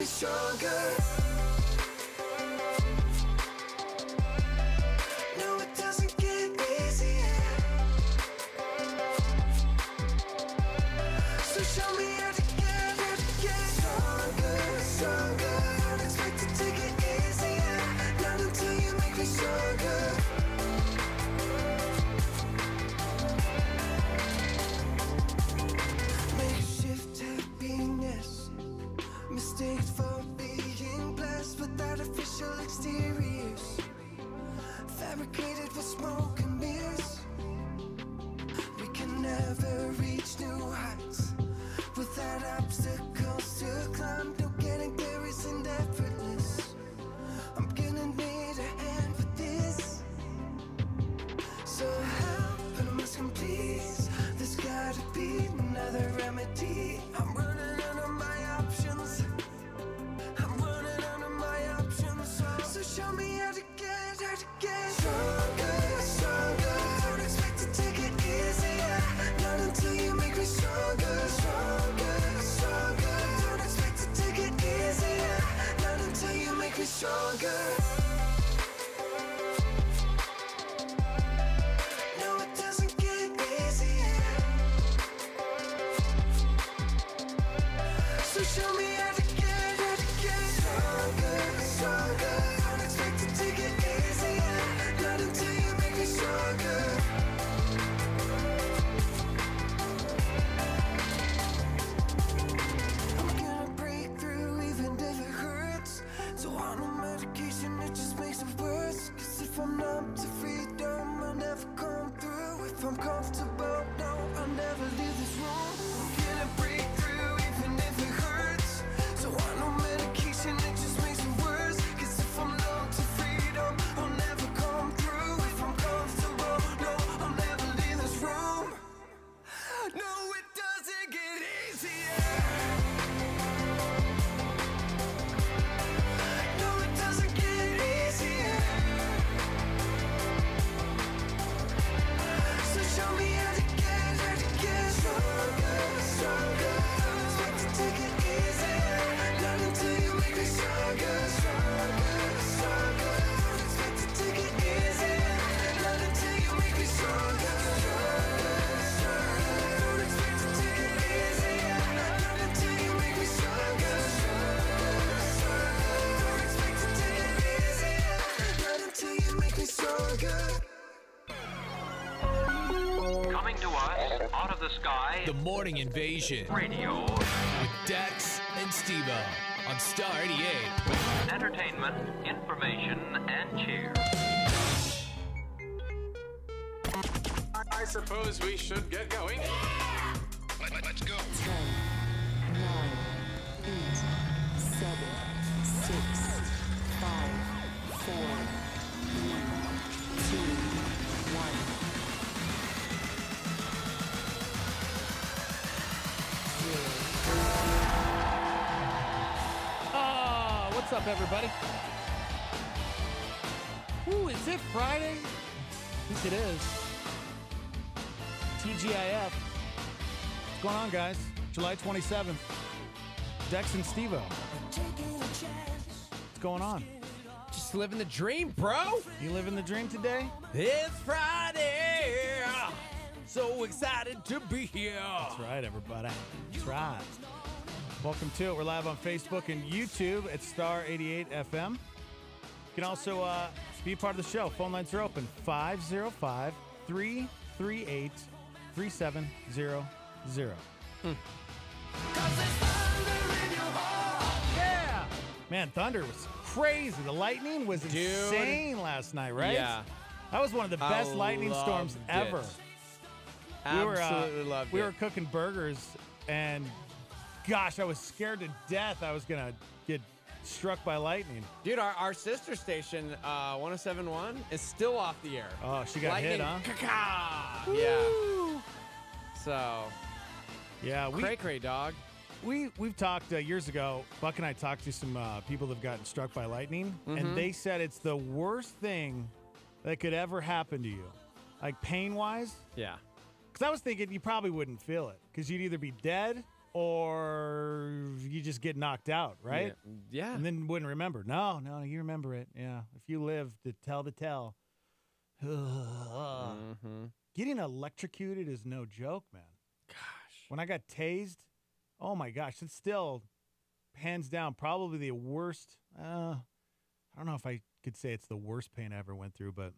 Stronger. No, it doesn't get easier. So show me how to get stronger, stronger. Don't expect it to get easier. Not until you make me stronger. Makeshift happiness. Mistakes for being blessed with artificial exteriors, fabricated with smoke and mirrors. We can never reach new heights without obstacles to climb. No getting there isn't effortless. I'm gonna need a hand with this. So help, and I'm asking please. There's gotta be another remedy. I'm running out of my options. So show me how to get stronger, stronger. Don't expect it to get easier. Not until you make me stronger, stronger, stronger. Don't expect it to get easier. Not until you make me stronger. No, it doesn't get easier. So show me how to get stronger, stronger. Don't expect it to get easier. Not until you make me stronger. I'm gonna break through even if it hurts. So on no medication, it just makes it worse. Cause if I'm numb to freedom, I'll never come through. If I'm comfortable, no, I'll never leave this room. I'm gonna break through even if it hurts. So on no medication, it just makes it worse. Cause if I'm numb to freedom, I'll never come through. If I'm comfortable, no, I'll never leave this room. No, it doesn't get easier. No, it doesn't get easier. So show me how to get stronger, stronger. Don't expect it to get easier. Not until you make me stronger, stronger, stronger. Don't expect it to get easier. Not until you make me stronger, stronger, stronger. Don't expect it to get easier. Not until you make me stronger, stronger, stronger. Don't expect it to get easier. Not until you make me stronger. Coming to us out of the sky. The Morning Invasion Radio. with Dex and Steve-O on Star 88. Entertainment, information, and cheer. I suppose we should get going. Let's go. 10, 9, 8, 7, 6, 5, 4, 3, 2, 1. What's up, everybody? Ooh, is it Friday? I think it is. TGIF. What's going on, guys? July 27th. Dex and Steve-O. What's going on? Just living the dream, bro. You living the dream today? It's Friday. So excited to be here. That's right, everybody. That's right. Welcome to it. We're live on Facebook and YouTube at Star 88 FM. You can also be a part of the show. Phone lines are open. 505-338-3700. Yeah! Man, thunder was crazy. The lightning was insane last night, right? Yeah. That was one of the best lightning storms ever. Absolutely loved it. We were cooking burgers, and gosh, I was scared to death I was going to get struck by lightning. Dude, our sister station, 1071, is still off the air. Oh, she got lightning, hit, huh? Caca! Woo! Yeah. So, Yeah, cray, dog. We've talked years ago. Buck and I talked to some people that have gotten struck by lightning, and they said it's the worst thing that could ever happen to you, like pain-wise. Yeah. Because I was thinking you probably wouldn't feel it because you'd either be dead or you just get knocked out, right? Yeah. And then wouldn't remember. No, you remember it. Yeah. If you live to tell the tale. Getting electrocuted is no joke, man. Gosh. When I got tased, oh my gosh, it's still hands down probably the worst. I don't know if I could say it's the worst pain I ever went through, but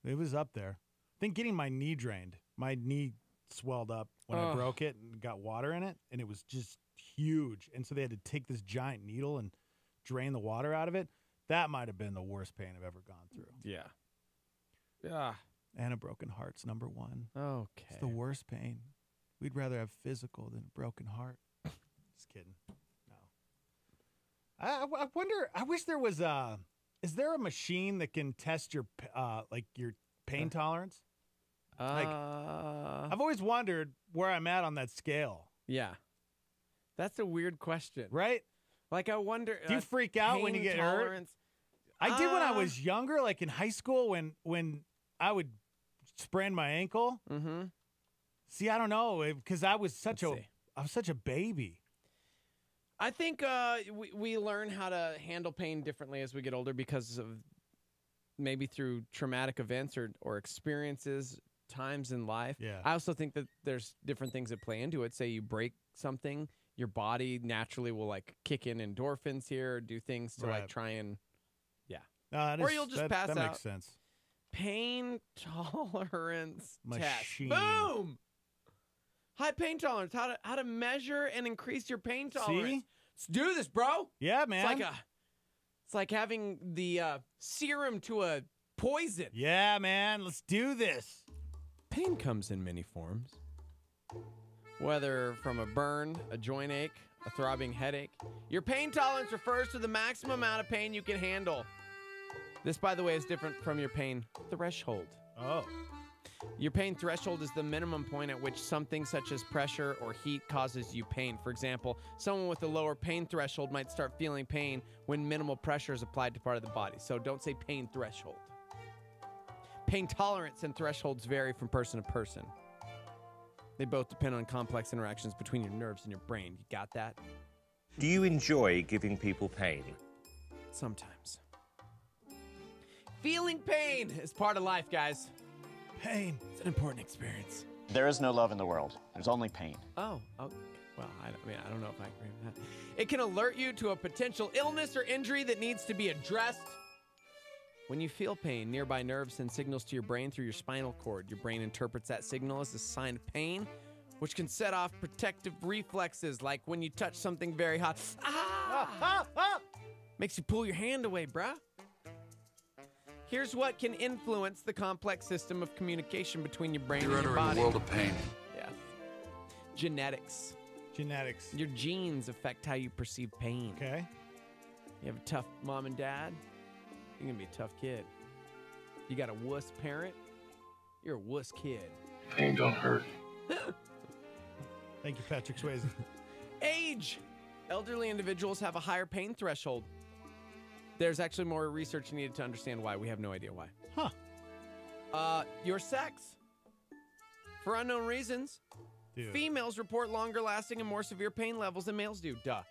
it was up there. I think getting my knee drained. My knee swelled up when I broke it and got water in it, and it was just huge. And so they had to take this giant needle and drain the water out of it. That might have been the worst pain I've ever gone through. Yeah. Yeah. And a broken heart's number one. Okay. It's the worst pain. We'd rather have physical than a broken heart. Just kidding. No. I wonder. I wish there was a. Is there a machine that can test your your pain tolerance? I've always wondered where I'm at on that scale. Yeah. That's a weird question. Right? Like, I wonder. Do you freak out when you get hurt? I did when I was younger, like in high school, when I would sprain my ankle. Mm-hmm. See, I don't know, because I was such a baby. I think we learn how to handle pain differently as we get older because of maybe through traumatic events or experiences, times in life. Yeah. I also think that there's different things that play into it. Say you break something, your body naturally will like kick in endorphins here, do things to like try and or you'll just pass out. That makes sense. Pain tolerance Machine. test. Boom. High pain tolerance. How to measure and increase your pain tolerance. See? Let's do this, bro. Yeah, man. It's like having the serum to a poison. Yeah, man. Let's do this. Pain comes in many forms. Whether from a burn, a joint ache, a throbbing headache, your pain tolerance refers to the maximum amount of pain you can handle. This, by the way, is different from your pain threshold. Oh. Your pain threshold is the minimum point at which something such as pressure or heat causes you pain. For example, someone with a lower pain threshold might start feeling pain when minimal pressure is applied to part of the body. So don't say pain threshold. Pain tolerance and thresholds vary from person to person. They both depend on complex interactions between your nerves and your brain. You got that? Do you enjoy giving people pain? Sometimes. Feeling pain is part of life, guys. Pain. It's an important experience. There is no love in the world. There's only pain. Oh, well, I don't know if I agree with that. It can alert you to a potential illness or injury that needs to be addressed. When you feel pain, nearby nerves send signals to your brain through your spinal cord. Your brain interprets that signal as a sign of pain, which can set off protective reflexes, like when you touch something very hot. Makes you pull your hand away, bruh. Here's what can influence the complex system of communication between your brain and your body. You're entering a world of pain. Yes. Genetics. Your genes affect how you perceive pain. Okay. You have a tough mom and dad, you're going to be a tough kid. You got a wuss parent, you're a wuss kid. Pain don't hurt. Thank you, Patrick Swayze. Age. Elderly individuals have a higher pain threshold. There's actually more research needed to understand why. We have no idea why. Huh. Your sex. For unknown reasons, females report longer lasting and more severe pain levels than males do. Duh.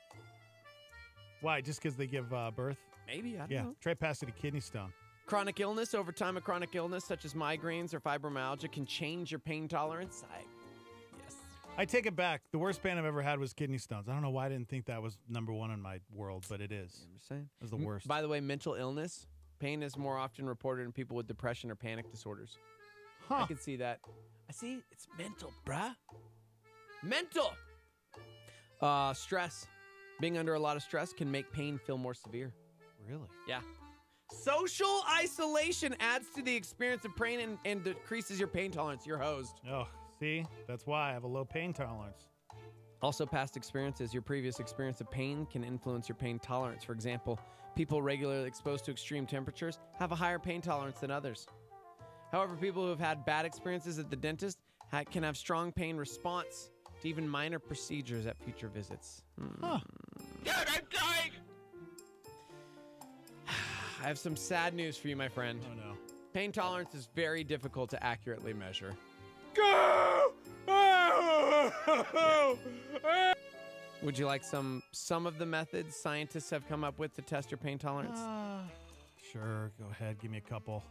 Why? Just because they give birth? Maybe. I don't know. Try passing a kidney stone. Chronic illness. Over time, a chronic illness such as migraines or fibromyalgia can change your pain tolerance. I take it back. The worst pain I've ever had was kidney stones. I don't know why I didn't think that was number one in my world, but it is. I'm just saying. It was the worst. By the way, mental illness, pain is more often reported in people with depression or panic disorders. Huh. I can see that. I see. It's mental, bruh. Mental. Stress. Being under a lot of stress can make pain feel more severe. Really? Yeah. Social isolation adds to the experience of pain and decreases your pain tolerance. You're hosed. Oh, see? That's why I have a low pain tolerance. Also, past experiences, your previous experience of pain can influence your pain tolerance. For example, people regularly exposed to extreme temperatures have a higher pain tolerance than others. However, people who have had bad experiences at the dentist can have strong pain response to even minor procedures at future visits. Huh. God, I'm dying! I have some sad news for you, my friend. Oh, no. Pain tolerance is very difficult to accurately measure. Would you like some of the methods scientists have come up with to test your pain tolerance? Sure, go ahead. Give me a couple.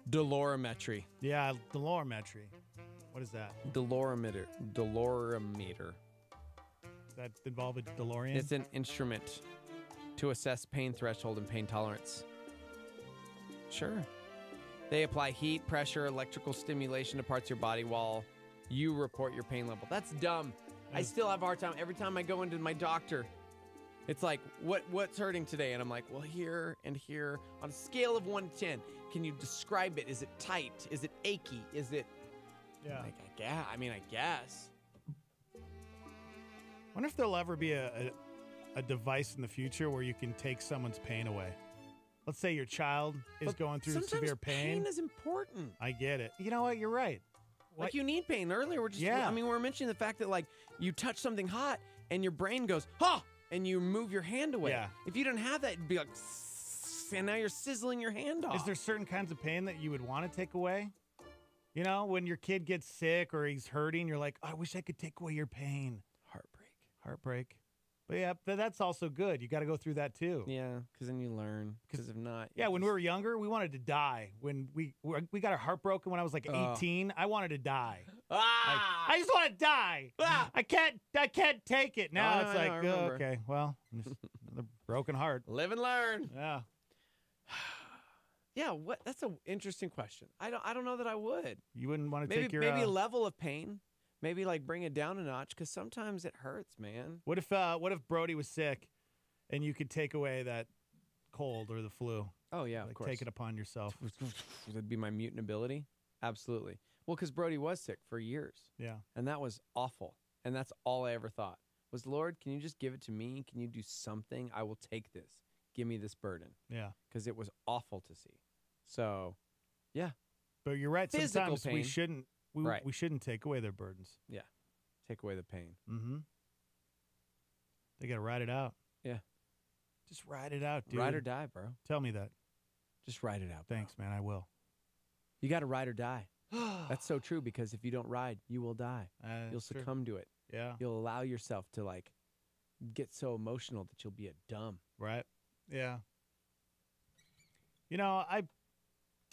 Dolorimetry. Yeah, dolorimetry. What is that? Dolorimeter. Does that involve a DeLorean? It's an instrument to assess pain threshold and pain tolerance. Sure. They apply heat, pressure, electrical stimulation to parts of your body while you report your pain level. That's dumb. I still have a hard time. Every time I go into my doctor, it's like, what's hurting today? And I'm like, well, here and here. On a scale of 1 to 10, can you describe it? Is it tight? Is it achy? Is it... Yeah. Like, I guess. Wonder if there'll ever be a device in the future where you can take someone's pain away. Let's say your child is going through severe pain. Pain is important. I get it. You know what? You're right. Like, you need pain. Earlier, we were mentioning the fact that, like, you touch something hot and your brain goes, ha! And you move your hand away. Yeah. If you didn't have that, it'd be like, and now you're sizzling your hand off. Is there certain kinds of pain that you would want to take away? You know, when your kid gets sick or he's hurting, you're like, I wish I could take away your pain. Heartbreak. But yeah, that's also good. You got to go through that too. Yeah, because then you learn. Because if not, yeah. When we were younger, we wanted to die. When we got our heart broken when I was like 18, I wanted to die. I just want to die. I can't take it. Now it's like, okay, well, just another broken heart. Live and learn. Yeah. Yeah. What? That's an interesting question. I don't know that I would. You wouldn't want to maybe, take your maybe a level of pain. Maybe like bring it down a notch because sometimes it hurts, man. What if Brody was sick, and you could take away that cold or the flu? Oh yeah, like of course. Take it upon yourself. Would be my mutant ability. Absolutely. Well, because Brody was sick for years. Yeah. And that was awful. And that's all I ever thought was, Lord, can you just give it to me? Can you do something? I will take this. Give me this burden. Yeah. Because it was awful to see. So, yeah. But you're right. Physical Sometimes pain. we shouldn't. Right. We shouldn't take away their burdens. Yeah. Take away the pain. Mm-hmm. They got to ride it out. Yeah. Just ride it out, dude. Ride or die, bro. Tell me that. Just ride it out, bro. Thanks, man. I will. You got to ride or die. That's so true because if you don't ride, you will die. You'll succumb to it. Yeah. You'll allow yourself to, like, get so emotional that you'll be a dumb. Right. Yeah. You know, I'm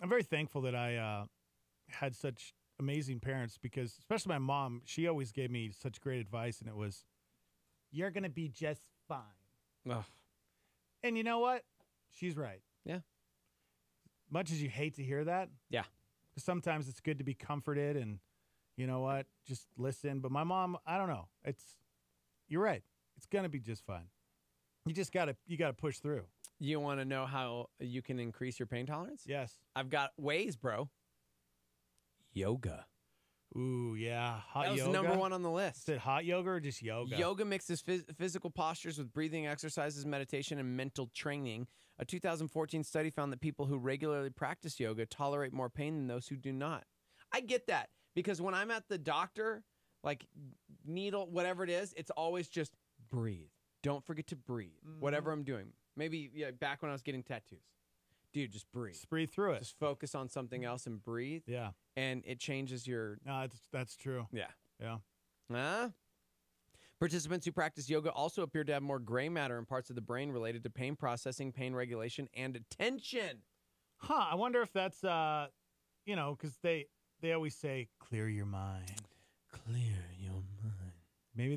very thankful that I had such amazing parents because, especially my mom, she always gave me such great advice, and it was, you're going to be just fine. Ugh. And you know what? She's right. Yeah. Much as you hate to hear that. Yeah. Because sometimes it's good to be comforted and, you know what, just listen. But my mom, I don't know. You're right. It's going to be just fine. You just got to push through. You want to know how you can increase your pain tolerance? Yes. I've got ways, bro. Yoga. Ooh, yeah. Hot that was yoga. number one on the list. Is it hot yoga or just yoga? Yoga mixes physical postures with breathing exercises, meditation, and mental training. A 2014 study found that people who regularly practice yoga tolerate more pain than those who do not. I get that because when I'm at the doctor, like needle, whatever it is, it's always just breathe. Don't forget to breathe. Whatever I'm doing. Maybe back when I was getting tattoos. Dude, just breathe. Just breathe through it. Just focus on something else and breathe. Yeah. And it changes your... No, that's true. Yeah. Yeah. Participants who practice yoga also appear to have more gray matter in parts of the brain related to pain processing, pain regulation, and attention. Huh. I wonder if that's, because they always say, clear your mind. Clear your mind. Maybe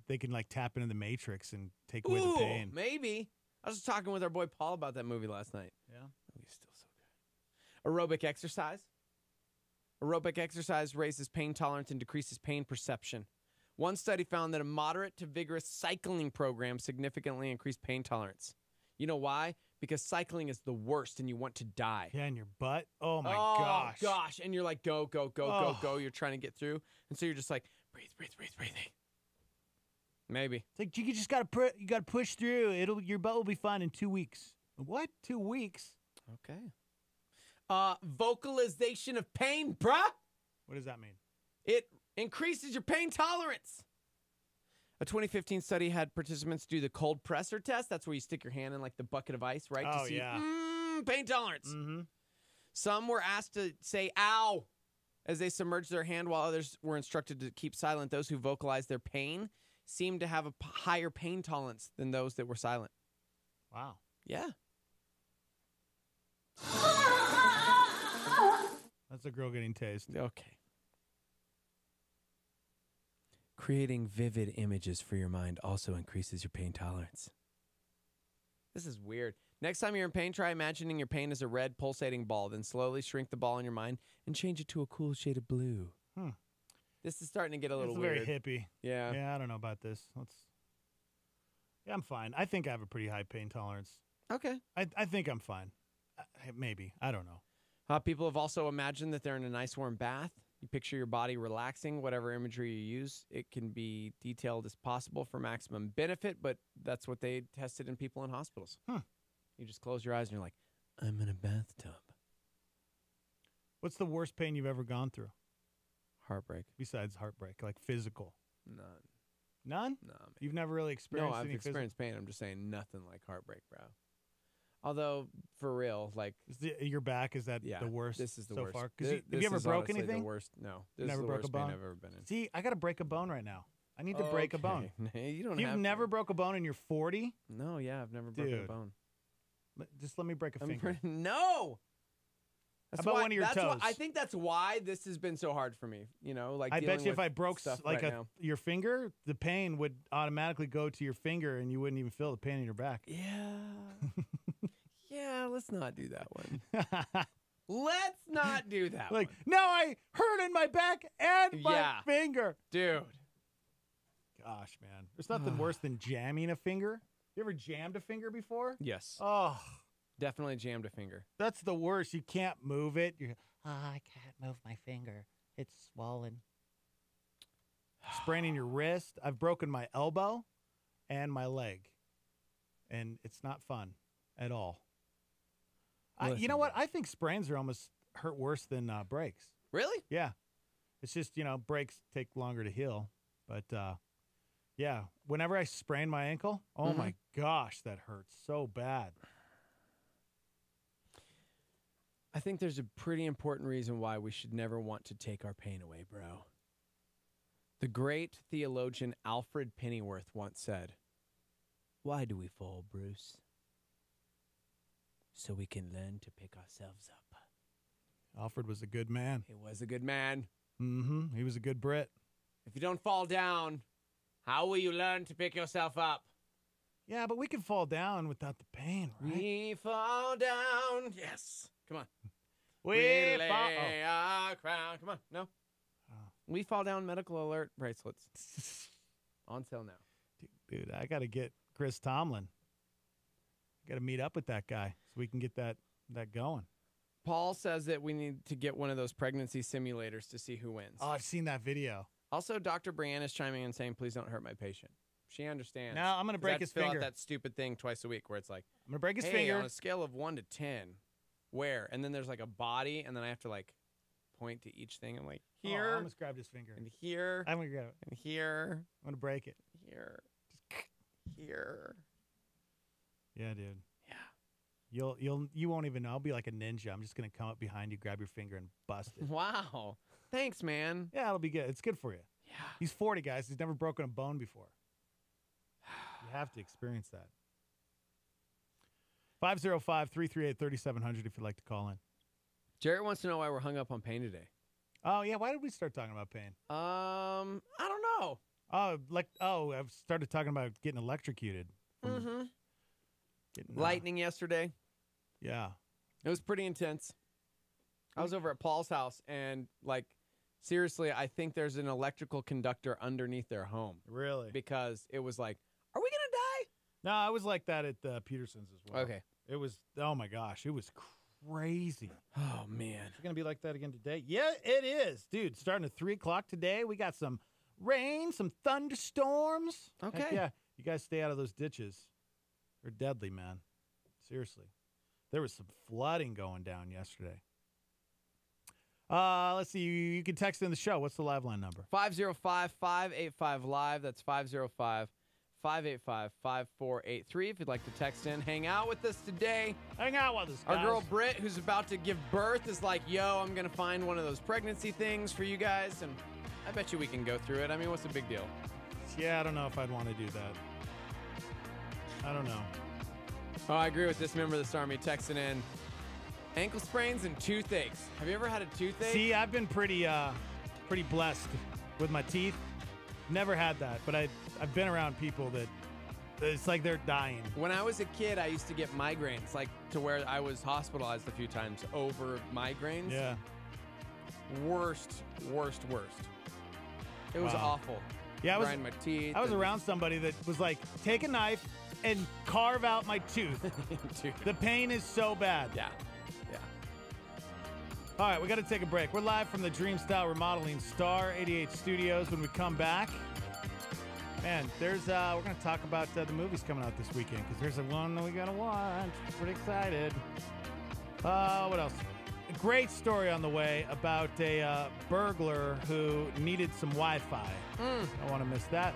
they can like tap into the Matrix and take away the pain. Maybe. I was just talking with our boy Paul about that movie last night. Yeah. Movie's still so good. Aerobic exercise. Aerobic exercise raises pain tolerance and decreases pain perception. One study found that a moderate to vigorous cycling program significantly increased pain tolerance. You know why? Because cycling is the worst and you want to die. Yeah, in your butt. Oh my gosh. Oh gosh. And you're like, go, go, go, go, go. You're trying to get through. And so you're just like, breathe. Maybe. It's like you just gotta push through. Your butt will be fine in 2 weeks. What? 2 weeks? Okay. Vocalization of pain, bruh. What does that mean? It increases your pain tolerance. A 2015 study had participants do the cold presser test. That's where you stick your hand in like the bucket of ice, right? Oh, to see yeah. pain tolerance. Mm-hmm. Some were asked to say, ow, As they submerged their hand while others were instructed to keep silent, those who vocalized their pain seemed to have a higher pain tolerance than those that were silent. Wow. Yeah. That's a girl getting tased. Okay. Creating vivid images for your mind also increases your pain tolerance. This is weird. Next time you're in pain, try imagining your pain as a red pulsating ball, then slowly shrink the ball in your mind and change it to a cool shade of blue. This is starting to get a little weird. Very hippie. Yeah. Yeah, I don't know about this. Yeah, I'm fine. I think I have a pretty high pain tolerance. Okay. I think I'm fine. Maybe. I don't know. People have also imagined that they're in a nice warm bath. You picture your body relaxing, whatever imagery you use. It can be detailed as possible for maximum benefit, but that's what they tested in people in hospitals. You just close your eyes and you're like, I'm in a bathtub. What's the worst pain you've ever gone through? Heartbreak. Besides heartbreak, like physical. None. None? No. Man. You've never really experienced No, I've any experienced pain. I'm just saying nothing like heartbreak, bro. Although, for real, like... your back, is that the worst this is the so worst. far? Have you ever broke anything? The worst. No. This never is the broke worst a bone? pain I've ever been in. See, I got to break a bone right now. I need to break a bone. You don't You've have never to. broke a bone and you're 40? No, yeah, I've never broken a Dude. bone. Just let me break a finger. No! How about one of your toes? I think that's why this has been so hard for me. You know, like I dealing bet you if with I broke stuff like right now. your finger, the pain would automatically go to your finger and you wouldn't even feel the pain in your back. Yeah. Yeah, let's not do that one. Let's not do that Like, one. no, I hurt in my back and my Yeah. finger. Dude. Gosh, man. There's nothing worse than jamming a finger. You ever jammed a finger before? Yes. Oh, Definitely jammed a finger. that's the worst. You can't move it. You're I can't move my finger. It's swollen. spraining your wrist. I've broken my elbow and my leg. And it's not fun at all. You know what? I think sprains are almost hurt worse than breaks. Really? Yeah. It's just, breaks take longer to heal. But, yeah, whenever I sprain my ankle, oh my gosh, that hurts so bad. I think there's a pretty important reason why we should never want to take our pain away, bro. The great theologian Alfred Pennyworth once said, "Why do we fall, Bruce? So we can learn to pick ourselves up." Alfred was a good man. He was a good man. Mm-hmm. He was a good Brit. If you don't fall down, how will you learn to pick yourself up? Yeah, but we can fall down without the pain, right? We fall down. Yes. Come on. We lay fall. our crown. Come on. No. We fall down medical alert bracelets. On sale now. Dude, I got to get Chris Tomlin. Got to meet up with that guy so we can get that going. Paul says that we need to get one of those pregnancy simulators to see who wins. Oh, I've seen that video. Also, Dr. Brianna is chiming in saying, please don't hurt my patient. She understands. No, I'm going to break his fill finger. out that stupid thing twice a week where it's like, I'm going to break his hey, finger. on a scale of 1 to 10, where? And then there's like a body, and then I have to like point to each thing. I'm like, here. Oh, I almost grabbed his finger. And here. I'm going to grab it. And here. I'm going to break it. Here. Here. Yeah, dude. Yeah. You won't even know. I'll be like a ninja. I'm just going to come up behind you, grab your finger, and bust it. Wow. Thanks, man. Yeah, it'll be good. It's good for you. Yeah. He's 40, guys. He's never broken a bone before. You have to experience that. 505-338-3700 if you'd like to call in. Jarrett wants to know why we're hung up on pain today. Oh, yeah. Why did we start talking about pain? I don't know. I've started talking about getting electrocuted. Mm-hmm. Getting, Lightning yesterday. Yeah. It was pretty intense. I was over at Paul's house, and, like, seriously, I think there's an electrical conductor underneath their home. Really? Because it was like, are we going to die? No, I was like that at Peterson's as well. Okay. It was, oh, my gosh. It was crazy. Oh, man. It's going to be like that again today? Yeah, it is. Dude, starting at 3 o'clock today, we got some rain, some thunderstorms. Okay. Heck yeah. You guys stay out of those ditches. They're deadly, man. Seriously. There was some flooding going down yesterday. Let's see. You can text in the show. What's the live line number? 505-585-LIVE. That's 505-585-LIVE. 585-5483 if you'd like to text in. Hang out with us today. Hang out with us, guys. Our girl Britt, who's about to give birth, is like, yo, I'm going to find one of those pregnancy things for you guys, and I bet you we can go through it. I mean, what's the big deal? Yeah, I don't know if I'd want to do that. I don't know. Oh, I agree with this member of the Army texting in. Ankle sprains and toothaches. Have you ever had a toothache? See, I've been pretty blessed with my teeth. Never had that, but I've been around people that it's like they're dying. When I was a kid, I used to get migraines, like to where I was hospitalized a few times over migraines. Yeah. Worst. It was awful. Yeah, grind my teeth. I was around somebody that was like, take a knife and carve out my tooth. The pain is so bad. Yeah. All right, we got to take a break. We're live from the Dream Style Remodeling Star 88 Studios. When we come back, man, we're going to talk about the movies coming out this weekend because there's one that we got to watch. Pretty excited. What else? A great story on the way about a burglar who needed some Wi-Fi. I don't want to miss that.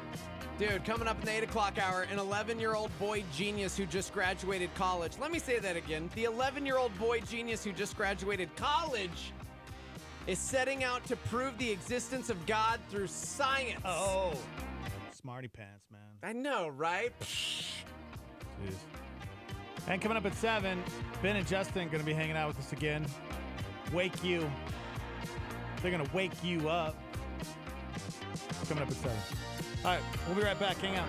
Dude, coming up in the 8 o'clock hour, an 11-year-old boy genius who just graduated college. Let me say that again. The 11-year-old boy genius who just graduated college is setting out to prove the existence of God through science. Oh, smarty pants, man. I know, right? Jeez. And coming up at 7, Ben and Justin going to be hanging out with us again. Wake you. They're going to wake you up. Coming up at 7. All right, we'll be right back. Hang out.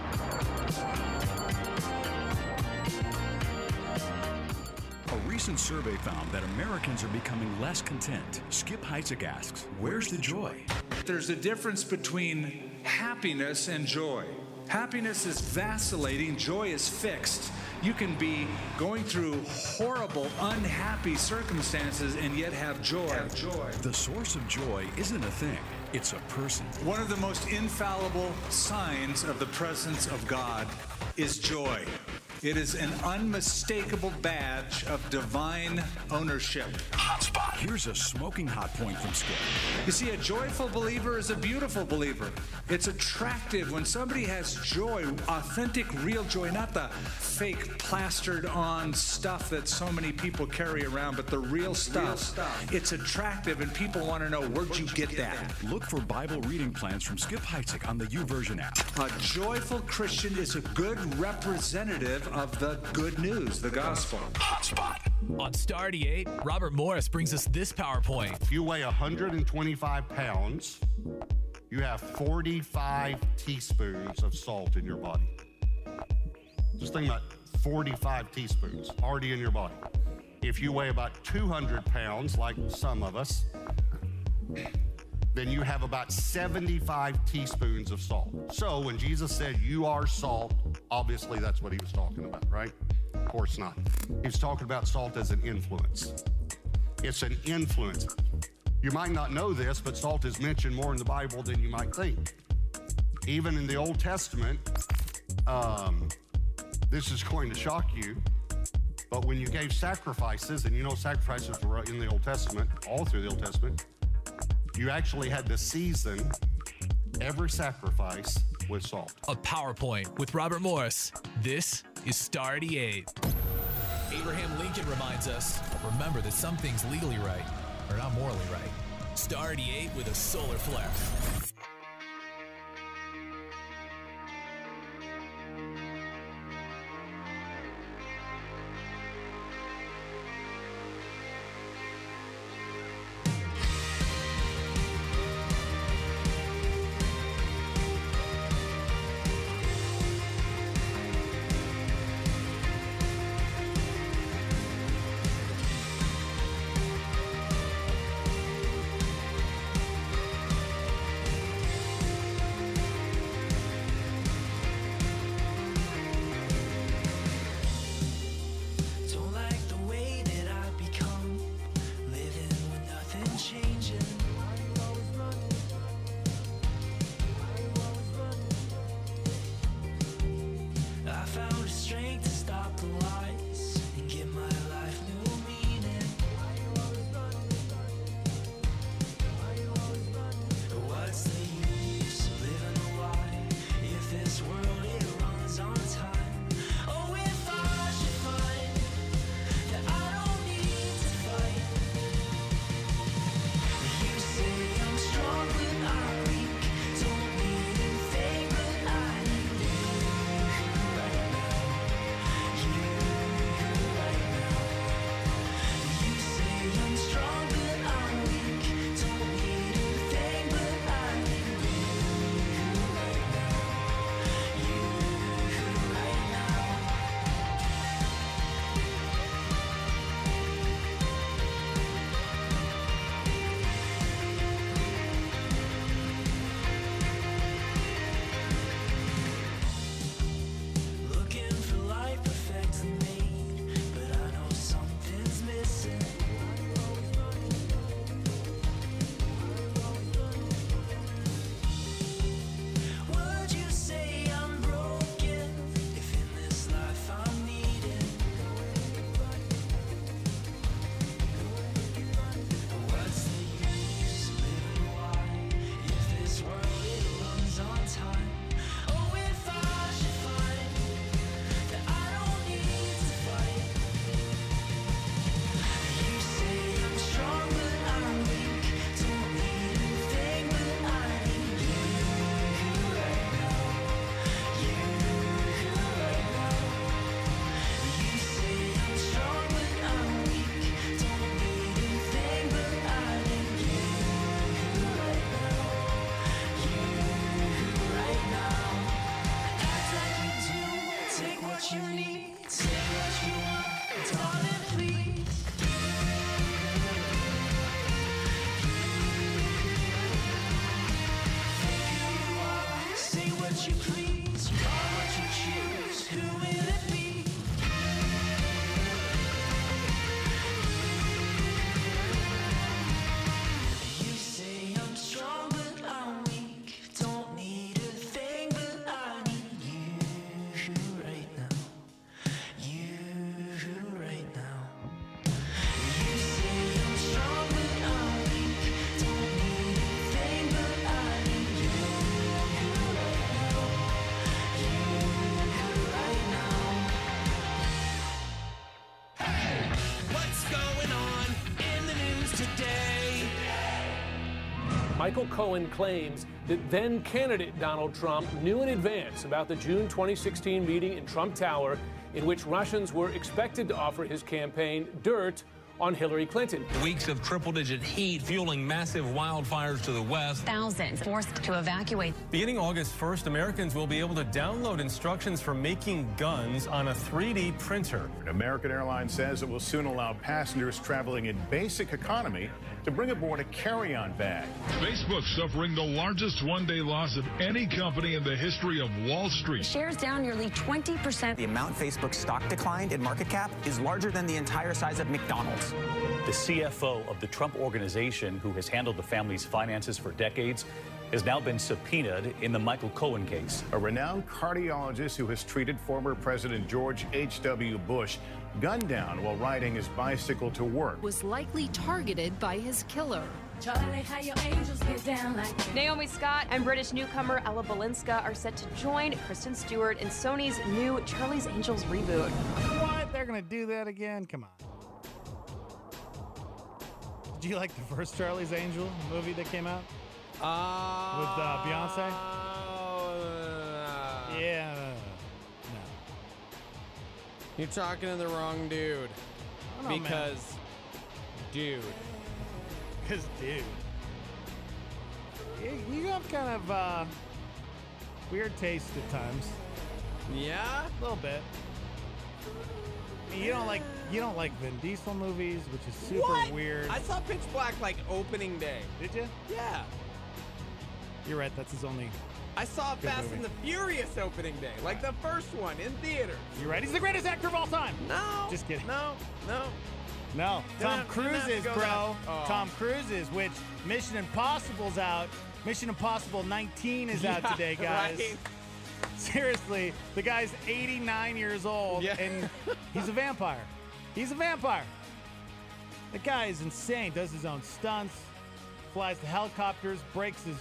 A recent survey found that Americans are becoming less content. Skip Heitzig asks, where's the joy? There's a difference between happiness and joy. Happiness is vacillating, joy is fixed. You can be going through horrible, unhappy circumstances and yet have joy. The source of joy isn't a thing, it's a person. One of the most infallible signs of the presence of God is joy. It is an unmistakable badge of divine ownership. Hotspot. Here's a smoking hot point from Skip. You see, a joyful believer is a beautiful believer. It's attractive when somebody has joy, authentic, real joy, not the fake plastered on stuff that so many people carry around, but the real stuff. It's attractive and people want to know, where'd you get that? Look for Bible reading plans from Skip Heitzig on the YouVersion app. A joyful Christian is a good representative of the good news, the gospel. Hotspot. On Star 88, Robert Morris brings us this PowerPoint. If you weigh 125 pounds, you have 45 teaspoons of salt in your body. Just think about 45 teaspoons already in your body. If you weigh about 200 pounds, like some of us, then you have about 75 teaspoons of salt. So when Jesus said, you are salt, obviously that's what he was talking about, right? Of course not. He was talking about salt as an influence. It's an influence. You might not know this, but salt is mentioned more in the Bible than you might think. Even in the Old Testament, this is going to shock you, but when you gave sacrifices, and you know sacrifices were in the Old Testament, all through the Old Testament, you actually had to season every sacrifice with salt. A PowerPoint with Robert Morris. This is Star 88. Abraham Lincoln reminds us, remember that some things legally right are not morally right. Star 88 with a solar flare. what you need, say what you want, darling, please. Say what you please, call what you choose, who will it be? You say I'm strong, but I'm weak. Don't need a thing, but I need you right now. You right now. You say I'm strong, but I'm weak. Don't need a thing, but I need you right now. What's going on in the news today? Michael Cohen claims that then candidate Donald Trump knew in advance about the June 2016 meeting in Trump Tower in which Russians were expected to offer his campaign dirt on Hillary Clinton. Weeks of triple-digit heat fueling massive wildfires to the west. Thousands forced to evacuate. Beginning August 1st, Americans will be able to download instructions for making guns on a 3D printer. American Airlines says it will soon allow passengers traveling in basic economy to bring aboard a carry-on bag. Facebook suffering the largest one-day loss of any company in the history of Wall Street. Shares down nearly 20%. The amount Facebook stock declined in market cap is larger than the entire size of McDonald's. The CFO of the Trump Organization, who has handled the family's finances for decades, has now been subpoenaed in the Michael Cohen case. A renowned cardiologist who has treated former President George H.W. Bush gunned down while riding his bicycle to work. Was likely targeted by his killer. Charlie, how your angels get down like that? Naomi Scott and British newcomer Ella Balinska are set to join Kristen Stewart in Sony's new Charlie's Angels reboot. What? They're going to do that again? Come on. Did you like the first Charlie's Angel movie that came out? With Beyonce? Yeah. No. You're talking to the wrong dude. I don't know, Because, dude. Because, dude. You have kind of weird taste at times. Yeah? A little bit. I mean, you don't like Vin Diesel movies, which is super weird. I saw Pitch Black like opening day. Did you? Yeah. You're right. That's his only. I saw good Fast movie. and the Furious opening day, like the first one in theater. You're right. He's the greatest actor of all time. No. Just kidding. No. No. Tom Didn't Cruise have to is, go bro. that- Oh. Tom Cruise is, which Mission Impossible's out. Mission Impossible 19 is out Yeah, today, guys. right. Seriously, the guy's 89 years old, and he's a vampire. He's a vampire. The guy is insane. Does his own stunts, flies the helicopters, breaks his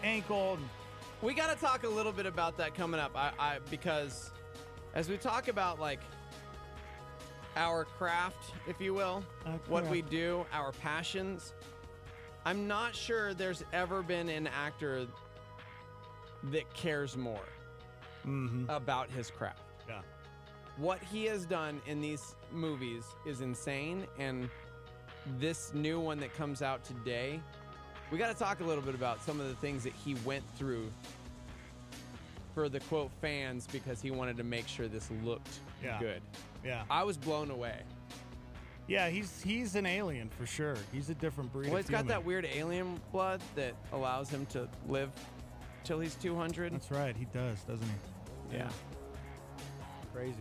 ankle. We got to talk a little bit about that coming up. Because as we talk about like our craft, if you will, what we do, our passions, I'm not sure there's ever been an actor that cares more about his craft. Yeah. What he has done in these movies is insane, and this new one that comes out today, we got to talk a little bit about some of the things that he went through for the quote fans because he wanted to make sure this looked good. Yeah. I was blown away. Yeah, he's an alien for sure. He's a different breed Well, of he's got human. that weird alien blood that allows him to live till he's 200. That's right. He does, doesn't he? Yeah. Crazy.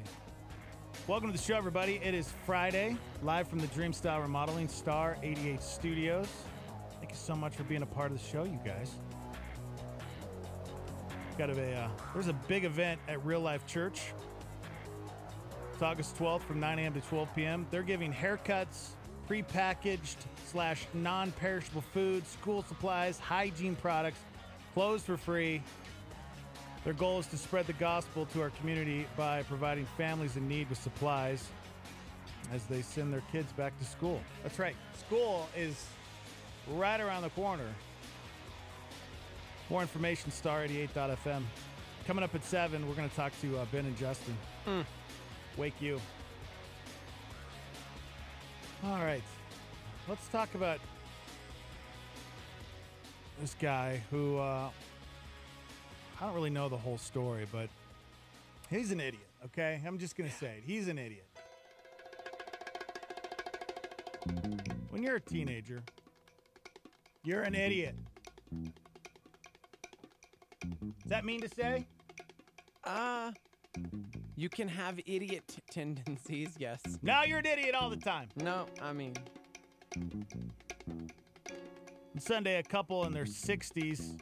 Welcome to the show, everybody. It is Friday, live from the Dream Style Remodeling Star 88 Studios. Thank you so much for being a part of the show, you guys. There's a big event at Real Life Church. It's August 12th from 9 a.m. to 12 p.m. They're giving haircuts, prepackaged / non-perishable food, school supplies, hygiene products, clothes for free. Their goal is to spread the gospel to our community by providing families in need with supplies as they send their kids back to school. That's right. School is right around the corner. More information, star88.fm. Coming up at 7, we're going to talk to Ben and Justin. Wake you. All right. Let's talk about this guy who, I don't really know the whole story, but He's an idiot, okay? I'm just going to say it. He's an idiot. When you're a teenager, you're an idiot. Does that mean to say? You can have idiot tendencies, yes. Now you're an idiot all the time. No, I mean... On Sunday, a couple in their 60s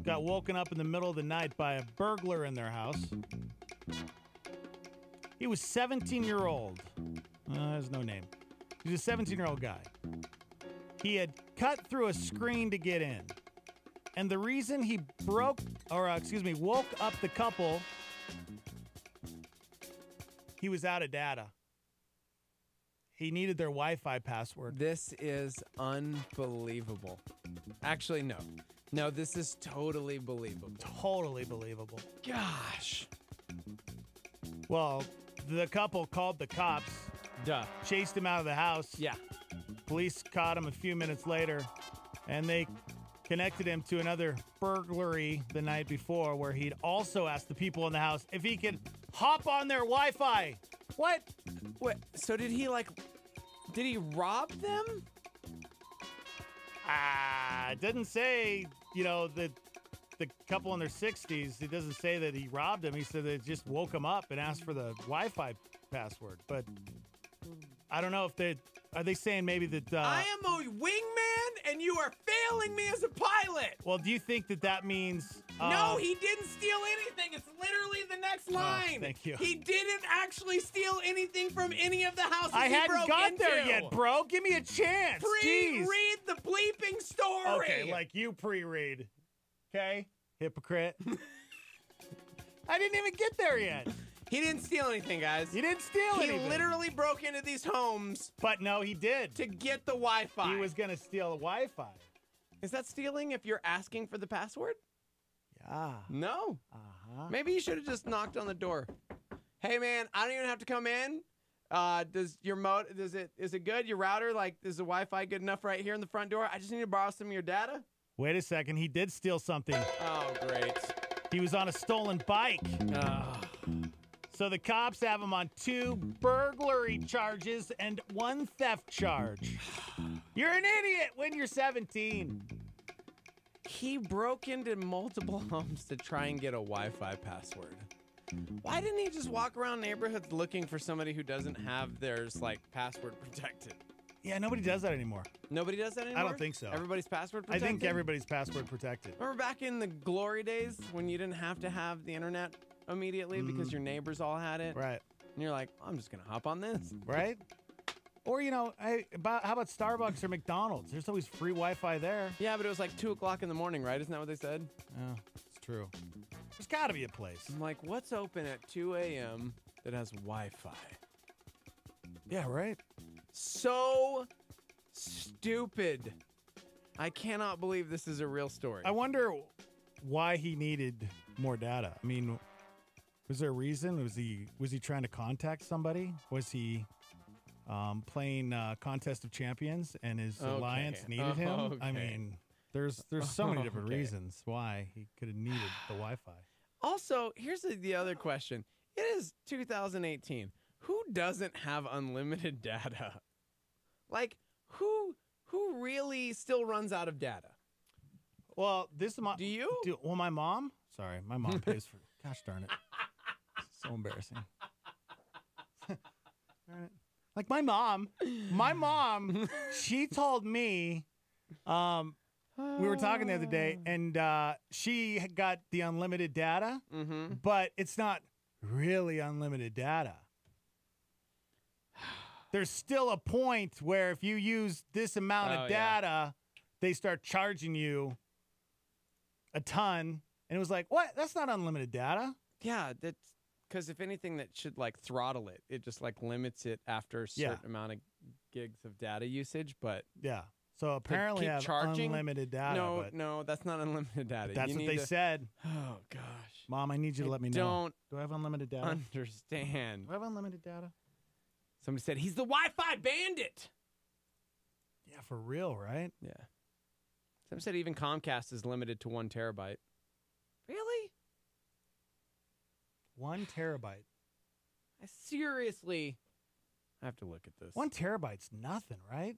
got woken up in the middle of the night by a burglar in their house. He was 17-year-old. There's no name. He was a 17-year-old guy. He had cut through a screen to get in. And the reason he woke up the couple, he was out of data. He needed their Wi-Fi password. This is unbelievable. Actually, no. No, this is totally believable. Totally believable. Gosh. Well, the couple called the cops. Duh. Chased him out of the house. Yeah. Police caught him a few minutes later, and they connected him to another burglary the night before where he'd also asked the people in the house if he could hop on their Wi-Fi. What? So did he rob them? It doesn't say, the couple in their 60s. It doesn't say that he robbed him. He said they just woke him up and asked for the Wi-Fi password. But I don't know if are they saying maybe that... I am a wingman and you are failing me as a pilot. Well, do you think that means... no, he didn't steal anything. It's literally the next line. Thank you. He didn't actually steal anything from any of the houses I he hadn't broke got into. there yet, bro. Give me a chance. Jeez. Pre-read the bleeping story. Okay, like you pre-read. Okay? Hypocrite. I didn't even get there yet. He didn't steal anything, guys. He didn't steal anything. He literally broke into these homes. But no, he did. To get the Wi-Fi. He was going to steal the Wi-Fi. Is that stealing if you're asking for the password? Yeah. No. Uh-huh. Maybe you should have just knocked on the door. Hey, man, I don't even have to come in. Is it good? Your router, is the Wi-Fi good enough right here in the front door? I just need to borrow some of your data. Wait a second. He did steal something. Oh, great. He was on a stolen bike. So the cops have him on 2 burglary charges and 1 theft charge. You're an idiot when you're 17. He broke into multiple homes to try and get a Wi-Fi password. Why didn't he just walk around neighborhoods looking for somebody who doesn't have theirs, password protected? Yeah, nobody does that anymore. Nobody does that anymore? I don't think so. Everybody's password protected? I think everybody's password protected. Remember back in the glory days when you didn't have to have the internet immediately because your neighbors all had it? Right. And you're like, I'm just going to hop on this. Right? Or, how about Starbucks or McDonald's? There's always free Wi-Fi there. Yeah, but it was 2 o'clock in the morning, right? Isn't that what they said? Yeah, it's true. There's got to be a place. I'm like, what's open at 2 a.m. that has Wi-Fi? Yeah, right? So stupid. I cannot believe this is a real story. I wonder why he needed more data. I mean, was there a reason? Was he trying to contact somebody? Was he playing Contest of Champions and his alliance needed him? Okay. I mean, there's so many different reasons why he could have needed the Wi-Fi. Also, here's the other question. It is 2018. Who doesn't have unlimited data? Who really still runs out of data? Well, this is my... Do you? Well, my mom... Sorry, my mom pays for... Gosh darn it. So embarrassing. My mom, she told me, we were talking the other day, and she got the unlimited data, but it's not really unlimited data. There's still a point where if you use this amount of data, they start charging you a ton. And it was like, what? That's not unlimited data. Yeah, that's because if anything that should throttle it, it just limits it after a certain amount of gigs of data usage. But yeah, so apparently I have unlimited data. No, that's not unlimited data. That's what they said. Oh gosh, Mom, I need you to let me know. Do I have unlimited data? Understand? Do I have unlimited data? Somebody said he's the Wi-Fi bandit. Yeah, for real, right? Yeah. Some said even Comcast is limited to 1 terabyte. Really? 1 terabyte. Seriously, I have to look at this. 1 terabyte's nothing, right?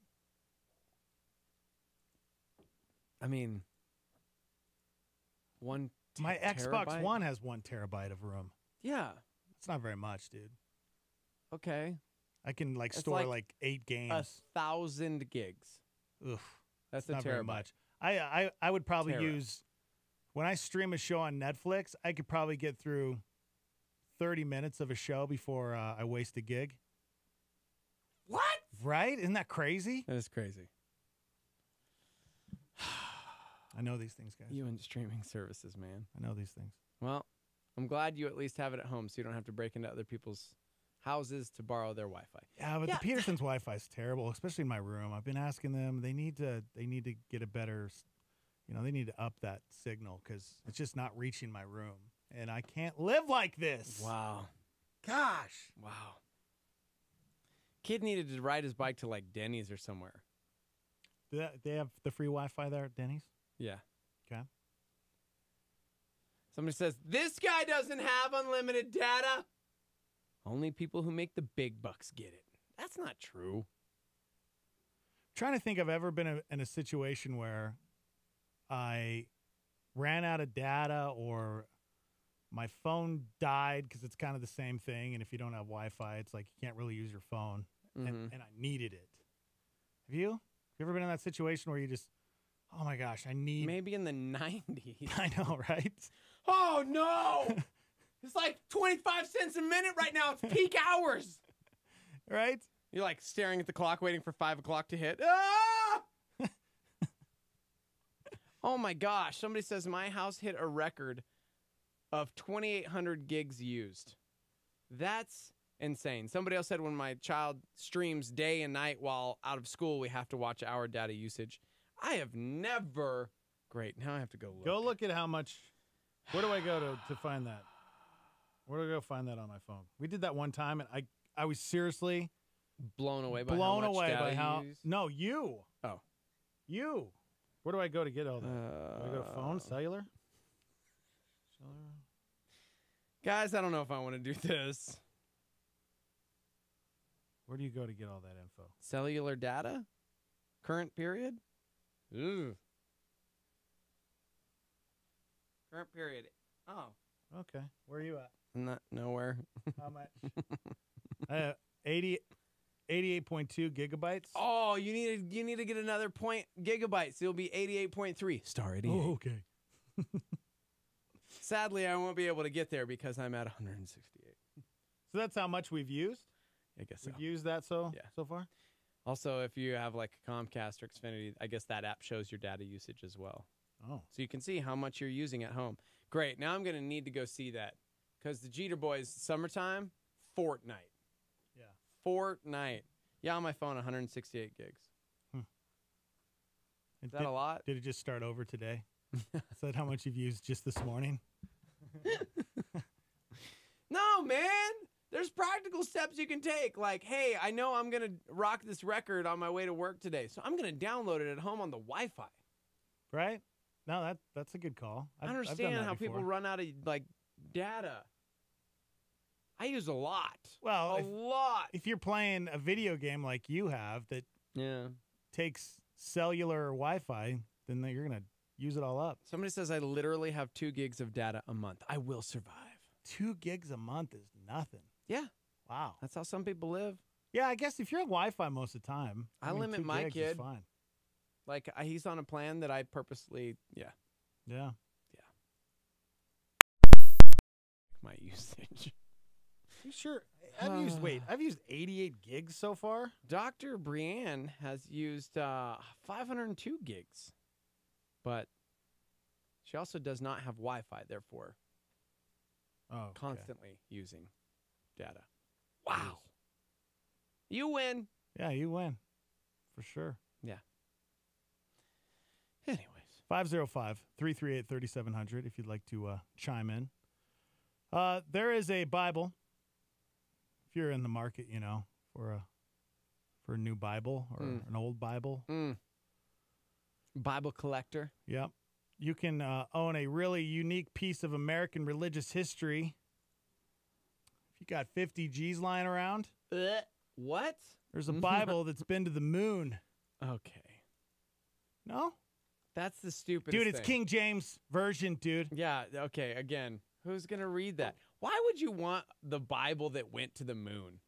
I mean, My terabyte? Xbox One has 1 terabyte of room. Yeah. It's not very much, dude. Okay. I can That's store like 8 games. 1,000 gigs. Oof. That's not a very terabyte. much. I would probably Tera. use, when I stream a show on Netflix, I could probably get through 30 minutes of a show before I waste a gig. What? Right? Isn't that crazy? That is crazy. I know these things, guys. You and streaming services, man. I know these things. Well, I'm glad you at least have it at home so you don't have to break into other people's houses to borrow their Wi-Fi. Yeah, but the Peterson's Wi-Fi is terrible, especially in my room. I've been asking them. They need to get a better, they need to up that signal because it's just not reaching my room, and I can't live like this. Wow. Gosh. Wow. Kid needed to ride his bike to like Denny's or somewhere. They have the free Wi-Fi there at Denny's? Yeah. Okay. Somebody says, this guy doesn't have unlimited data. Only people who make the big bucks get it. That's not true. Trying to think I've ever been in a situation where I ran out of data or my phone died because it's kind of the same thing. And if you don't have Wi-Fi, it's like you can't really use your phone. And I needed it. Have you? Have you ever been in that situation where you just, oh my gosh, I need... Maybe in the 90s. I know, right? Oh, no! It's like 25 cents a minute right now. It's peak hours. Right? You're like staring at the clock, waiting for 5 o'clock to hit. Ah! Oh my gosh. Somebody says my house hit a record of 2,800 gigs used. That's insane. Somebody else said when my child streams day and night while out of school, we have to watch our data usage. I have never... Great. Now I have to go look. Go look at how much... Where do I go to find that? Where do I go find that on my phone? We did that one time, and I was seriously... Blown away by how much data you use? No, you. Oh. You. Where do I go to get all that? Do I go to phone, cellular? Guys, I don't know if I want to do this. Where do you go to get all that info? Cellular data? Current period? Ooh. Current period. Oh. Okay. Where are you at? Not nowhere. How much? 88.2 gigabytes. Oh, you need to get another gigabytes. It'll be 88.3. Star 88. Oh, okay. Sadly, I won't be able to get there because I'm at 168. So that's how much we've used? I guess so. We've used that so far? Also, if you have like a Comcast or Xfinity, I guess that app shows your data usage as well. Oh. So you can see how much you're using at home. Great. Now I'm going to need to go see that because the Jeter Boys, summertime, Fortnite. Yeah. Fortnite. Yeah, on my phone, 168 gigs. Is that a lot? Did it just start over today? Is that how much you've used just this morning? No, man. There's practical steps you can take. Like, hey, I know I'm going to rock this record on my way to work today, so I'm going to download it at home on the Wi-Fi. Right? No, that's a good call. I understand how people run out of, like, data. I use a lot. Well, a lot. If you're playing a video game like you have that takes cellular or Wi-Fi, then you're going to use it all up. Somebody says I literally have 2 gigs of data a month. I will survive. 2 gigs a month is nothing. Yeah. Wow. That's how some people live. Yeah, I guess if you're on Wi-Fi most of the time. I limit 2 my gigs kid. is fine. Like, he's on a plan that I purposely, Yeah. My usage. You sure? I've used 88 gigs so far. Dr. Brienne has used 502 gigs, but she also does not have Wi-Fi, therefore constantly using data. Wow. You win. Yeah, you win. For sure. Yeah. Anyways. 505-338-3700 if you'd like to chime in. There is a Bible. If you're in the market, for a new Bible or an old Bible. Bible collector. Yep. You can own a really unique piece of American religious history got 50 G's lying around. What? There's a Bible that's been to the moon. Okay. No? That's the stupidest Dude, it's thing. King James Version, dude. Yeah, okay, again, who's going to read that? Why would you want the Bible that went to the moon?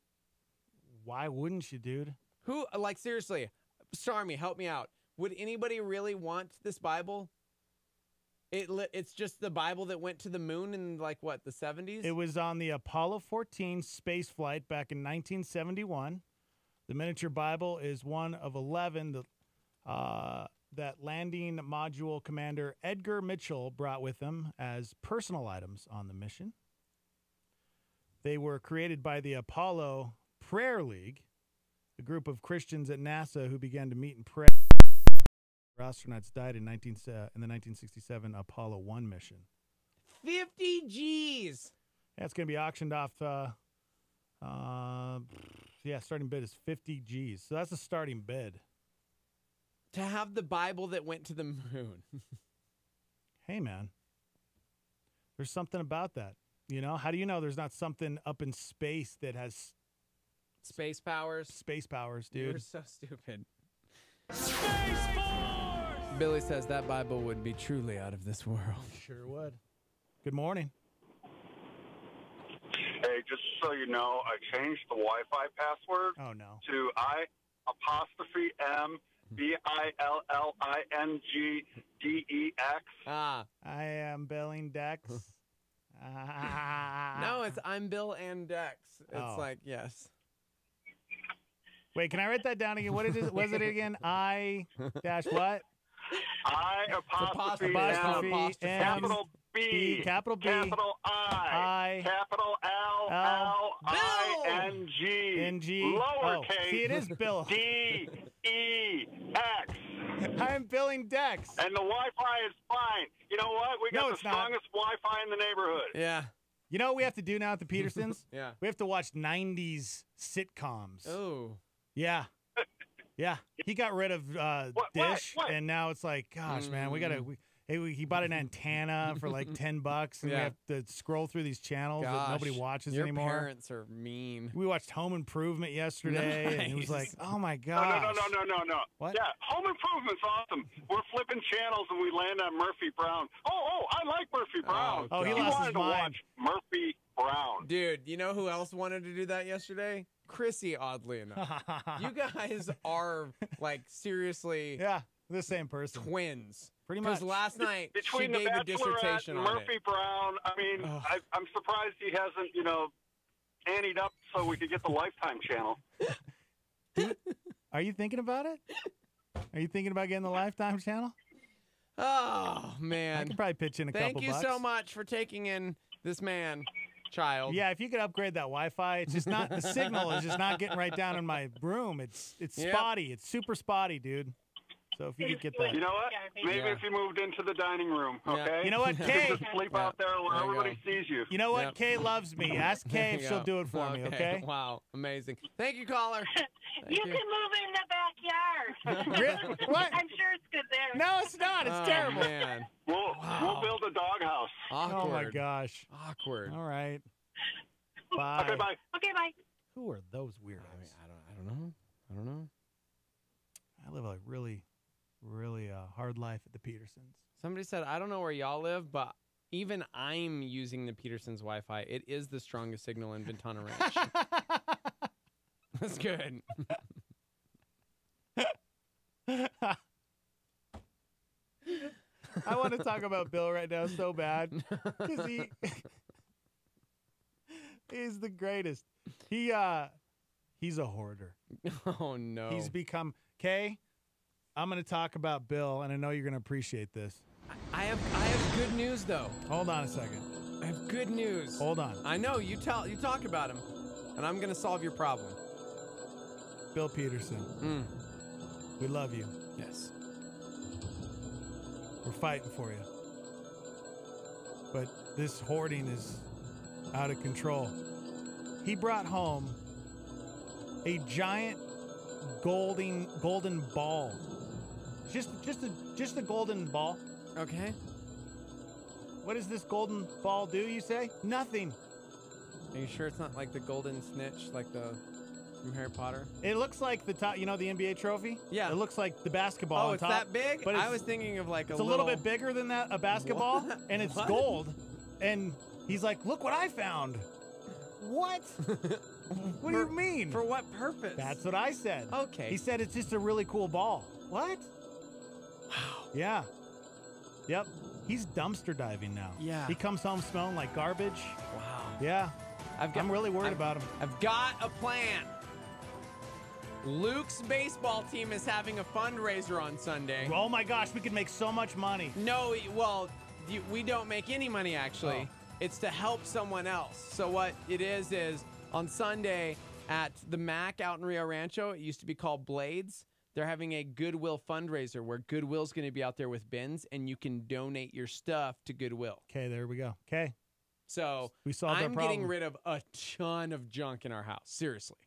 Why wouldn't you, dude? Who, like, seriously, Stormy, help me out. Would anybody really want this Bible? It's just the Bible that went to the moon in, like, what, the 70s? It was on the Apollo 14 space flight back in 1971. The miniature Bible is one of 11 that landing module commander Edgar Mitchell brought with him as personal items on the mission. They were created by the Apollo Prayer League, a group of Christians at NASA who began to meet and pray. Astronauts died in the 1967 Apollo 1 mission. 50 G's. Yeah, it's going to be auctioned off. Starting bid is 50 G's. So that's a starting bid. To have the Bible that went to the moon. Hey, man. There's something about that. You know, how do you know there's not something up in space that has space powers? Space powers, dude. You're so stupid. Space Force! Billy says that Bible would be truly out of this world. Sure would. Good morning. Hey, just so you know, I changed the Wi-Fi password to I_BILLINGDEX. Ah. I am Billing Dex. No, it's I'm Bill and Dex. It's like, yes. Wait, can I write that down again? What is it? Was it again? I dash what? I_M, capital B, capital B, capital I, capital LLING, lowercase see, it is Bill. DEX. I'm Billing Dex. And the Wi-Fi is fine. You know what? We got the strongest Wi-Fi in the neighborhood. Yeah. You know what we have to do now at the Petersons? Yeah. We have to watch 90s sitcoms. Oh. Yeah. Yeah. He got rid of Dish, and now it's like, gosh, man, we got to... He bought an antenna for like $10, and we have to scroll through these channels that nobody watches anymore. Your parents are mean. We watched Home Improvement yesterday, and he was like, "Oh my No. gosh!" No. What? Yeah, Home Improvement's awesome. We're flipping channels, and we land on Murphy Brown. Oh, I like Murphy Brown. Oh, he You lost wanted his to mind. watch Murphy Brown. Dude, you know who else wanted to do that yesterday? Chrissy, oddly enough. You guys are, like, seriously... Yeah, the same person. Twins. Pretty much. Because last night, Between she the gave a Bachelorette dissertation and on Murphy it. Brown, I mean, I'm surprised he hasn't, anteed up so we could get the Lifetime channel. Are you thinking about it? Are you thinking about getting the Lifetime channel? Oh, man. I could probably pitch in a couple Thank you bucks. so much for taking in this man-child. Yeah, if you could upgrade that Wi-Fi, it's just not the signal is just not getting right down in my room. It's spotty. It's super spotty, dude. So if you could get that. You know what? Maybe if you moved into the dining room, okay? You know what, Kay? Just sleep out there where everybody sees you. You know what? Kay loves me. Ask Kay if she'll do it for me, okay? Wow, amazing. Thank you, caller. You can move in the backyard. Really? What? I'm sure it's good there. No, it's not. It's terrible. Man. We'll build a doghouse. Awkward. Oh my gosh. Awkward. All right. Bye. Okay, bye. Okay, bye. Who are those weirdos? I don't know. I live a really hard life at the Petersons. Somebody said, I don't know where y'all live, but even I'm using the Petersons Wi-Fi. It is the strongest signal in Ventana Ranch. That's good. I want to talk about Bill right now so bad because he's the greatest. He's a hoarder. Oh no. He's become Kay. I'm going to talk about Bill, and I know you're going to appreciate this. I have good news though. Hold on a second. I have good news. Hold on. I know you talk about him, and I'm going to solve your problem. Bill Peterson. We love you. Yes. We're fighting for you. But this hoarding is out of control. He brought home a giant golden ball. Just a golden ball. Okay. What does this golden ball do, you say? Nothing. Are you sure it's not like the golden snitch, like the from Harry Potter? It looks like the top, the NBA trophy? Yeah. It looks like the basketball on it's top. that big? But I was thinking of like it's a little bit bigger than that, a basketball, and it's What? gold. And he's like, look what I found. What? What do you mean? For what purpose? That's what I said. Okay. He said it's just a really cool ball. What? Wow. Yeah. Yep. He's dumpster diving now. Yeah. He comes home smelling like garbage. Wow. Yeah. I'm really worried about him. I've got a plan. Luke's baseball team is having a fundraiser on Sunday. Oh my gosh, we could make so much money. No, well, we don't make any money actually. Oh. It's to help someone else. So what it is on Sunday at the Mac out in Rio Rancho, it used to be called Blades. They're having a Goodwill fundraiser where Goodwill's going to be out there with bins and you can donate your stuff to Goodwill. Okay, there we go. Okay. So we solved our I'm problem. getting rid of a ton of junk in our house. Seriously.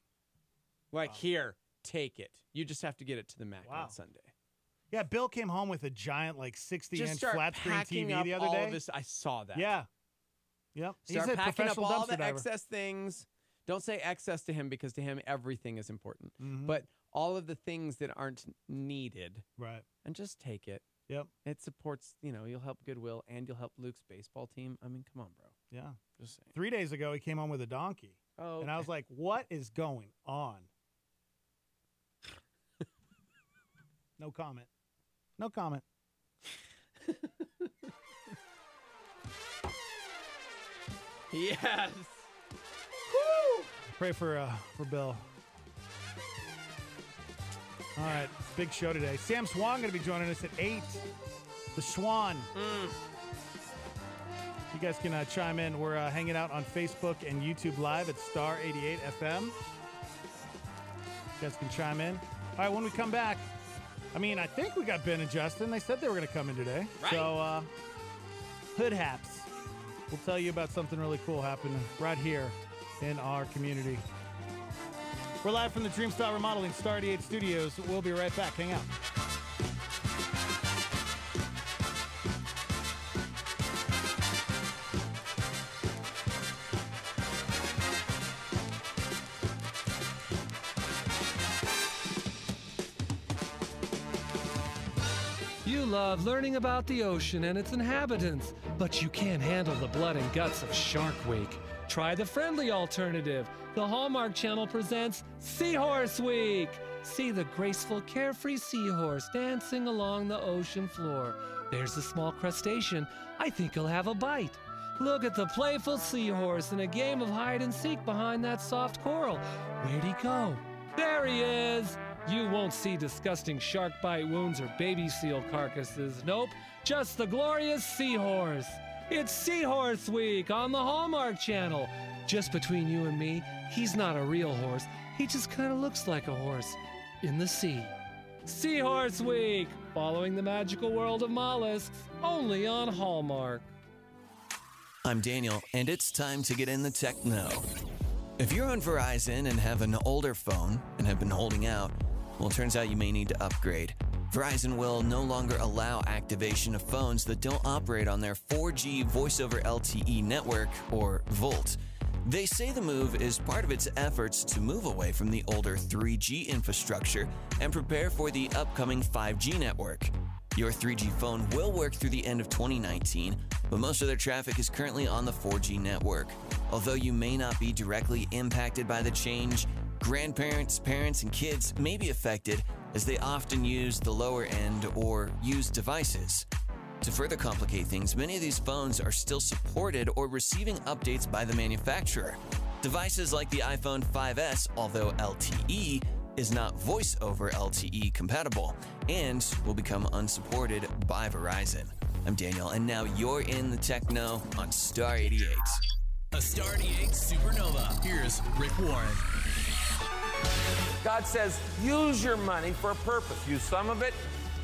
Like here, take it. You just have to get it to the Mac on Sunday. Yeah, Bill came home with a giant, like 60-inch Just start flat screen packing TV up the other all day. of this. I saw that. Yeah. Yep. Start He's a packing up professional all dumpster the diver. excess things. Don't say excess to him because to him everything is important. Mhm. But all of the things that aren't needed. Right. And just take it. Yep. It supports, you'll help Goodwill and you'll help Luke's baseball team. I mean, come on, bro. Yeah. Just saying. 3 days ago, he came home with a donkey. Oh. And I was like, what is going on? No comment. No comment. Yes. Woo! Pray for Bill. All right, big show today. Sam Swan going to be joining us at 8. The Schwan. You guys can chime in. We're hanging out on Facebook and YouTube Live at Star 88 FM. You guys can chime in. All right, when we come back, I think we got Ben and Justin. They said they were going to come in today. Right. So, Hood Haps. We'll tell you about something really cool happening right here in our community. We're live from the Dreamstyle Remodeling Star 88 Studios. We'll be right back. Hang out. You love learning about the ocean and its inhabitants, but you can't handle the blood and guts of Shark Week. Try the friendly alternative. The Hallmark Channel presents Seahorse Week. See the graceful, carefree seahorse dancing along the ocean floor. There's a small crustacean. I think he'll have a bite. Look at the playful seahorse in a game of hide and seek behind that soft coral. Where'd he go? There he is! You won't see disgusting shark bite wounds or baby seal carcasses. Nope, just the glorious seahorse. It's Seahorse Week on the Hallmark Channel. Just between you and me, he's not a real horse. He just kind of looks like a horse in the sea. Seahorse Week, following the magical world of mollusks, only on Hallmark. I'm Daniel, and it's time to get in the techno. If you're on Verizon and have an older phone and have been holding out, well, it turns out you may need to upgrade. Verizon will no longer allow activation of phones that don't operate on their 4G Voice over LTE network, or VoLTE. They say the move is part of its efforts to move away from the older 3G infrastructure and prepare for the upcoming 5G network. Your 3G phone will work through the end of 2019, but most of their traffic is currently on the 4G network. Although you may not be directly impacted by the change, grandparents, parents, and kids may be affected as they often use the lower end or used devices. To further complicate things, many of these phones are still supported or receiving updates by the manufacturer. Devices like the iPhone 5S, although LTE, is not Voice over LTE compatible and will become unsupported by Verizon. I'm Daniel, and now you're in the techno on Star 88. A Star 88 Supernova. Here's Rick Warren. God says, use your money for a purpose. Use some of it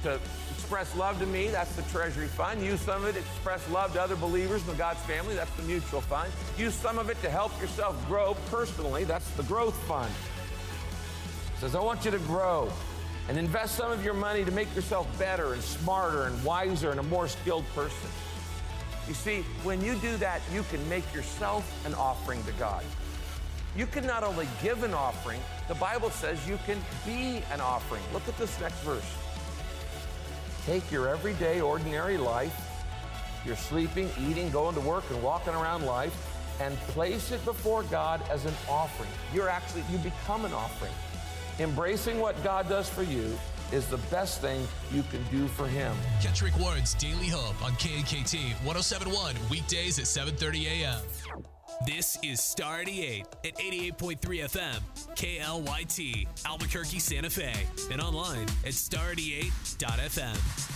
to express love to me. That's the treasury fund. Use some of it to express love to other believers in God's family. That's the mutual fund. Use some of it to help yourself grow personally. That's the growth fund. It says, I want you to grow and invest some of your money to make yourself better and smarter and wiser and a more skilled person. You see, when you do that, you can make yourself an offering to God. You can not only give an offering, the Bible says you can be an offering. Look at this next verse. Take your everyday, ordinary life, you're sleeping, eating, going to work, and walking around life, and place it before God as an offering. You become an offering. Embracing what God does for you is the best thing you can do for Him. Catch Rick Warren's Daily Hope on KNKT 107.1 weekdays at 7:30 a.m. This is Star 88 at 88.3 FM, KLYT, Albuquerque, Santa Fe, and online at star88.fm.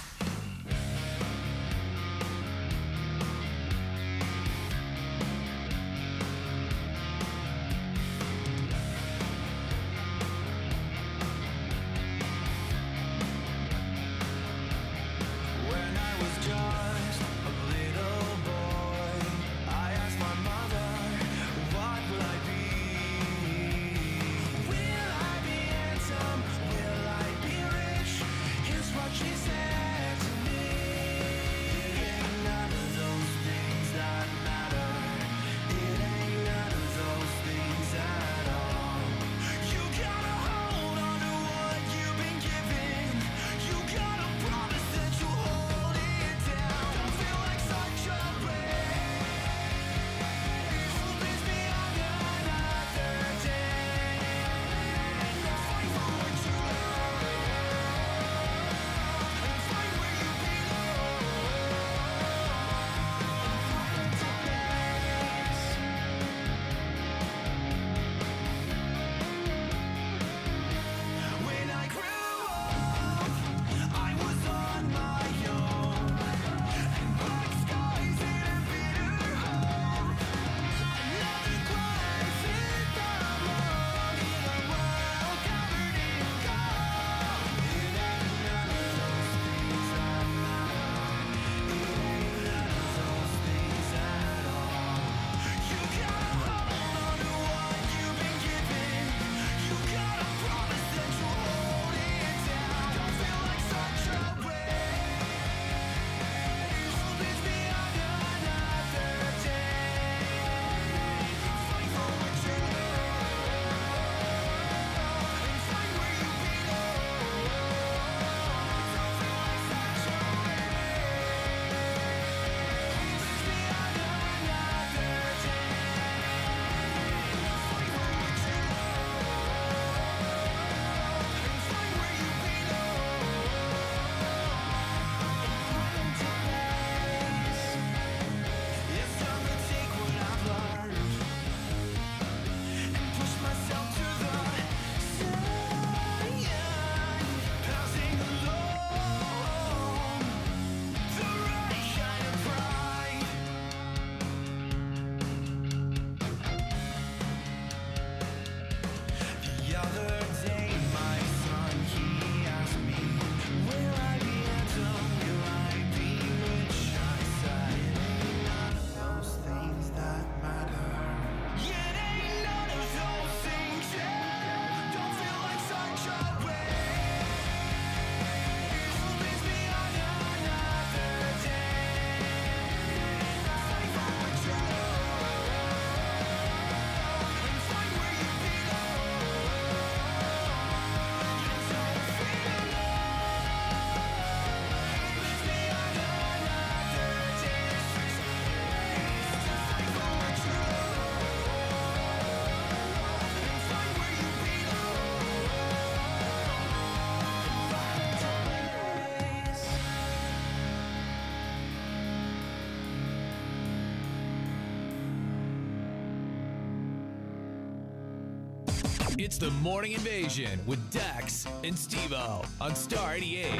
It's the Morning Invasion with Dex and Steve-O on Star 88.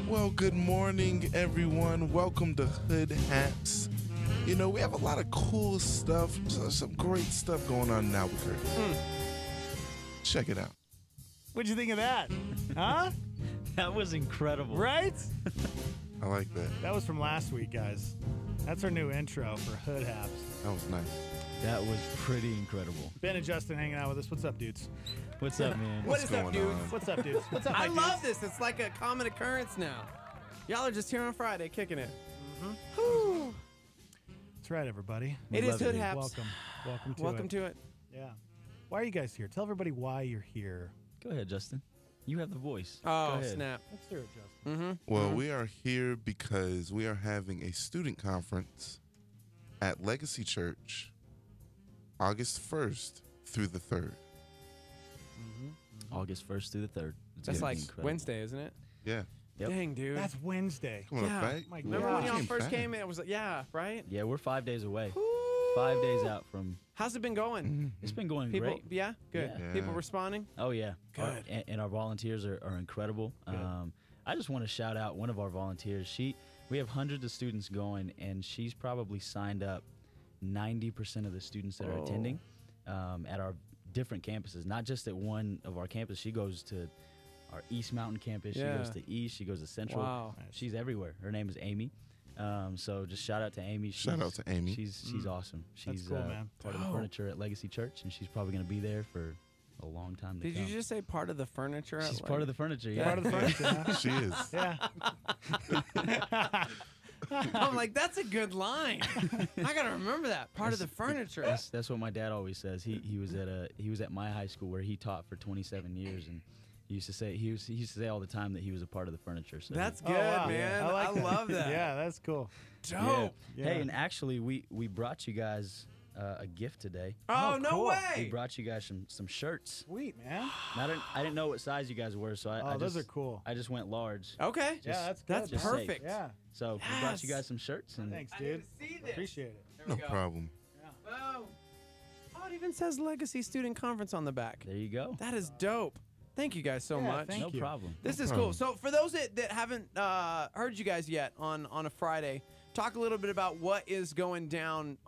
Well, good morning, everyone. Welcome to Hood Hats. You know, we have a lot of cool stuff, some great stuff going on in Albuquerque. Check it out. What'd you think of that? Huh? That was incredible. Right? I like that. That was from last week, guys. That's our new intro for Hood Hats. That was nice. That was pretty incredible. Ben and Justin hanging out with us. What's up, dudes? What's up, man? What is up, dudes? What's up, dudes? What's up, I my love dudes? this. It's like a common occurrence now. Y'all are just here on Friday, kicking it. Whew. That's right, everybody. It is Hood Haps. Welcome to it. to it. Yeah. Why are you guys here? Tell everybody why you're here. Go ahead, Justin. You have the voice. Oh, Go ahead. snap. Let's hear it, Justin. Well, we are here because we are having a student conference at Legacy Church August 1st through the 3rd. August 1st through the 3rd. It's That's gonna like be incredible. Wednesday, isn't it? Yeah. Yep. Dang, dude. That's Wednesday. Come on, yeah. right? My Remember God. when y'all Came first fast. came? It was like, yeah, right? Yeah, we're 5 days away. 5 days out from. How's it been going? It's been going People, great. yeah, good. Yeah. People responding. Oh yeah, Good. And our volunteers are incredible. I just want to shout out one of our volunteers. We have hundreds of students going, and she's probably signed up 90% of the students that are attending at our different campuses, not just at one of our campuses. She goes to our East Mountain campus. Yeah. She goes to East. She goes to Central. Wow. She's everywhere. Her name is Amy. So just shout out to Amy. Shout out to Amy. She's awesome. She's cool, man. part of the furniture at Legacy Church, and she's probably going to be there for a long time to Did come. you just say part of the furniture? She's part of the furniture. Yeah. Part of the furniture. Huh? She is. Yeah. I'm like, that's a good line. I gotta remember that. Part of the furniture. That's what my dad always says. He was at my high school where he taught for 27 years, and he used to say all the time that he was a part of the furniture. So That's he- good, wow. man. I like that. love that. Yeah, that's cool. Dope. Yeah. Hey, and actually, we brought you guys a gift today. Oh, no cool. We way. brought you guys some shirts. Sweet, man. And I didn't know what size you guys were, so I Those just, are cool. I just went large. Okay. Yeah, that's good. just perfect. Yeah. So we brought you Yes. gues some shirts, and Thanks, I need dude. to see this. Appreciate it. There No we go. problem. Boom. Oh, it even says Legacy Student Conference on the back. there you go. That is dope. Thank you guys so Yeah, much. thank No you. problem. This No is problem. cool. So for those that haven't heard you guys yet on a Friday, talk a little bit about what is going down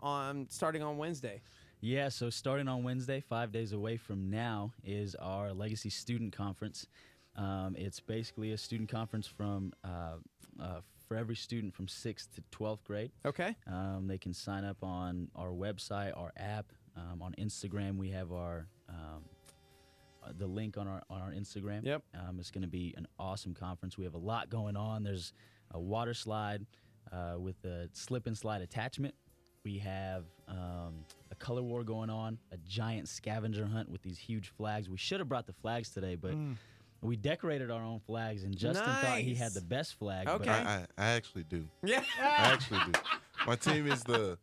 starting on Wednesday. Yeah, so starting on Wednesday, 5 days away from now, is our Legacy Student Conference. It's basically a student conference from for every student from 6th to 12th grade. Okay. They can sign up on our website, our app. On Instagram, we have our the link on our Instagram. Yep. It's going to be an awesome conference. We have a lot going on. There's a water slide with a slip and slide attachment. We have a color war going on, a giant scavenger hunt with these huge flags. We should have brought the flags today, but we decorated our own flags, and Justin thought he had Nice. the best flag. Okay. I actually do. Yeah. I actually do. My team is the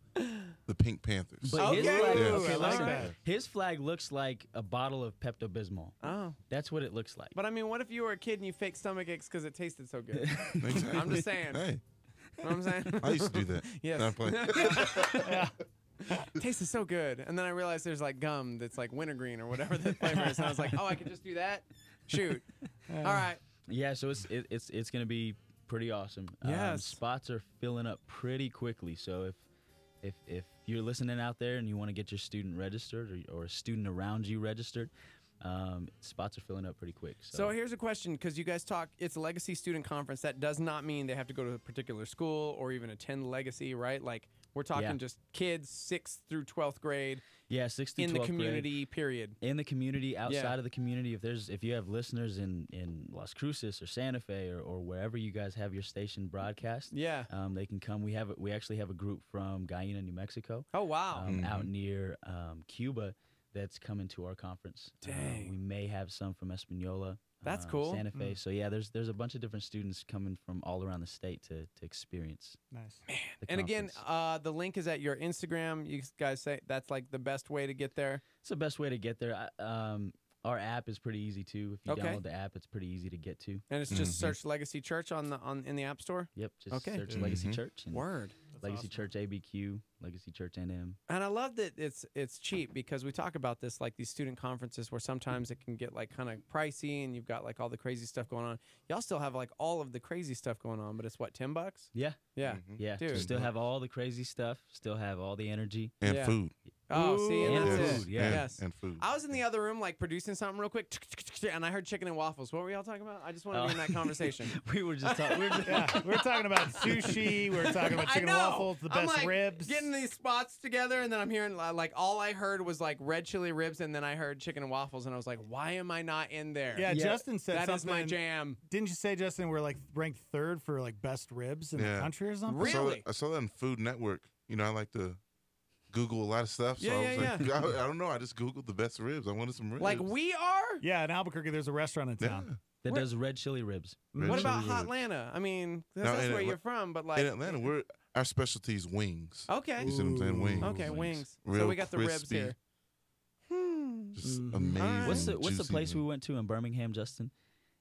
Pink Panthers. But his Okay. flag, Yes. okay, I like listen, that. his flag looks like a bottle of Pepto-Bismol. Oh. That's what it looks like. But I mean, what if you were a kid and you faked stomach aches because it tasted so good? Exactly. I'm just saying. Hey, You know what I'm saying? I used to do that. Yes. No, I'm playing. It tasted so good. And then I realized there's like gum that's like wintergreen or whatever the flavor is. And I was like, oh, I could just do that? Shoot. All right. Yeah, so it's going to be pretty awesome. Yes. Spots are filling up pretty quickly. So if you're listening out there and you want to get your student registered or a student around you registered, spots are filling up pretty quick. So here's a question, because you guys talk, it's a Legacy Student Conference. That does not mean they have to go to a particular school or even attend Legacy, right? Like, we're talking Yeah. just kids 6th through 12th grade yeah, 6th to in 12th the grade. community, period. In the community, outside Yeah. of the community, if you have listeners in Las Cruces or Santa Fe or wherever you guys have your station broadcast, Yeah. they can come. We actually have a group from Guyena, New Mexico, Oh, wow. out near Cuba that's coming to our conference. Dang. We may have some from Espanola. That's cool. Santa Fe. So yeah, there's a bunch of different students coming from all around the state to experience. Nice. the And again, conference. the link is at your Instagram. You guys say that's like the best way to get there. It's the best way to get there. Our app is pretty easy too. If you Okay. download the app, it's pretty easy to get to. And it's just search Legacy Church in the App Store. Yep, just Okay. search Legacy Church and Word. Legacy Church ABQ, Legacy Church NM. And I love that it's cheap, because we talk about this, like these student conferences where sometimes it can get like kind of pricey and you've got like all the crazy stuff going on. Y'all still have like all of the crazy stuff going on, but it's what, $10? Yeah, Yeah. yeah. Dude. Still have all the crazy stuff. Still have all the energy. And Yeah. food. Oh, see, and and that's food, it. yeah. Yes. And food. I was in the other room, like, producing something real quick, and I heard chicken and waffles. What were y'all talking about? I just wanted to be in that conversation. We were just talking. We were talking about sushi. We were talking about chicken and waffles, the I'm best like ribs. getting these spots together, and then I'm hearing, like, all I heard was, like, red chili ribs, and then I heard chicken and waffles, and I was like, why am I not in there? Yeah, Justin said that is something. my jam. Didn't you say, Justin, we're like ranked 3rd for like best ribs in the country or something? Really? I saw that on Food Network. You know, I like to Google a lot of stuff. So I was like, I don't know. I just Googled the best ribs. I wanted some ribs. Like we are? Yeah, in Albuquerque, there's a restaurant in town. That does red chili ribs. What about Hotlanta? I mean, that's where you're from, but like in Atlanta, our specialty is wings. Okay. You see what I'm saying? Wings. Okay, wings. Real so we got the ribs crispy, here. Just amazing. What's the juicy place we wings. went to in Birmingham, Justin?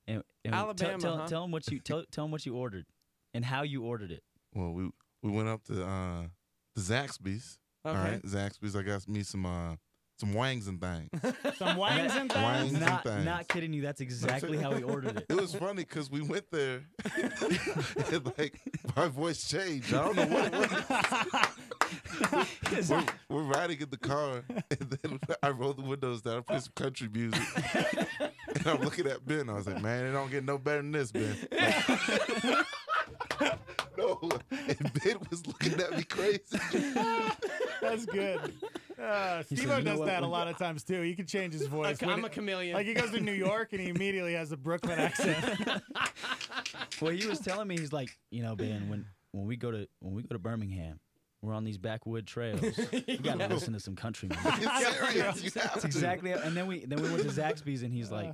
And Alabama, Tell huh? them what you tell them what you ordered, and how you ordered it. Well, we went up to the Zaxby's. Okay. All right, Zaxby's. I got me some wangs and things. Some wangs and things? Wangs and things. Not kidding you. That's exactly how he ordered it. It was funny because we went there, and like my voice changed. I don't know what it was. we're riding in the car, and then I rolled the windows down, I played some country music, and I'm looking at Ben. I was like, man, it don't get no better than this, Ben. No, and Ben was looking at me crazy. That's good. Steve-O does that a lot of times, too. He can change his voice. I'm a chameleon. Like, he goes to New York, and he immediately has a Brooklyn accent. Well, he was telling me, he's like, you know, Ben, when we go to Birmingham, we're on these backwood trails. You got to listen to some country music. That's exactly. And then we went to Zaxby's, and he's like,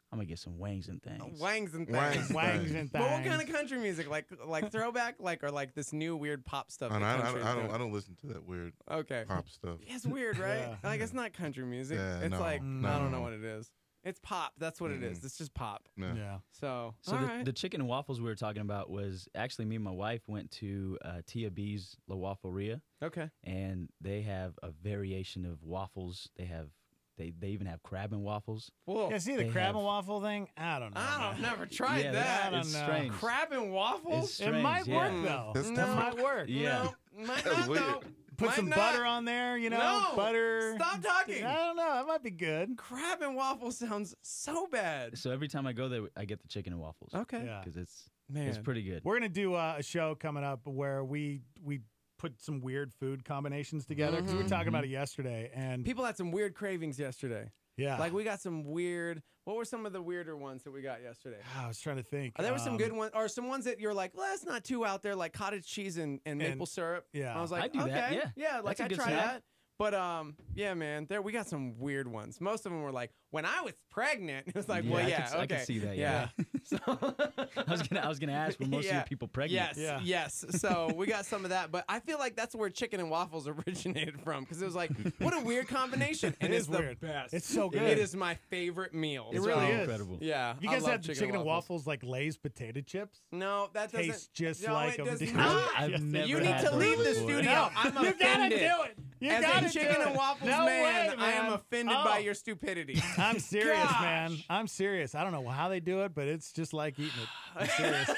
I'm gonna get some wangs and things. Wangs and things. Wangs and things. But what kind of country music? Like throwback, or like this new weird pop stuff? And that country is doing? I don't listen to that weird Okay. pop stuff. It's weird, right? Like it's not country music. Yeah, it's no, like no. I don't know what it is. It's pop. That's what it is. It's just pop. Yeah. So So all the, right. the chicken and waffles we were talking about was actually me and my wife went to Tia B's La Waffleria. Okay. And they have a variation of waffles. They even have crab and waffles. Whoa. Yeah, see the crab and waffle thing? I don't know. I've never tried Yeah, that. I don't it's know. strange. Crab and waffles? It's It strange, might yeah. work, though. That's That might work. Yeah. No, might That's not weird. though. Put Might some not. butter on there, you know? No. Butter. Stop talking. I don't know. That might be good. Crab and waffle sounds so bad. So every time I go there, I get the chicken and waffles. Okay. Yeah. Because it's Man. pretty good. We're going to do a show coming up where we put some weird food combinations together because we were talking about it yesterday. And People had some weird cravings yesterday. yeah. Like we got some weird. What were some of the weirder ones that we got yesterday? I was trying to think. There were some good ones, or some ones that you're like, well, that's not too out there, like cottage cheese and maple syrup. yeah. I was like, I do okay, that, yeah. like That's a I good try snack. that. But yeah, man, we got some weird ones. Most of them were like, when I was pregnant, it was like, well, yeah, okay, I could see that. yeah. So I was gonna ask, were most of your people pregnant? Yes, yes. So we got some of that, but I feel like that's where chicken and waffles originated from because it was like, what a weird combination. And It it's is weird. the best. It's so good. It is my favorite meal. It really is. Incredible. Yeah. You I guys love had the chicken and waffles like Lay's potato chips? No, that doesn't Tastes just no, like it them. does not. I've never You need had to those leave the before. studio. No, I'm you gotta offended. do it. You As gotta a chicken do and it. waffles No man, way, I am man. offended by Oh. your stupidity. I'm serious, Gosh. man. I'm serious. I don't know how they do it, but it's just like eating it. I'm serious.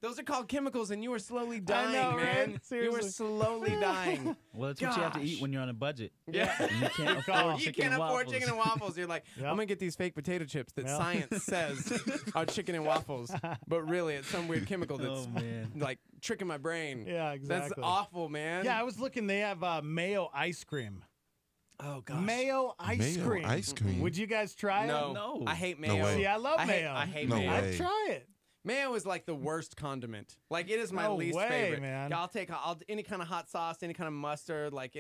Those are called chemicals, and you are slowly dying, know, right? man. You are Seriously. slowly dying. Well, that's what you have to eat Gosh. when you're on a budget. Yeah. And you can't call. afford You chicken can't and afford waffles. chicken and waffles. You're like, Yep. I'm gonna get these fake potato chips that Yep. science says are chicken and waffles, but really it's some weird chemical that's Oh, man. like tricking my brain. Yeah, exactly. That's awful, man. Yeah, I was looking. They have mayo ice cream. Oh gosh. Mayo ice Mayo cream. ice cream. Would you guys try No. it? No. I hate No mayo. way. See, I love mayo. I hate No mayo. way. I'd try it. Mayo is like the worst condiment. Like it is my No least way, favorite. man. I'll take any kind of hot sauce, any kind of mustard, like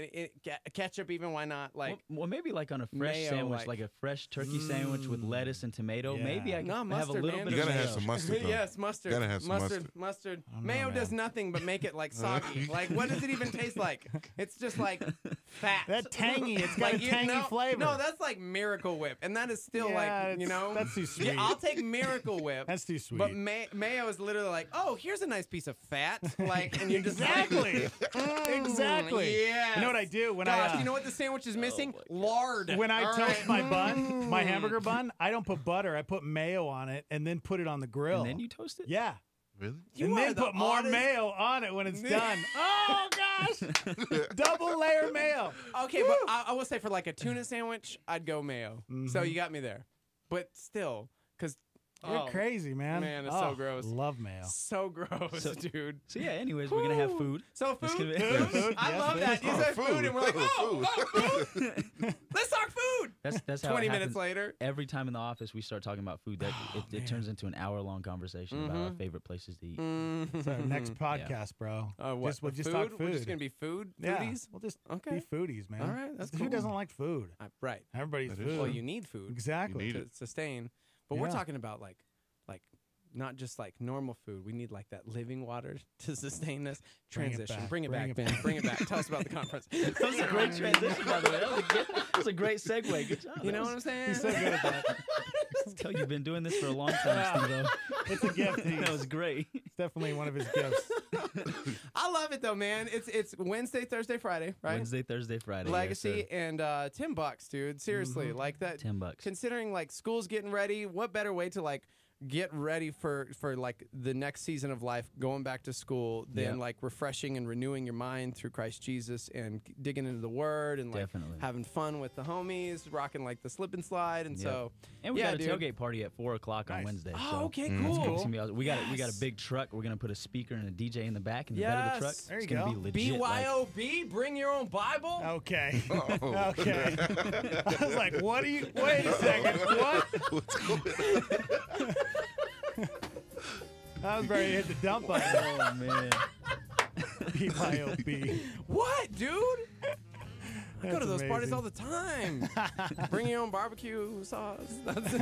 ketchup, even. Why not? Like Well, maybe like on a fresh mayo, sandwich, like- like a fresh turkey sandwich with lettuce and tomato. Yeah. Maybe I can No, have a mustard, little man. bit You of gotta mayo. have some mustard, though. yes, mustard. Gotta have some mustard. I don't know, Mayo does man. nothing but make it like soggy. Like what does it even taste like? It's just like fat. That tangy. It's got a tangy flavor. No, that's like Miracle Whip, and that is still Yeah, like that's too sweet. Yeah, I'll take Miracle Whip. That's too sweet. But mayo is literally like, oh, here's a nice piece of fat, like, and you're just Exactly. like, Exactly. Yeah. You know what I do when Gosh, I you know what the sandwich is missing? Lard. when I All toast right. my bun, my hamburger bun, I don't put butter. I put mayo on it and then put it on the grill. And then you toast it? Yeah. Really? And then put more mayo on it when it's done. Oh, gosh. Double layer mayo. Okay, but I will say for like a tuna sandwich, I'd go mayo. So Mhm. you got me there. But still, because You're crazy, man. Man, it's Oh, so gross. Love mayo. So gross, dude. So yeah, anyways, we're gonna have food. So It's food, gonna be- food. I Yes, love food. that. You Oh, said food, food. and we're like, Oh, food. Let's talk food. That's how 20 it minutes happens. later. Every time in the office we start talking about food, that it turns into an hour-long conversation about our Mhm. favorite places to eat. It's our next podcast, bro. What? We'll just food? talk food. We're just gonna be food Yeah, foodies. we'll just Okay. be foodies, man. All right, that's Who cool. doesn't like food? Right. Everybody's That is food. Well, you need food. Exactly. to sustain. But we're Yeah. talking about like not just like normal food. We need like that living water to sustain this Bring it transition. back. Bring it Bring back, it Ben. back. Bring it back. Tell us about the conference. That was a great transition, by the way. That was a great segue. Good job. You know what I'm saying? He's so good at that. Tell you've been doing this for a long time, Steve. It's a gift. That was great. It's definitely one of his gifts. I love it though, man. It's Wednesday, Thursday, Friday, right? Wednesday, Thursday, Friday. Legacy and $10, dude. Seriously, like that. $10. Considering like school's getting ready, what better way to like get ready for like the next season of life, going back to school, than Yeah. like refreshing and renewing your mind through Christ Jesus and digging into the Word and like Definitely. having fun with the homies, rocking like the slip and slide, and Yep. so And we yeah, got a dude. tailgate party at 4:00 on Nice. Wednesday. Oh, so okay, it's cool. gonna be awesome. We got a Yes. big truck. We're gonna put a speaker and a DJ in the back in the bed of the truck. Yes. There It's you gonna go. be legit. like- BYOB, bring your own Bible. Okay. Oh. Okay. I was like, what do you? Wait a second. What? What's going I was ready to hit the dump button. Oh man. BYOB. What, dude? I go That's to those parties amazing. all the time. Bring your own barbecue sauce. That's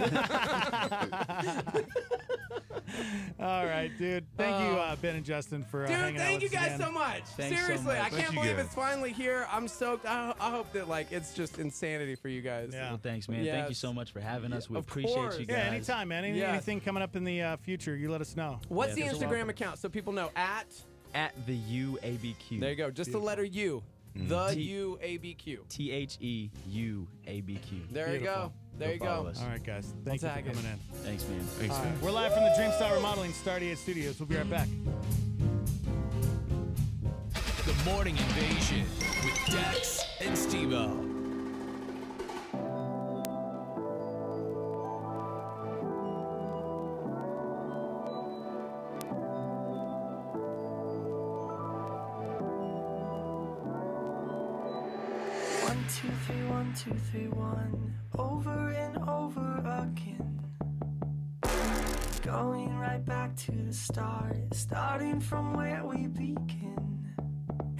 All right, dude. Thank you, Ben and Justin, for Dude, hanging out thank you with us guys again. so much. Thanks so Seriously, much. I Thank can't you, believe guys. it's finally here. I'm stoked. I hope that like it's just insanity for you guys. Yeah. Well, thanks, man. Thank you Yes. so much for having us. We Of appreciate course. you guys. Yeah, anytime, man. Yeah. Anything coming up in the future, you let us know. What's Yeah, the there's a Instagram lot. account so people know? At the UABQ. There you go. Just the letter U. Mm. The UABQ. THEUABQ. There you go. Beautiful. There you follow go. us. All right, guys. Thank you for tag it. coming in. Thanks, man. Thanks, All man. right. We're live from the Dreamstyle Remodeling Star 88 Studios. We'll be right back. The Morning Invasion with Dex and Steve-O. One, two, three, 1, 2, 3, 1. Over and over again. Going right back to the start, starting from where we begin.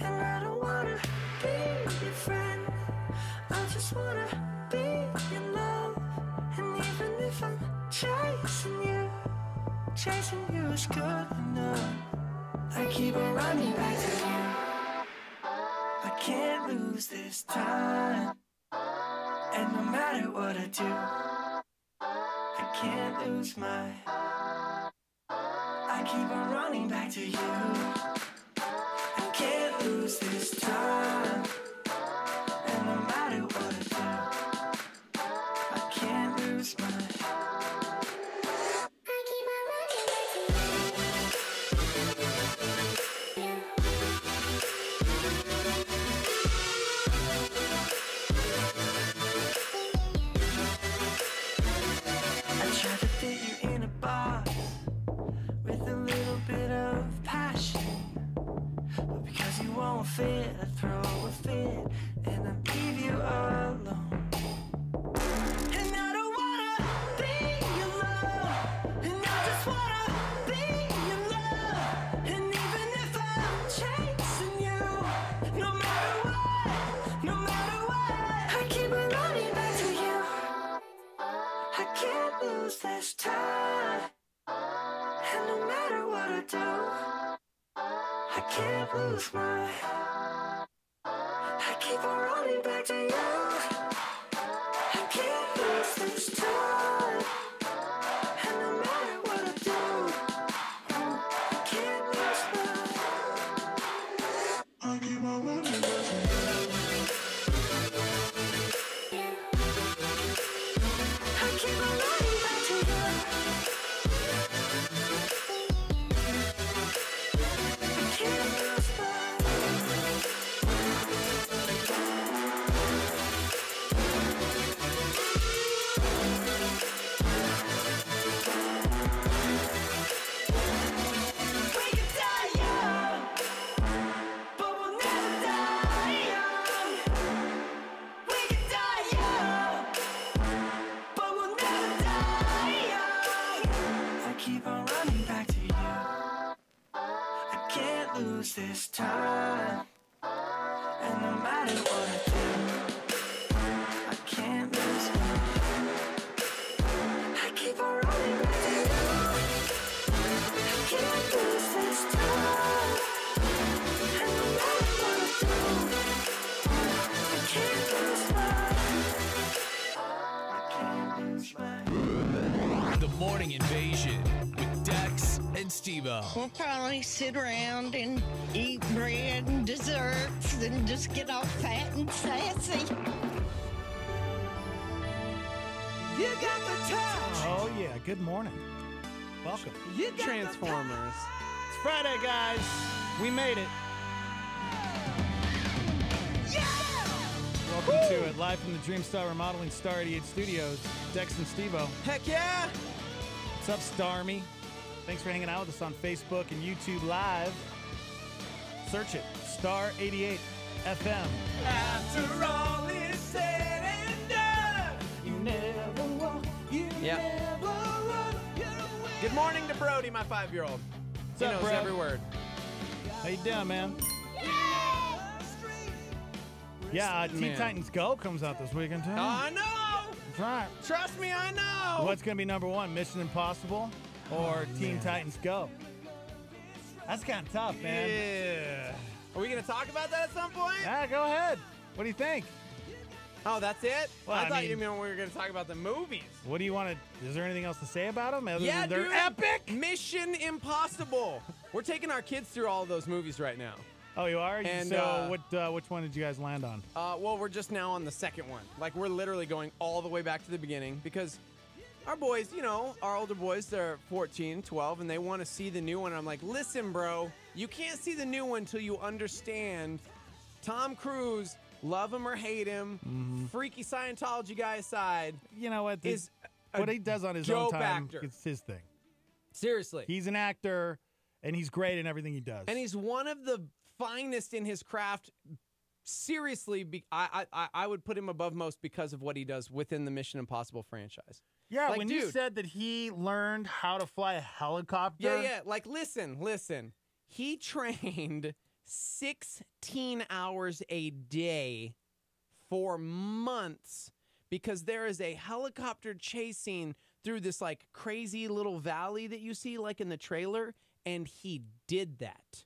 And I don't wanna be your friend, I just wanna be in love. And even if I'm chasing you is good enough. I keep on running back to you. I can't lose this time. And no matter what I do, I can't lose my. I keep on running back to you. I can't lose this time. And no matter what I do, I can't lose my. I keep on running back to you. I try to fit you in a box with a little bit of passion, but because you won't fit, I throw a fit and I leave you alone. And I don't wanna be your love, and I just wanna be your love. And even if I'm chasing you, no matter what, I keep on running back to you. I can't lose this time. And no matter what I do, I can't lose my. I keep on running back to you. I can't lose this time. And no matter what I do, I can't lose my. I keep on running back to you. I keep on running back to you. this time. And no matter what I do, I can't lose him. I keep on running back to you. I can't lose this time. And no matter what I do, I can't lose The Morning Invasion with Dex and Steve-O. We'll probably sit around and eat bread and desserts and just get all fat and sassy. You got the touch. Oh, yeah. Good morning. Welcome. Transformers. It's Friday, guys. We made it. Welcome to it. Live from the Dreamstar Remodeling Star 88 Studios. Dex and Steve-O. Heck yeah. What's up, Starmy? Thanks for hanging out with us on Facebook and YouTube Live. Search it. Star 88 FM. After all is said and done, you never walk, you Yep. never run. Good morning to Brody, my 5-year-old. He up, knows bro? every word. How you doing, man? Yeah, Teen Man. Titans Go comes out this weekend, too. I know. That's right. Trust me, I know. What's going to be number one, Mission Impossible or Teen Titans Go? That's kind of tough, man. Yeah. Are we going to talk about that at some point? Yeah, go ahead. What do you think? Oh, that's it? Well, I I thought mean- you meant we were going to talk about the movies. What do you want to... Is there anything else to say about them? Other Yeah, than they're dude. epic? Mission Impossible. We're taking our kids through all of those movies right now. Oh, you are? And, so which one did you guys land on? Well, we're just now on the second one. Like, we're literally going all the way back to the beginning because our boys, you know, our older boys, they're 14, 12, and they want to see the new one. I'm like, listen, bro, you can't see the new one until you understand Tom Cruise, love him or hate him, freaky Scientology guy aside. You know what? Is what he does on his own time, it's his thing. Seriously. He's an actor, and he's great in everything he does. And he's one of the finest in his craft. Seriously, I would put him above most because of what he does within the Mission Impossible franchise. Yeah, Like, when you dude. said that he learned how to fly a helicopter. Yeah. Like, listen. He trained 16 hours a day for months because there is a helicopter chasing through this like crazy little valley that you see like in the trailer, and he did that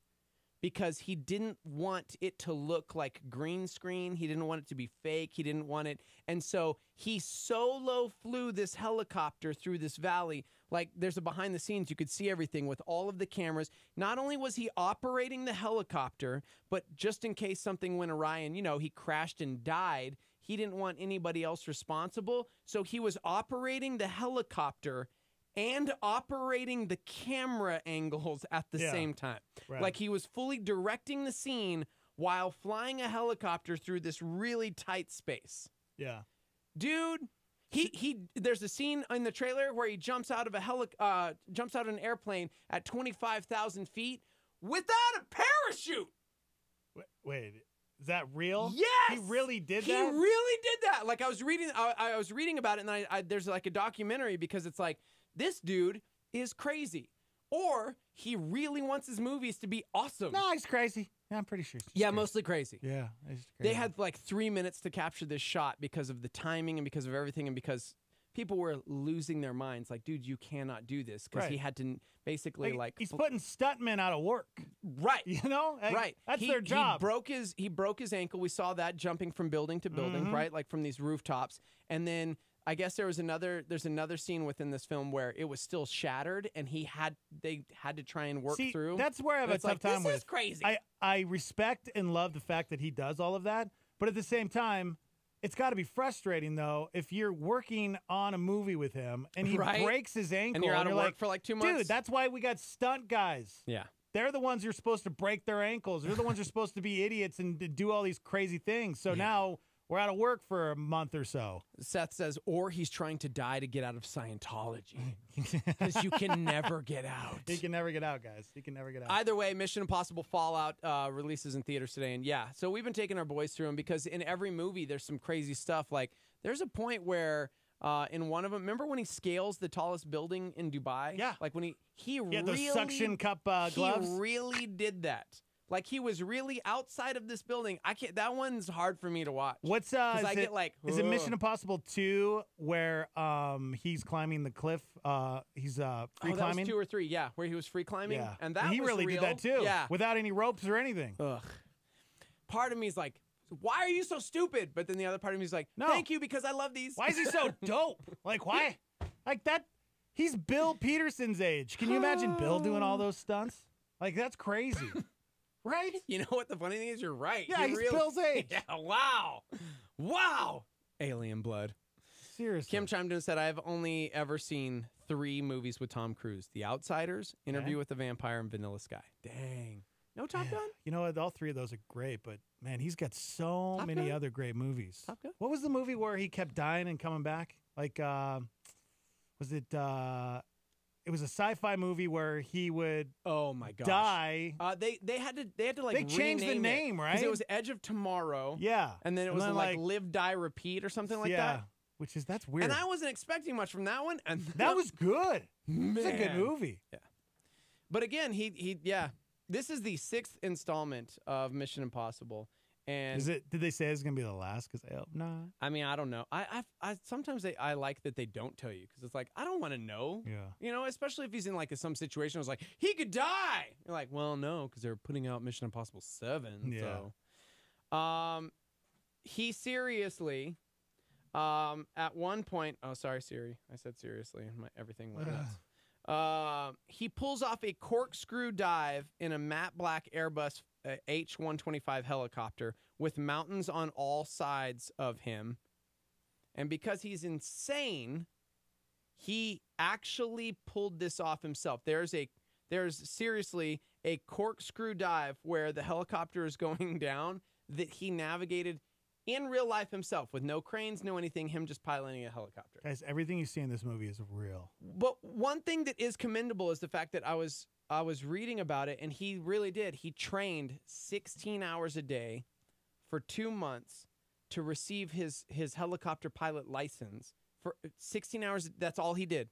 because he didn't want it to look like green screen. He didn't want it to be fake. He didn't want it. And so he solo flew this helicopter through this valley. Like, there's a behind the scenes. You could see everything with all of the cameras. Not only was he operating the helicopter, but just in case something went awry and, you know, he crashed and died, he didn't want anybody else responsible. So he was operating the helicopter and operating the camera angles at the same time. Right. Like, he was fully directing the scene while flying a helicopter through this really tight space. Yeah. Dude, there's a scene in the trailer where he jumps out of an airplane at 25,000 feet without a parachute. Wait, is that real? Yes, He really did He that? really did that. Like, I was reading about it, and I there's like a documentary because it's like, this dude is crazy, or he really wants his movies to be awesome. No, he's crazy. Yeah, I'm pretty sure. He's Yeah, crazy. mostly crazy. Yeah, he's crazy. They had like 3 minutes to capture this shot because of the timing and because of everything and because people were losing their minds. Like, dude, you cannot do this because he Right. had to basically like he's putting stuntmen out of work. Right. You know? Like, Right. That's their job. He broke his ankle. We saw that jumping from building to building, Mhm. right? Like from these rooftops. And then I guess there's another scene within this film where it was still shattered and they had to try and work See, through. that's where I have And a it's tough like, time this with. is crazy. I respect and love the fact that he does all of that, but at the same time, it's got to be frustrating though if you're working on a movie with him and he Right. breaks his ankle And you're out of work like, for like 2 months. Dude, that's why we got stunt guys. Yeah. They're the ones you're supposed to break their ankles. They're the ones you're supposed to be idiots and to do all these crazy things. So now we're out of work for a month or so. Seth says, or he's trying to die to get out of Scientology because you can never get out. He can never get out, guys. He can never get out. Either way, Mission Impossible Fallout releases in theaters today. And yeah, so we've been taking our boys through them because in every movie, there's some crazy stuff. Like there's a point where in one of them, remember when he scales the tallest building in Dubai? Yeah. Like when he Yeah, really, those suction cup gloves. He really did that. Like he was really outside of this building. I can't. That one's hard for me to watch. What's Because I get like, is it Mission ugh. Impossible 2 where he's climbing the cliff? He's free That climbing. was 2 or 3, yeah, where he was free climbing. Yeah, And that he was really real. did that too. Yeah. without any ropes or anything. Ugh. Part of me is like, why are you so stupid? But then the other part of me is like, No. thank you because I love these. Why is he so dope? Like why? Like that? He's Bill Peterson's age. Can you imagine Bill doing all those stunts? Like that's crazy, right? You know what the funny thing is? You're right. Yeah, he's Bill's age. Yeah, wow. Wow. Alien blood. Seriously. Kim chimed in and said, I've only ever seen 3 movies with Tom Cruise. The Outsiders, Interview with the Vampire, and Vanilla Sky. Dang. No Top Gun? You know what? All 3 of those are great, but man, he's got so Top many Gun? other great movies. Top Gun? What was the movie where he kept dying and coming back? Like, was it? It was a sci-fi movie where he would. Oh my gosh. Die. They had to like They changed the rename name, it, right? 'cause it was Edge of Tomorrow. Yeah. And then it And was then, like like- Live, Die, Repeat or something like yeah, that. which is that's weird. And I wasn't expecting much from that one. And that was good. Man. It's a good movie. Yeah. But again, he this is the 6th installment of Mission Impossible. And Is it? Did they say it's gonna be the last? Because I hope not. I mean, I don't know. I sometimes I like that they don't tell you because it's like I don't want to know. Yeah. You know, especially if he's in like some situation. It's like he could die. You're like, well, no, because they're putting out Mission Impossible 7. Yeah. So, he seriously, at one point. Oh, sorry, Siri. I said seriously, and everything went nuts. He pulls off a corkscrew dive in a matte black Airbus H-125 helicopter with mountains on all sides of him. And because he's insane, he actually pulled this off himself. There's seriously a corkscrew dive where the helicopter is going down that he navigated in real life himself with no cranes, no anything, him just piloting a helicopter. Guys, everything you see in this movie is real. But one thing that is commendable is the fact that I was reading about it, and he really did. He trained 16 hours a day for 2 months to receive his helicopter pilot license. For 16 hours, that's all he did.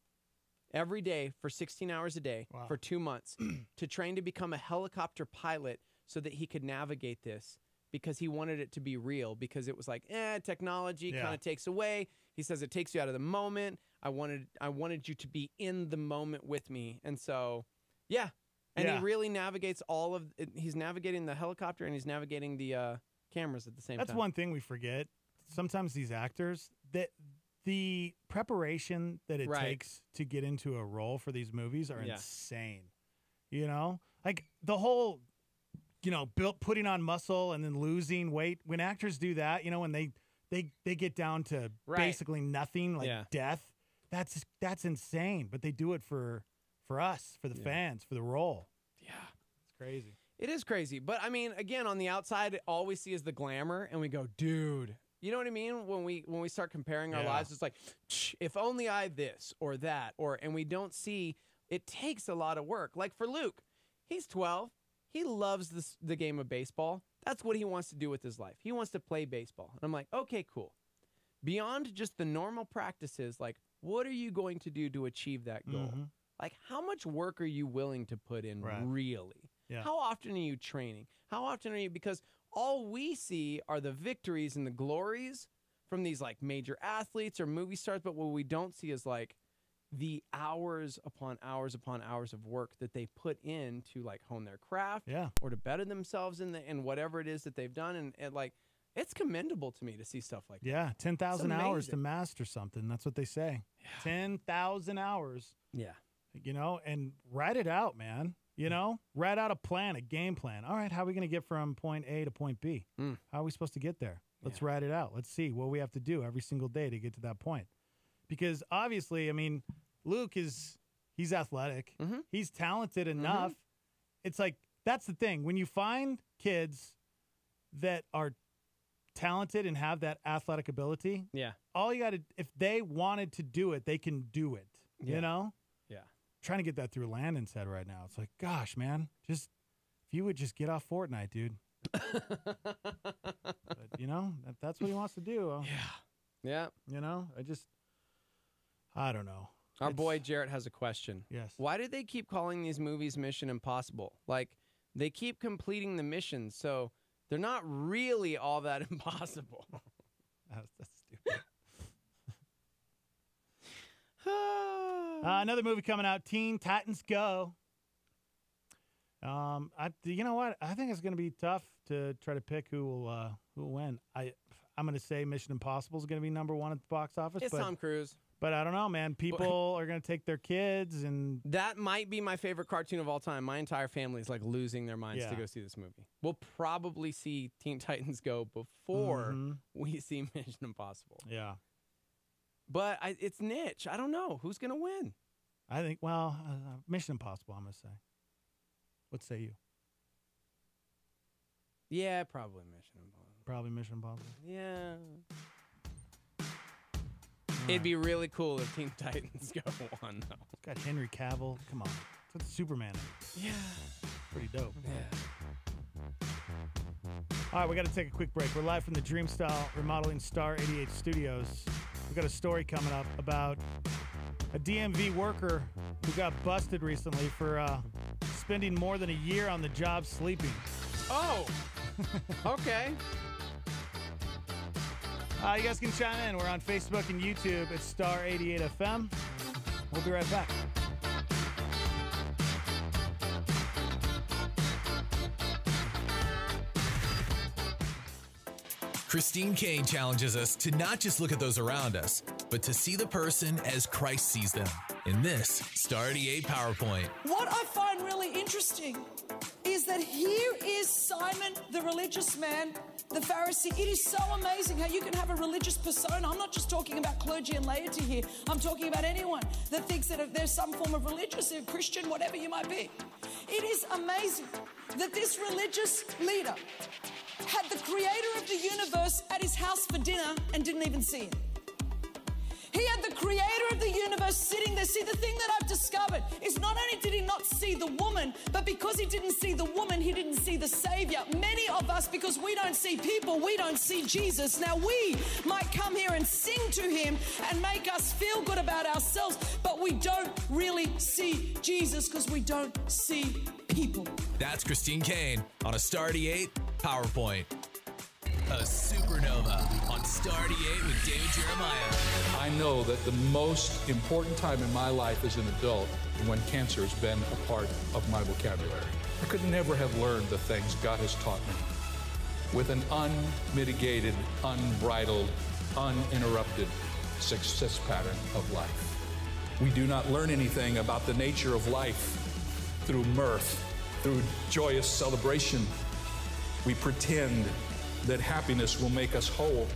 Every day for 16 hours a day for 2 months to train to become a helicopter pilot so that he could navigate this. Because he wanted it to be real, because it was like, technology kind of takes away. He says it takes you out of the moment. I wanted you to be in the moment with me. And so, yeah. And he really navigates all of it. He's navigating the helicopter and he's navigating the cameras at the same time. That's one thing we forget. Sometimes these actors, that the preparation that it takes to get into a role for these movies are insane. You know? Like the whole putting on muscle and then losing weight. When actors do that, when they get down to basically nothing, like death, that's insane. But they do it for us, for the fans, for the role. Yeah. It's crazy. It is crazy. But I mean, again, on the outside, all we see is the glamour and we go, dude, you know what I mean? When we start comparing our lives, it's like, if only I this or that, and we don't see, it takes a lot of work. Like for Luke, he's 12. He loves the game of baseball. That's what he wants to do with his life. He wants to play baseball. And I'm like, okay, cool. Beyond just the normal practices, like, what are you going to do to achieve that goal? Mm-hmm. Like, how much work are you willing to put in really? Yeah. How often are you training? How often are you, because all we see are the victories and the glories from these like major athletes or movie stars, but what we don't see is like the hours upon hours upon hours of work that they put in to like hone their craft or to better themselves in whatever it is that they've done. And like, it's commendable to me to see stuff like that. Yeah, 10,000 It's hours to amazing. master something. That's what they say. 10,000 hours. Yeah. And write it out, man. Write out a plan, a game plan. All right, how are we going to get from point A to point B? How are we supposed to get there? Let's write it out. Let's see what we have to do every single day to get to that point. Because obviously, I mean, Luke he's athletic. He's talented enough. It's like, that's the thing. When you find kids that are talented and have that athletic ability, all you got to, if they wanted to do it, they can do it. You know? Yeah. Trying to get that through Landon's head right now. It's like, gosh, man, if you would just get off Fortnite, dude. But, that's what he wants to do. Yeah. I don't know. Our boy Jarrett has a question. Yes. Why do they keep calling these movies Mission Impossible? Like, They keep completing the mission, so they're not really all that impossible. That's stupid. Another movie coming out, Teen Titans Go. You know what? I think it's going to be tough to try to pick who will win. I'm going to say Mission Impossible is going to be number one at the box office. It's Tom Cruise. But I don't know, man. People are going to take their kids, and that might be my favorite cartoon of all time. My entire family is like losing their minds to go see this movie. We'll probably see Teen Titans Go before we see Mission Impossible. Yeah. But it's niche. I don't know. Who's going to win? I think, Mission Impossible, I'm going to say. What say you? Yeah, probably Mission Impossible. Probably Mission Impossible. Yeah. It'd be really cool if Teen Titans Go won, though. It's got Henry Cavill. Come on. It's got Superman in it. Yeah. Pretty dope. Yeah. All right, we got to take a quick break. We're live from the Dreamstyle Remodeling Star 88 Studios. We've got a story coming up about a DMV worker who got busted recently for spending more than a year on the job sleeping. Oh, okay. You guys can chime in. We're on Facebook and YouTube at Star 88 FM. We'll be right back. Christine Kane challenges us to not just look at those around us, but to see the person as Christ sees them in this Star 88 PowerPoint. What I find really interesting is that here is Simon, the religious man, the Pharisee. It is so amazing how you can have a religious persona. I'm not just talking about clergy and laity here. I'm talking about anyone that thinks that there's some form of religious, Christian, whatever you might be. It is amazing that this religious leader had the creator of the universe at his house for dinner and didn't even see him. He had the creator of the universe sitting there. See, the thing that I've discovered is not only did he not see the woman, but because he didn't see the woman, he didn't see the Savior. Many of us, because we don't see people, we don't see Jesus. Now, we might come here and sing to him and make us feel good about ourselves, but we don't really see Jesus because we don't see people. That's Christine Kane on a Star 88 PowerPoint. A supernova on Star 88 with David Jeremiah. I know that the most important time in my life as an adult is when cancer has been a part of my vocabulary. I could never have learned the things God has taught me with an unmitigated, unbridled, uninterrupted success pattern of life. We do not learn anything about the nature of life through mirth, through joyous celebration. We pretend that happiness will make us whole.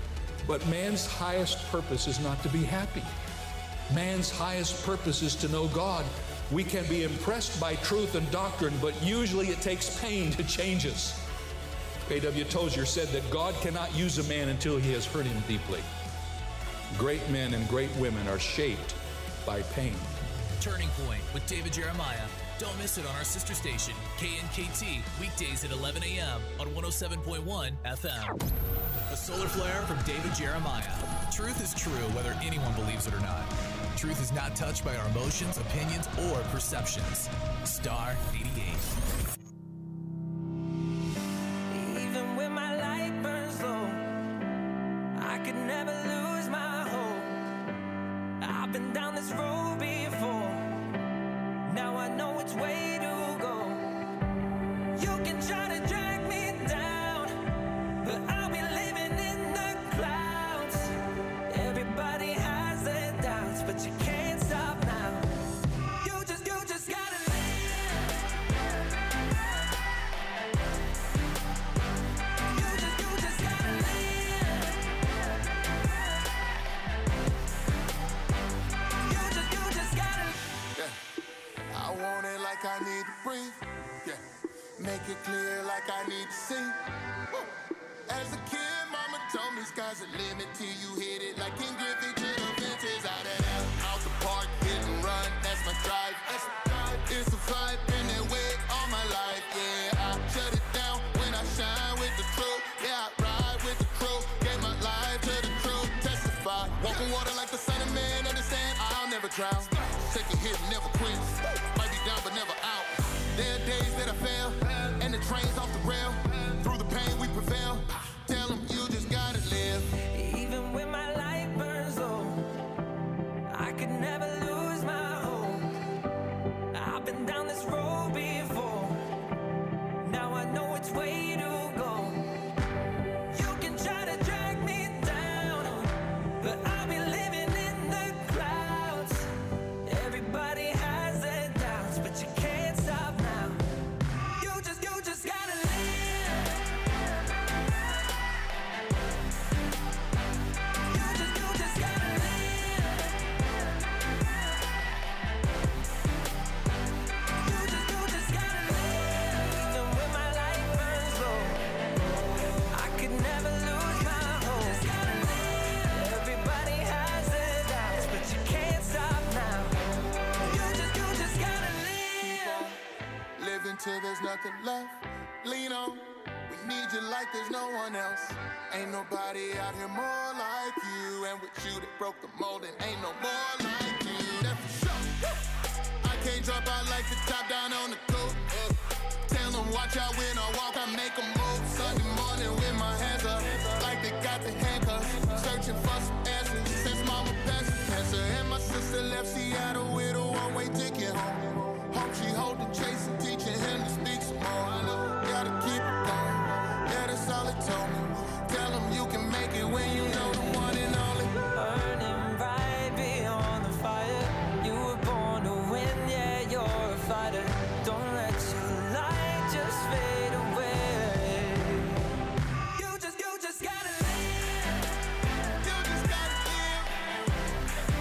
But man's highest purpose is not to be happy. Man's highest purpose is to know God. We can be impressed by truth and doctrine, but usually it takes pain to change us. A.W. Tozer said that God cannot use a man until he has hurt him deeply. Great men and great women are shaped by pain. Turning Point with David Jeremiah. Don't miss it on our sister station, KNKT, weekdays at 11 a.m. on 107.1 FM. A solar flare from David Jeremiah. Truth is true whether anyone believes it or not. Truth is not touched by our emotions, opinions, or perceptions. Star 88. Even when my light burns low, I could never lose my hope. I've been down this road before. Now I know which way to go. You can try to drag me down, but I'll be living in the clouds. Everybody has their doubts, but you can't stop now. You just gotta live. You just gotta live. You just gotta. Yeah. I want it like I need to breathe. Yeah. Make it clear like I need to see. As a kid, mama told me sky's the limit till you hit it. Like King Griffey to the fences. Out of there, out the park, hit and run. That's my drive. It's a vibe, been that way all my life. Yeah, I shut it down when I shine with the truth. Yeah, I ride with the crew. Gave my life to the truth. Testify. Walk on water like the son of man. Understand? I'll never drown. Take a hit, never quit. Might be down, but never out. There are days that I fail, and trains off the rail. Through the pain we prevail. Tell them you just gotta live. Even when my life burns low, I could never lose my hope. I've been down this road before. Now I know which way to go. You can try to drag me down, but I'll be living in the clouds. Everybody has their doubts, but you can't stop now. You just gotta live. You just gotta live. You just gotta live. Even when my life burns low, I could never lose my hope. Just gotta live. Everybody has their doubts, but you can't stop now. You just gotta live. Living till there's nothing left. Lean on. We need you like there's no one else. Ain't nobody out here more like you. And with you that broke the mold, and ain't no more like you. That's for sure. I can't drop out like the top down on the coat. Tell them watch out when I walk, I make a move. Sunday morning with my hands up, like they got the handcuffs. Searching for some answers since mama passed cancer. And my sister left Seattle with a one-way ticket home. Hope she holding Chase and teaching him to speak some more. I know, gotta keep it going. Yeah, that's all it told me. Tell them you can make it when you know the one and only. Burning right beyond the fire. You were born to win, yeah, you're a fighter. Don't let your light just fade away. You just gotta live. You just gotta live.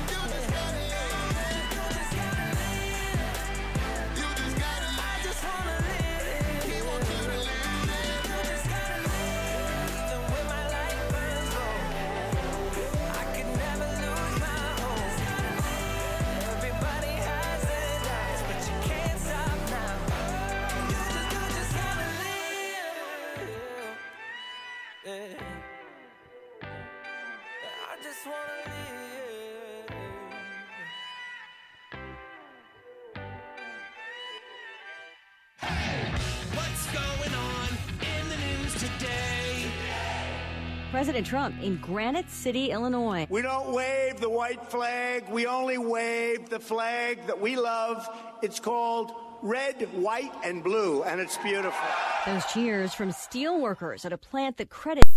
You just gotta live. You just gotta live. You just gotta live. I just wanna live. He wants you to live. You just gotta live. Even when my life burns low, I could never lose my hope. Everybody has their doubts, but you can't stop now. You just gotta live. Yeah. I just wanna live. What's going on in the news today? President Trump in Granite City, Illinois. We don't wave the white flag. We only wave the flag that we love. It's called red, white, and blue, and it's beautiful. Those cheers from steel workers at a plant that credits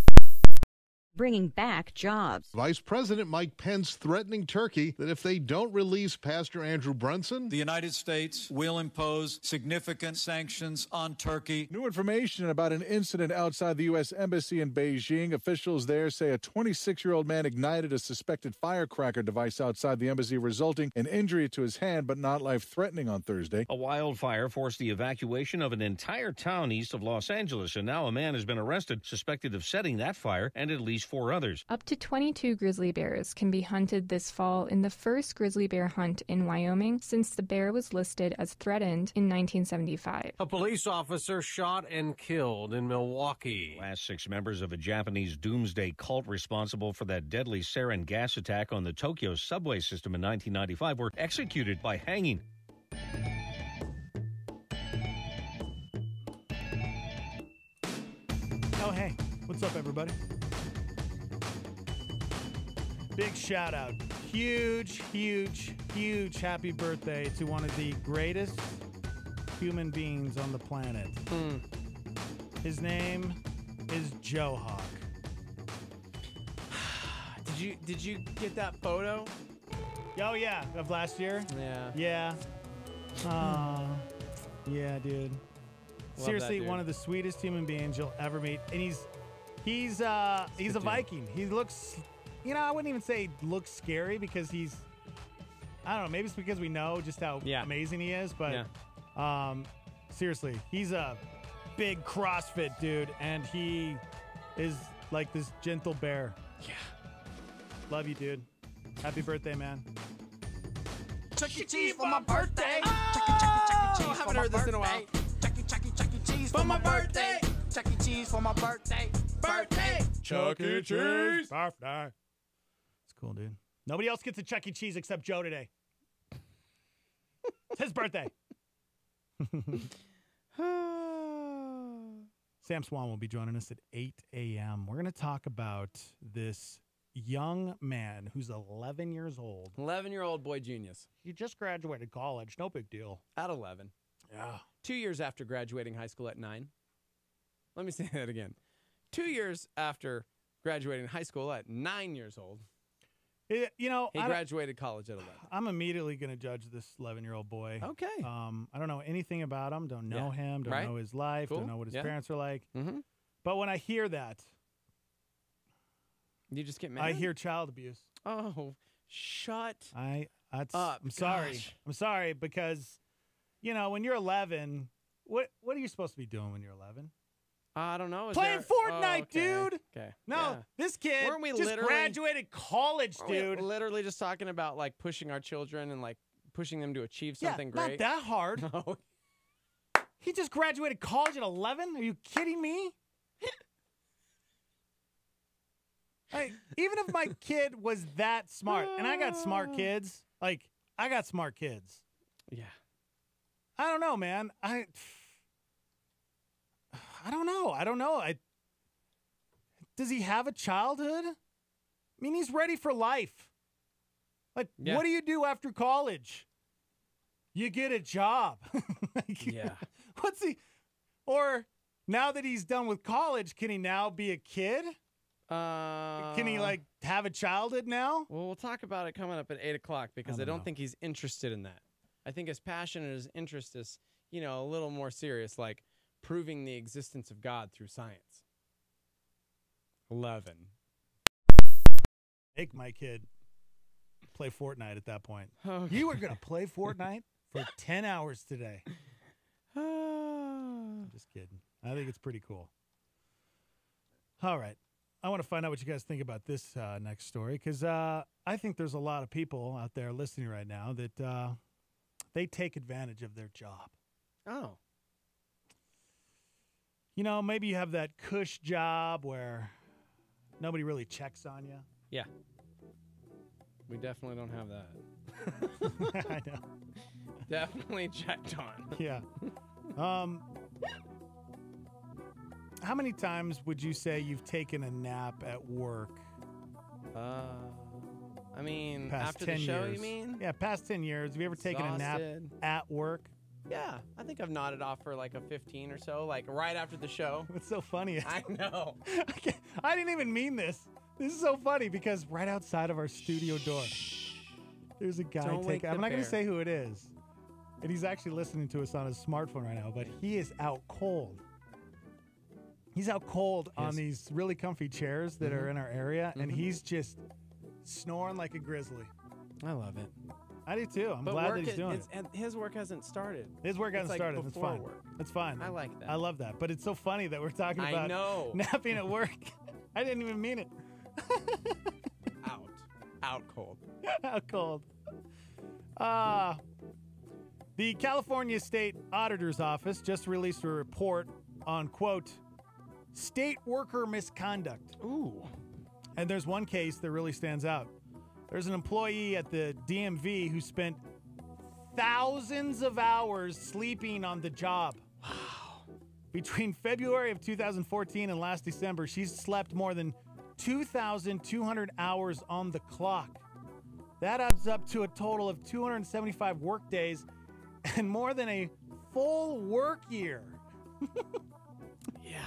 bringing back jobs. Vice President Mike Pence threatening Turkey that if they don't release Pastor Andrew Brunson, the United States will impose significant sanctions on Turkey. New information about an incident outside the U.S. Embassy in Beijing. Officials there say a 26-year-old man ignited a suspected firecracker device outside the embassy, resulting in injury to his hand, but not life-threatening on Thursday. A wildfire forced the evacuation of an entire town east of Los Angeles, and now a man has been arrested, suspected of setting that fire, and at least 4 others. Up to 22 grizzly bears can be hunted this fall in the first grizzly bear hunt in Wyoming since the bear was listed as threatened in 1975. A police officer shot and killed in Milwaukee. Last 6 members of a Japanese doomsday cult responsible for that deadly sarin gas attack on the Tokyo subway system in 1995 were executed by hanging. Oh, hey. What's up, everybody? Big shout out. Huge happy birthday to one of the greatest human beings on the planet. His name is Joe Hawk. Did you get that photo? Oh, yeah. Of last year? Yeah. Yeah, dude. Seriously, one of the sweetest human beings you'll ever meet. And he's a Viking. He looks, I wouldn't even say looks scary because I don't know, maybe it's because we know just how amazing he is, but seriously, he's a big CrossFit dude, and he is like this gentle bear. Yeah. Love you, dude. Happy birthday, man. Chuck E. Cheese for my birthday. I haven't heard this in a while. Chuck E. Cheese for my birthday. Chuck E. Cheese for my birthday. Chuck E. Cheese. Birthday. It's cool, dude. Nobody else gets a Chuck E. Cheese except Joe today. It's his birthday. Sam Swan will be joining us at 8 a.m. We're going to talk about this young man who's 11 years old. 11-year-old boy genius. He just graduated college. No big deal. At 11. Yeah. 2 years after graduating high school at 9. Let me say that again. 2 years after graduating high school at 9 years old. He graduated college at 11. I'm immediately going to judge this 11-year-old boy. Okay. I don't know anything about him. Don't know him. Don't Right. know his life. Cool. Don't know what his Yeah. parents are like. Mm-hmm. But when I hear that, You just get mad? I hear child abuse. Oh, shut up. up. I'm sorry. Gosh. I'm sorry because, when you're 11, what are you supposed to be doing when you're 11? I don't know. Playing Fortnite, dude. Okay. No, Yeah. this kid Weren't we just literally- graduated college, Weren't we dude. literally just talking about like pushing our children and like pushing them to achieve something Not great. that hard. No. He just graduated college at 11? Are you kidding me? Even if my kid was that smart, and I got smart kids, I got smart kids. Yeah. I don't know, man. I don't know. Does he have a childhood? I mean, he's ready for life. Yeah. What do you do after college? You get a job. Yeah. Or now that he's done with college, can he now be a kid? Can he have a childhood now? Well, we'll talk about it coming up at 8 o'clock because I don't think he's interested in that. I think his passion and his interest is, a little more serious, like proving the existence of God through science. 11. Make my kid play Fortnite at that point. Okay. You were going to play Fortnite for 10 hours today. I'm just kidding. I think it's pretty cool. All right. I want to find out what you guys think about this next story because I think there's a lot of people out there listening right now that they take advantage of their job. Oh. Maybe you have that cush job where nobody really checks on you. Yeah. We definitely don't have that. I know. Definitely checked on. Yeah. How many times would you say you've taken a nap at work? I mean, Past after 10 the show, years. you mean? Yeah, past 10 years. Have you ever taken a nap Exhausted. at work? Yeah, I think I've nodded off for like a 15 or so, like right after the show. What's so funny is I know. I didn't even mean this. This is so funny because right outside of our studio door, there's a guy Don't wake taking. I'm the not going to bear. say who it is, and he's actually listening to us on his smartphone right now. But he is out cold. He's out cold on Yes. these really comfy chairs that are in our area, and Mhm. he's just snoring like a grizzly. I love it. I do too. I'm But glad work that he's doing it. and his work hasn't started. His work It's hasn't like started. That's before fine. work. That's fine. I like that. I love that. But it's so funny that we're talking I about know. napping at work. I didn't even mean it. Out cold. How cold. The California State Auditor's Office just released a report on, quote, state worker misconduct. Ooh. And there's one case that really stands out. There's an employee at the DMV who spent thousands of hours sleeping on the job. Wow. Between February of 2014 and last December, she's slept more than 2,200 hours on the clock. That adds up to a total of 275 work days and more than a full work year. Yeah.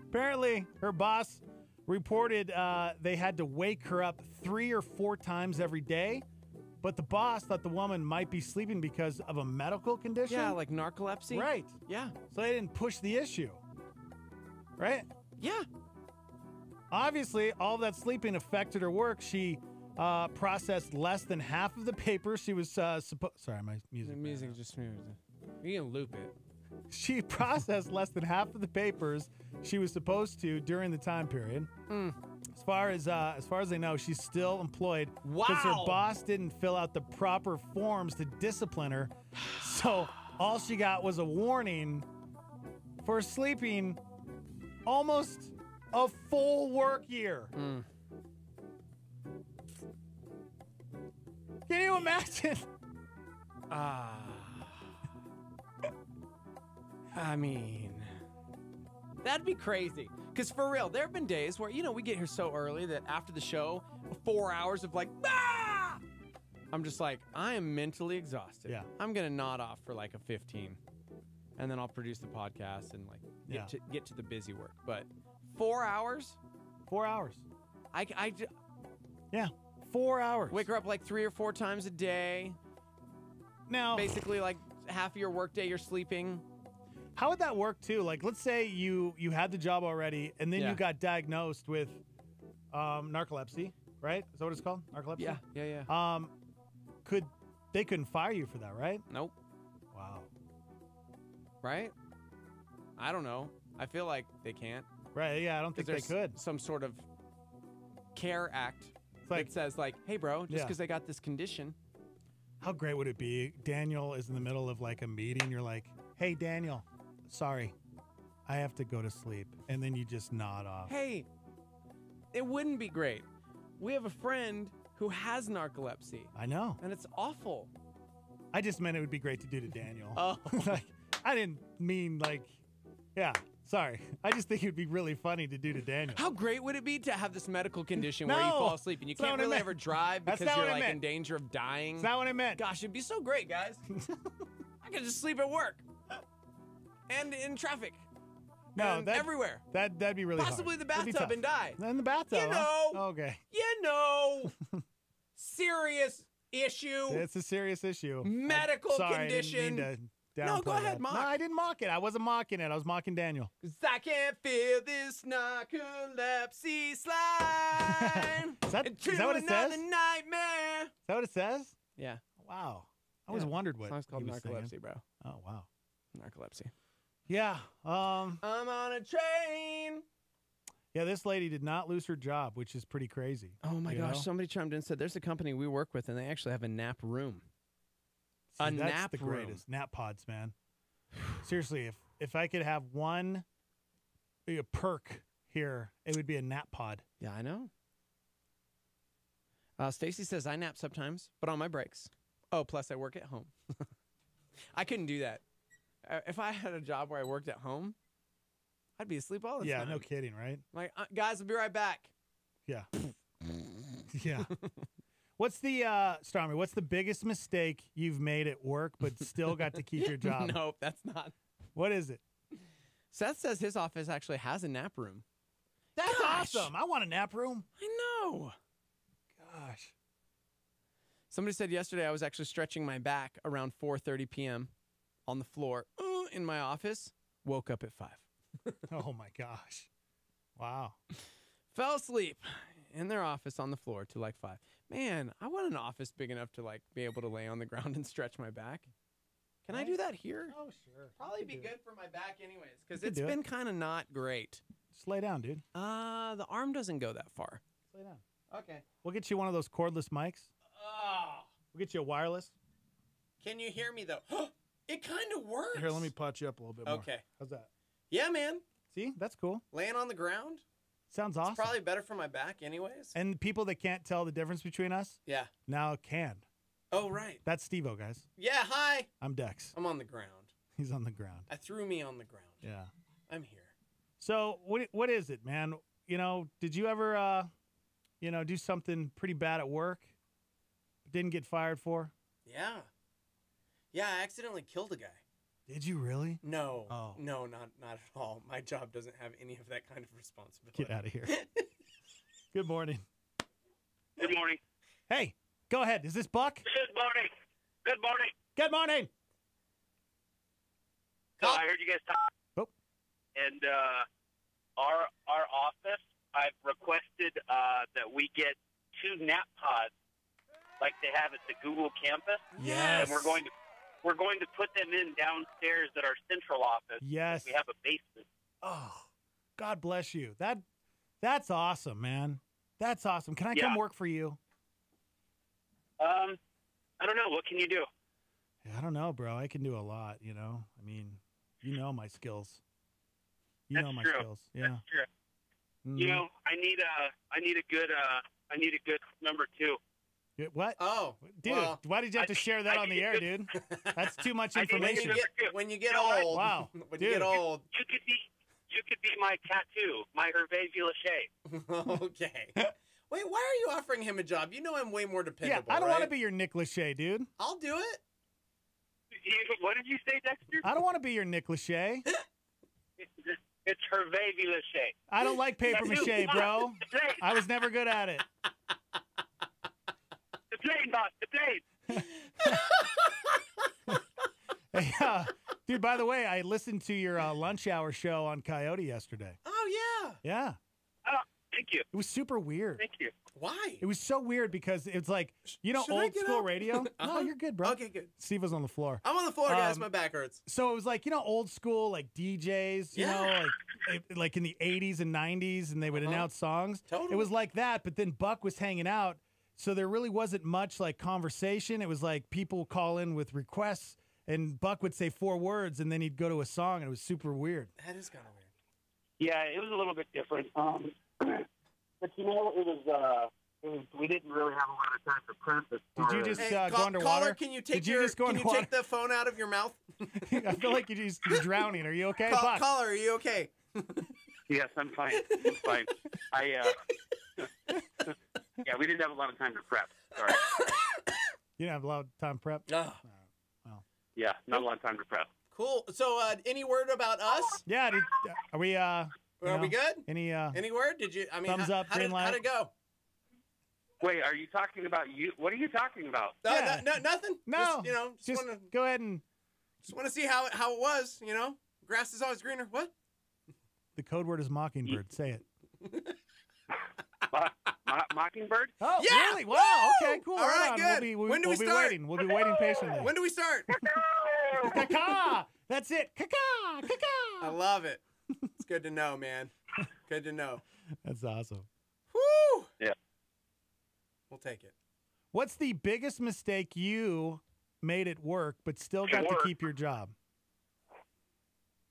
Apparently, her boss reported they had to wake her up 3 or 4 times every day, but the boss thought the woman might be sleeping because of a medical condition. Yeah, like narcolepsy. Right. Yeah. So they didn't push the issue. Right? Yeah. Obviously, all of that sleeping affected her work. She processed less than half of the papers she was supposed... Sorry, my music. The music just moved. You can loop it. She processed less than half of the papers she was supposed to during the time period. As far as they know, she's still employed because her Wow. boss didn't fill out the proper forms to discipline her. So all she got was a warning for sleeping almost a full work year. Can you imagine? I mean, that'd be crazy. Because for real, there have been days where, we get here so early that after the show, 4 hours of like, ah! I'm just like, I am mentally exhausted. Yeah. I'm going to nod off for like a 15. And then I'll produce the podcast and like get to the busy work. But 4 hours? 4 hours. Yeah, 4 hours. Wake her up like 3 or 4 times a day. Now, basically, like half of your workday, you're sleeping. How would that work too? Like, let's say you had the job already, and then you got diagnosed with narcolepsy, right? Is that what it's called? Narcolepsy? Yeah. They couldn't fire you for that, right? Nope. Wow. Right? I don't know. I feel like they can't. Right? Yeah, I don't think they could. Some sort of care act that says like, hey, bro, just because they got this condition. How great would it be? Daniel is in the middle of like a meeting. You're like, hey, Daniel, sorry, I have to go to sleep. And then you just nod off. Hey, it wouldn't be great. We have a friend who has narcolepsy. I know. And it's awful. I just meant it would be great to do to Daniel. Oh. Like, I didn't mean like, sorry. I just think it would be really funny to do to Daniel. How great would it be to have this medical condition where you fall asleep and you can't really ever drive because you're like in danger of dying? That's not what I meant. Gosh, it'd be so great, guys. I could just sleep at work and in traffic. No, and everywhere. That'd be really possibly hard. the bathtub and die. In the bathtub. You know. Huh? Okay. Serious issue. It's a serious issue. Medical condition. condition. I didn't mean to No, go ahead, that. mock. No, I didn't mock it. I wasn't mocking it. I was mocking Daniel. 'Cause I can't feel this narcolepsy slide. Is that what it says? Nightmare. Is that what it says? Yeah. Wow. I always wondered what. Song's called he was Narcolepsy, singing. bro. Oh wow. Narcolepsy. Yeah. I'm on a train. Yeah, this lady did not lose her job, which is pretty crazy. Oh my You gosh! know? Somebody chimed in and said there's a company we work with and they actually have a nap room. See, A that's nap the room. greatest. Nap pods, man. Seriously, if I could have one perk here, it would be a nap pod. Yeah, I know. Stacy says I nap sometimes, but on my breaks. Oh, plus I work at home. I couldn't do that. If I had a job where I worked at home, I'd be asleep all the time. Yeah, no kidding, right? Like, guys, I'll be right back. Yeah. Yeah. What's the Stormy? What's the biggest mistake you've made at work, but still got to keep your job? Nope, that's not. What is it? Seth says his office actually has a nap room. That's awesome. I want a nap room. I know. Gosh. Somebody said yesterday I was actually stretching my back around 4:30 p.m. on the floor in my office. Woke up at 5. Oh my gosh. Wow. Fell asleep in their office on the floor till like 5. Man, I want an office big enough to like be able to lay on the ground and stretch my back. Can I do that here? Oh, sure. Probably be good for my back anyways, because You it's could do been it. kind of not great. Just lay down, dude. The arm doesn't go that far. Just lay down. Okay. We'll get you one of those cordless mics. Oh, We'll get you a wireless. can you hear me though? It kind of works. Here, let me pot you up a little bit more. Okay. How's that? Yeah, man. See? That's cool. Laying on the ground. Sounds awesome. It's probably better for my back anyways. And people that can't tell the difference between us Yeah. now can. Oh, right. That's Steve-O, guys. Yeah, hi. I'm Dex. I'm on the ground. He's on the ground. I threw me on the ground. Yeah. I'm here. So what is it, man? You know, did you ever, do something pretty bad at work, but didn't get fired for? Yeah. Yeah, I accidentally killed a guy. Did you really? No. Oh. No, not at all. My job doesn't have any of that kind of responsibility. Get out of here. Good morning. Good morning. Hey, go ahead. Is this Buck? Good morning. Good morning. Good morning. So I heard you guys talk. Oh. And our office, I've requested that we get 2 nap pods like they have at the Google campus. Yes. And we're going to put them in downstairs at our central office. Yes. We have a basement. Oh, God bless you. That's awesome, man. That's awesome. Can I come work for you? I don't know. What can you do? I don't know, bro. I can do a lot, you know. I mean, you know my skills. You That's know my true. skills. Yeah. That's true. Mhm. You know, I need a good number 2. What? Oh, Dude, well, why did you have to share that on the air, dude? That's too much information. When you get old, Wow. when Dude. you get old. You could be my tattoo, my Hervé Villachet. Okay. Wait, why are you offering him a job? You know I'm way more Yeah, dependable. I don't right? want to be your Nick Lachey, dude. I'll do it. What did you say, Dexter? I don't want to be your Nick Lachey. It's Hervé Villachet. I don't like paper mache, bro. I was never good at it. The plane, boss, the plane. Hey, dude, by the way, I listened to your lunch hour show on Coyote yesterday. Oh, yeah. Yeah. Oh, thank you. It was super weird. Thank you. Why? It was so weird because it's like, Should I old get school up? radio. Uh-huh. No, you're good, bro. Okay, good. Steve was on the floor. I'm on the floor, guys. My back hurts. So it was like, old school, like DJs, you know, like in the 80s and 90s, and they would announce songs. Totally. It was like that, but then Buck was hanging out, so there really wasn't much like conversation. It was like people call in with requests, and Buck would say 4 words, and then he'd go to a song, and it was super weird. That is kind of weird. Yeah, it was a little bit different. But it was we didn't really have a lot of time to prep it. Did you just go underwater? Caller, can you take Did you just go can you underwater? take the phone out of your mouth? I feel like you're drowning. Are you okay, Buck? Caller, are you okay? Yes, I'm fine. I'm fine. Yeah, we didn't have a lot of time to prep. Sorry. You didn't have a lot of time prep? Oh. Yeah, not a lot of time to prep. Cool. So, any word about us? Yeah, dude, are we Are we good? Any word? Did you? I mean, thumbs up, green light? How'd it go? Wait, are you talking about you? What are you talking about? Yeah. No, nothing. No, Just wanna, go ahead and just want to see how it was. Grass is always greener. What? the code word is mockingbird. Say it. Mockingbird? Oh, Yeah! really? Wow. Okay, cool. All right, on. good. We'll When do we be start? waiting. We'll be waiting patiently. When do we start? Caca. That's it. Caca. I Caca. love it. It's good to know, man. Good to know. That's awesome. Woo! Yeah. We'll take it. What's the biggest mistake you made at work but still got to keep your job?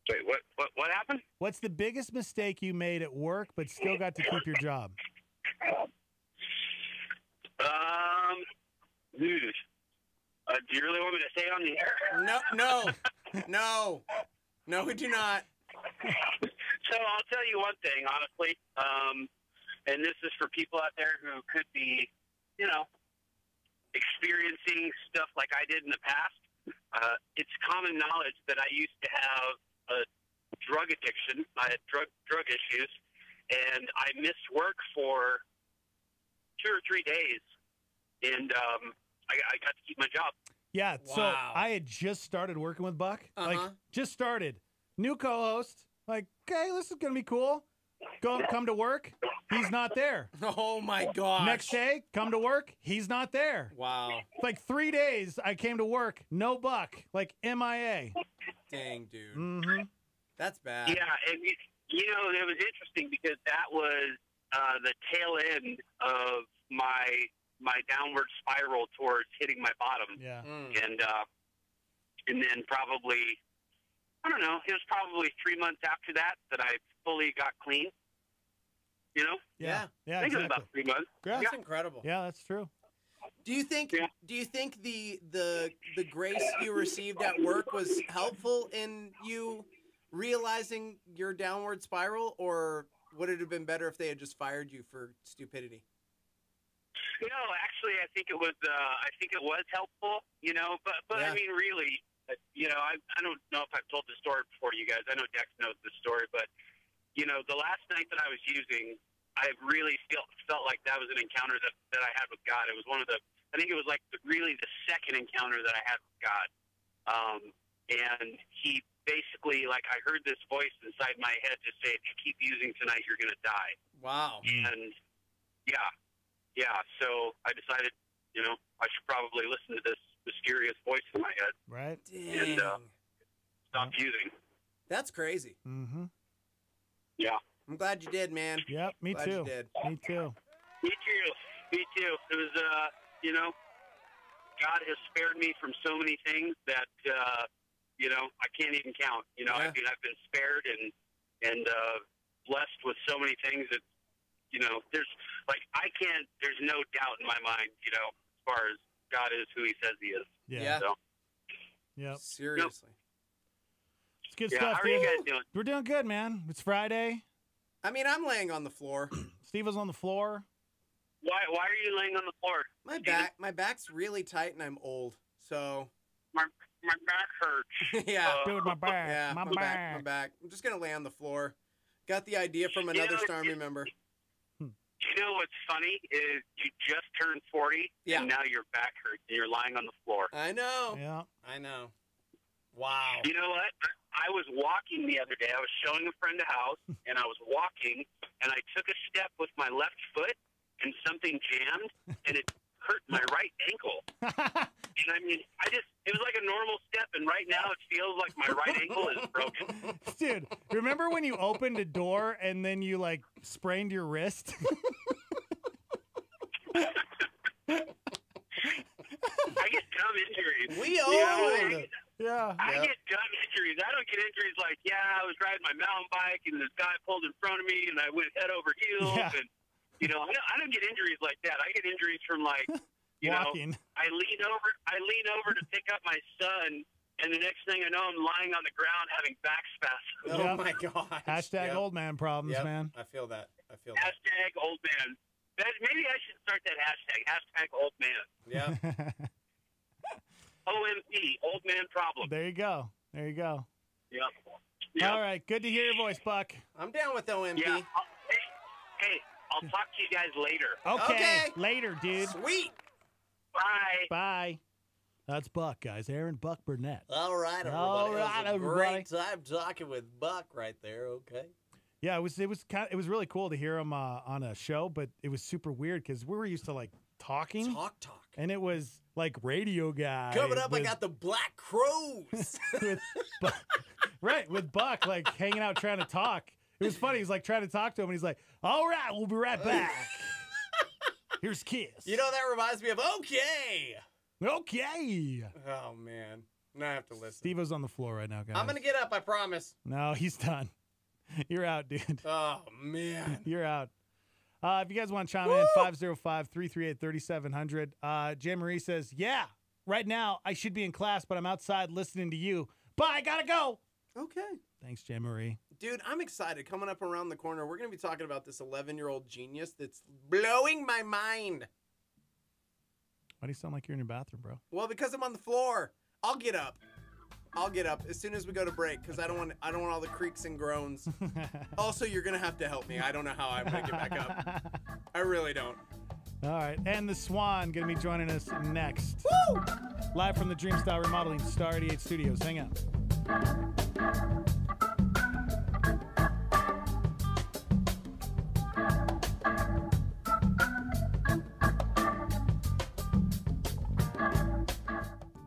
Wait, what happened? What's the biggest mistake you made at work but still got to keep your job? Dude, do you really want me to say it on the air? No, we do not. So I'll tell you one thing, honestly, and this is for people out there who could be, experiencing stuff like I did in the past. It's common knowledge that I used to have a drug addiction. I had drug issues, and I missed work for 2 or 3 days, and I got to keep my job. Yeah, so Wow. I had just started working with Buck. Like, Uh-huh. just started. New co-host. Like, okay, this is going to be cool. Come to work. He's not there. Oh, my gosh. Next day, come to work. He's not there. Wow. Like 3 days, I came to work. No Buck. Like MIA. Dang, dude. Mm-hmm. That's bad. Yeah, and it was interesting because that was the tail end of my downward spiral towards hitting my bottom. Yeah. And then probably, I don't know, it was probably 3 months after that I fully got clean. Yeah. Yeah, I think it was exactly. about 3 months. Yeah. That's incredible. Yeah, that's true. Do you think the grace you received at work was helpful in you realizing your downward spiral, or would it have been better if they had just fired you for stupidity? No, actually, I think it was helpful. But Yeah. I mean, really, I don't know if I've told the story before to you guys. I know Dex knows the story, but the last night that I was using, I really felt like that was an encounter that I had with God. It was I think it was like really the second encounter that I had with God. And he basically, like, I heard this voice inside my head just say, if you keep using tonight, you're going to die. Wow. And yeah. So I decided, I should probably listen to this mysterious voice in my head. Right. Dang. And stop using. That's crazy. Mm-hmm. Yeah. I'm glad you did, man. Yep, me Glad too. you did. Me too. Me too. It was, God has spared me from so many things that, I can't even count. I mean, I've been spared and blessed with so many things that, there's no doubt in my mind, as far as God is who he says he is. Yeah. So, Yep. Seriously. It's good Yeah, stuff, how are you dude. guys doing? We're doing good, man. It's Friday. I mean, I'm laying on the floor. Steve was on the floor. why are you laying on the floor? My back's really tight and I'm old. So My back hurts. yeah. Dude, my back. Yeah, my my back. I'm just gonna lay on the floor. Got the idea from another Stormy member. You know what's funny is you just turned 40, and now your back hurts, and you're lying on the floor. I know. Yeah. I know. Wow. You know what? I was walking the other day. I was showing a friend a house, and I was walking, and I took a step with my left foot, and something jammed, and it hurt my right ankle. And I mean, it was like a normal step, and right now it feels like my right ankle is broken. Dude, remember when you opened a door and then you, like, sprained your wrist? I get dumb injuries. We You know, old. Yeah. I get dumb injuries. I don't get injuries like, I was riding my mountain bike and this guy pulled in front of me and I went head over heels. Yeah. And, you know, I don't get injuries like that. I get injuries from, like, you Walking. know, I lean over to pick up my son, and the next thing I know, I'm lying on the ground having back spasms. Oh Yep. my gosh. Hashtag Yep. old man problems, Yep. man. I feel that. Hashtag old man. Maybe I should start that hashtag. Hashtag old man. Yeah. OMP, old man problem. There you go. There you go. Yep. All right. Good to hear your voice, Buck. I'm down with OMP. Yeah. Hey, I'll talk to you guys later. Okay. Later, dude. Sweet. Bye. Bye. That's Buck, guys. Aaron Buck Burnett. All right, everybody. All It right, was a everybody. great time talking with Buck right there. Okay. Yeah, it was really cool to hear him on a show, but it was super weird because we were used to, like, talking. Talk. And it was like radio guy. Coming up, I with- got the Black Crows. with Buck, like, hanging out trying to talk. It was funny. He's like trying to talk to him, and he's like, all right, we'll be right back. Here's Kiss. You know, that reminds me of Okay. Okay. Oh, man. Now I have to listen. Steve-O's on the floor right now, guys. I'm going to get up, I promise. No, he's done. You're out, dude. Oh, man. You're out. If you guys want to chime in, 505-338-3700. Jan Marie says, yeah, right now I should be in class, but I'm outside listening to you. But I got to go. Okay. Thanks, Jan Marie. Dude, I'm excited. Coming up around the corner, we're going to be talking about this 11-year-old genius that's blowing my mind. Why do you sound like you're in your bathroom, bro? Well, because I'm on the floor. I'll get up as soon as we go to break because I don't want all the creaks and groans. Also, you're going to have to help me. I don't know how I'm going to get back up. I really don't. All right. And the Swan going to be joining us next. Woo! Live from the Dreamstyle Remodeling Star 88 Studios. Hang out.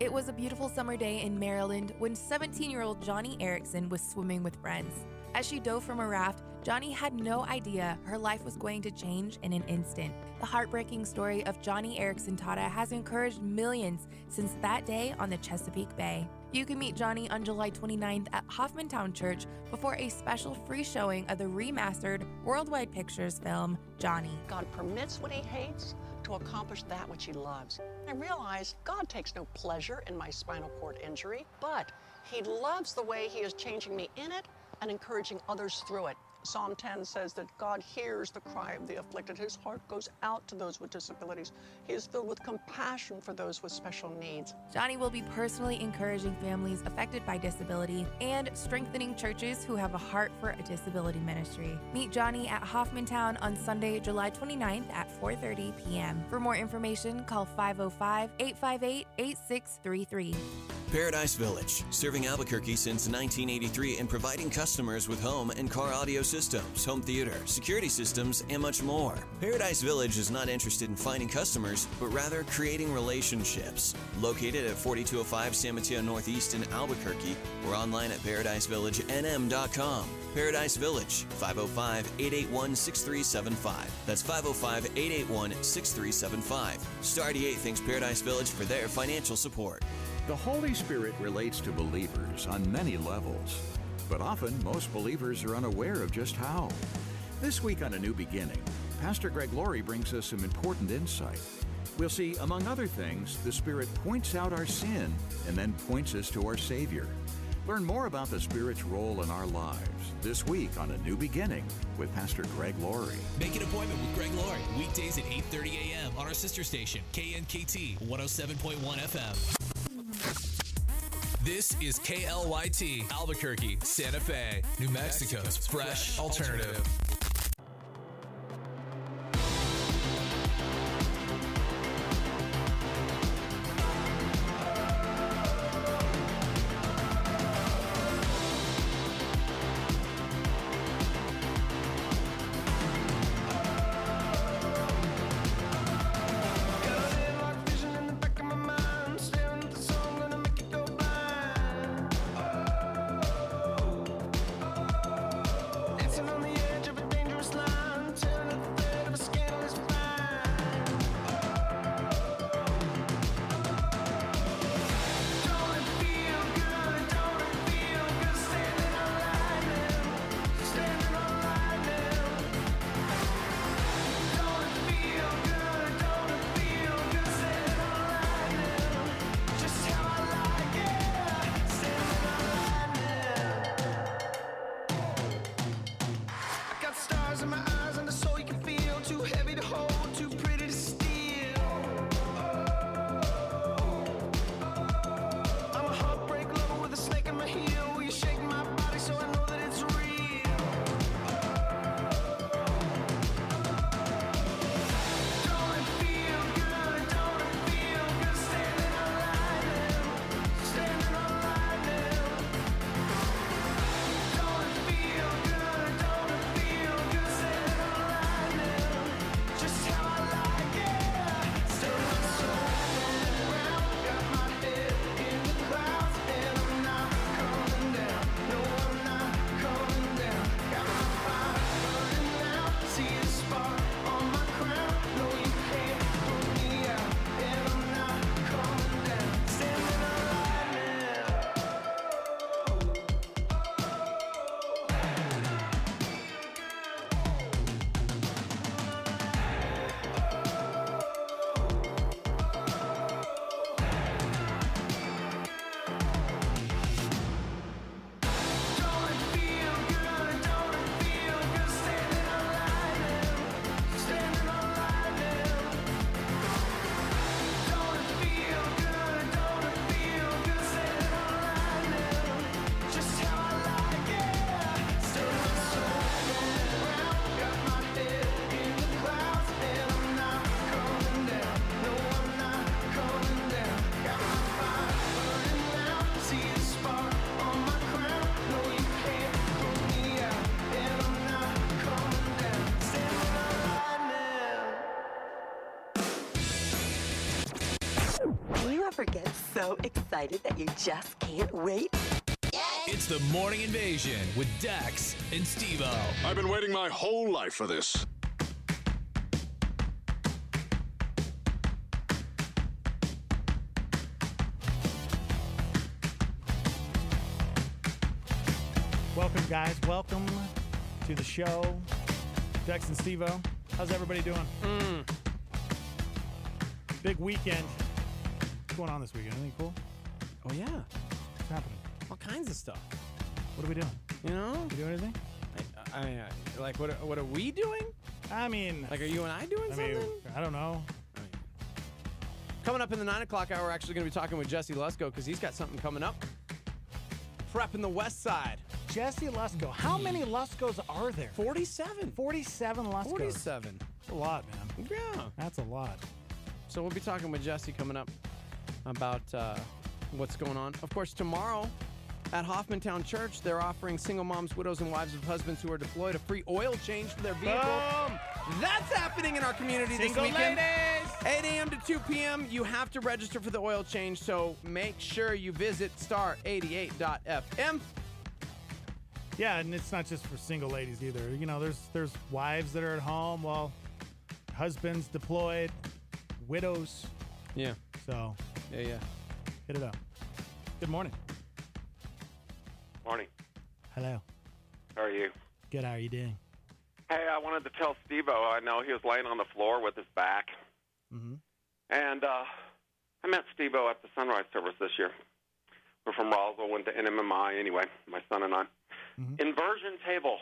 It was a beautiful summer day in Maryland when 17-year-old Johnny Erickson was swimming with friends. As she dove from a raft, Johnny had no idea her life was going to change in an instant. The heartbreaking story of Johnny Erickson Tata has encouraged millions since that day on the Chesapeake Bay. You can meet Johnny on July 29th at Hoffmantown Church before a special free showing of the remastered Worldwide Pictures film, Johnny. God permits what he hates to accomplish that which he loves. I realize God takes no pleasure in my spinal cord injury, but he loves the way he is changing me in it and encouraging others through it. Psalm 10 says that God hears the cry of the afflicted. His heart goes out to those with disabilities. He is filled with compassion for those with special needs. Johnny will be personally encouraging families affected by disability and strengthening churches who have a heart for a disability ministry. Meet Johnny at Hoffmantown on Sunday, July 29th at 4:30 p.m. For more information, call 505-858-8633. Paradise Village, serving Albuquerque since 1983 and providing customers with home and car audio systems, home theater, security systems, and much more. Paradise Village is not interested in finding customers, but rather creating relationships. Located at 4205 San Mateo Northeast in Albuquerque, or online at paradisevillagenm.com. Paradise Village, 505-881-6375. That's 505-881-6375. Star 88 thanks Paradise Village for their financial support. The Holy Spirit relates to believers on many levels, but often most believers are unaware of just how. This week on A New Beginning, Pastor Greg Laurie brings us some important insight. We'll see, among other things, the Spirit points out our sin and then points us to our Savior. Learn more about the Spirit's role in our lives this week on A New Beginning with Pastor Greg Laurie. Make an appointment with Greg Laurie weekdays at 8:30 a.m. on our sister station, KNKT 107.1 FM. This is KLYT, Albuquerque, Santa Fe, New Mexico's fresh alternative. Get so excited that you just can't wait? It's the Morning Invasion with Dex and Steve-O. I've been waiting my whole life for this. Welcome, guys. Welcome to the show. Dex and Steve-O. How's everybody doing? Big weekend. What's going on this weekend? Anything cool? Oh, yeah. What's happening? All kinds of stuff. What are we doing? You know? You doing anything? Like, what are we doing? I mean... Like, are you and I doing something? I don't know. Coming up in the 9 o'clock hour, we're actually going to be talking with Jesse Lusko because he's got something coming up. Prepping the West Side. Jesse Lusko. How many Luskos are there? 47. 47 Luskos. 47. That's a lot, man. Yeah. That's a lot. So we'll be talking with Jesse coming up about what's going on. Of course, tomorrow at Hoffmantown Church, they're offering single moms, widows, and wives of husbands who are deployed a free oil change for their vehicle. Boom! That's happening in our community this Single weekend. ladies! 8 a.m. to 2 p.m. You have to register for the oil change, so make sure you visit star88.fm. Yeah, and it's not just for single ladies either. You know, there's wives that are at home while husbands deployed, widows. Yeah. So, yeah. Hit it up. Good morning. Morning. Hello. How are you? Good. How are you doing? Hey, I wanted to tell Steve-O, I know he was laying on the floor with his back. Mm-hmm. And I met Steve-O at the sunrise service this year. We're from Roswell, went to NMMI anyway, my son and I. Inversion table.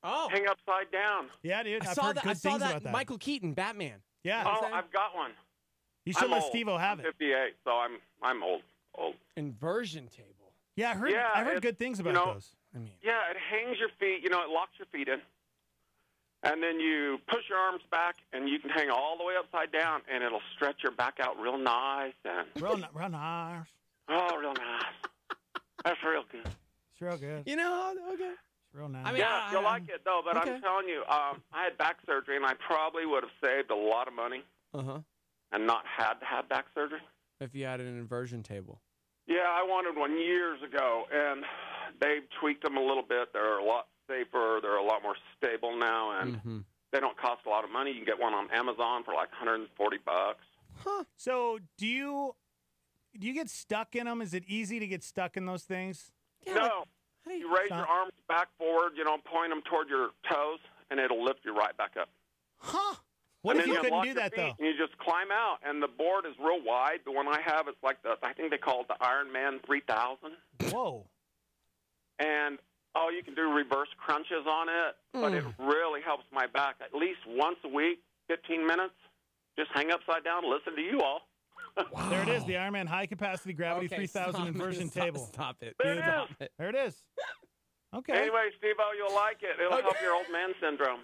Oh. Hang upside down. Yeah, dude. I I've saw heard that. good I saw things that. about that. Michael Keaton, Batman. Yeah. Oh, I've got one. You should I'm let old. Steve-O have I'm it. 58, so I'm old. Inversion table. Yeah, I heard good things about those. I mean, yeah, it hangs your feet. It locks your feet in. And then you push your arms back, and you can hang all the way upside down, and it'll stretch your back out real nice. And Real nice. oh, real nice. That's real good. It's real good. okay. It's real nice. I mean, Yeah, you'll like it, though. But okay. I'm telling you, I had back surgery, and I probably would have saved a lot of money and not had to have back surgery. If you had an inversion table. Yeah, I wanted one years ago, and they've tweaked them a little bit. They're a lot safer. They're a lot more stable now, and they don't cost a lot of money. You can get one on Amazon for like $140. So do you get stuck in them? Is it easy to get stuck in those things? No. You raise your arms back forward, point them toward your toes, and it'll lift you right back up. Huh. What and if then you couldn't unlock do your that, feet, though? And you just climb out, and the board is real wide. The one I have, it's like I think they call it the Iron Man 3000. Whoa. And, you can do reverse crunches on it, but it really helps my back. At least once a week, 15 minutes, just hang upside down, listen to you all. Wow. There it is, the Ironman High Capacity Gravity 3000 Inversion Table. Stop it. There it Stop is. it. There it is. Okay. Anyway, Steve-O, you'll like it. It'll help your old man syndrome.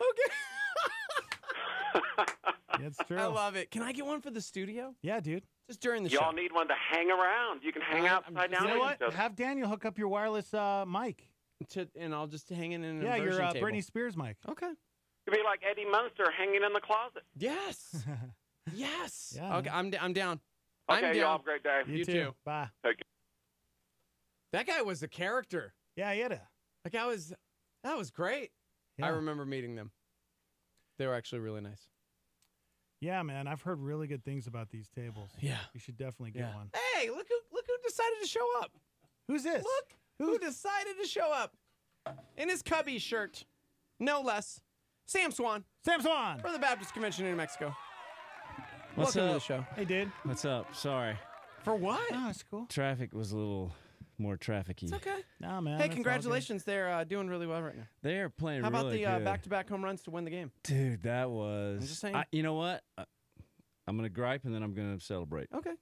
It's true. I love it. Can I get one for the studio? Yeah, dude. Just during the Y'all show. need one to hang around. You can hang upside down. You know what? Have Daniel hook up your wireless mic. And I'll just hang it in an Yeah, your inversion table. Britney Spears mic. Okay. You'd be like Eddie Munster hanging in the closet. Yes. Yes. Yeah, okay, I'm down. Okay, I'm y'all down. have a great day. You too. Bye. Take care. That guy was a character. Yeah, he had a. That was great. Yeah. I remember meeting them. They were actually really nice. Yeah, man, I've heard really good things about these tables. Yeah. You should definitely get one. Hey, look who decided to show up. Who's this? Look who decided to show up in his Cubby shirt, no less. Sam Swan. Sam Swan for the Baptist Convention in New Mexico. What's Welcome up? to the show. Hey, dude. What's up? Sorry. For what? Oh, that's cool. Traffic was a little more traffic-y. It's okay. Nah, man. Hey, that's congratulations. They're doing really well right now. They're playing How about really the good. back-to-back home runs to win the game? Dude, that was... I'm just saying. You know what? I'm going to gripe and then I'm going to celebrate. Okay.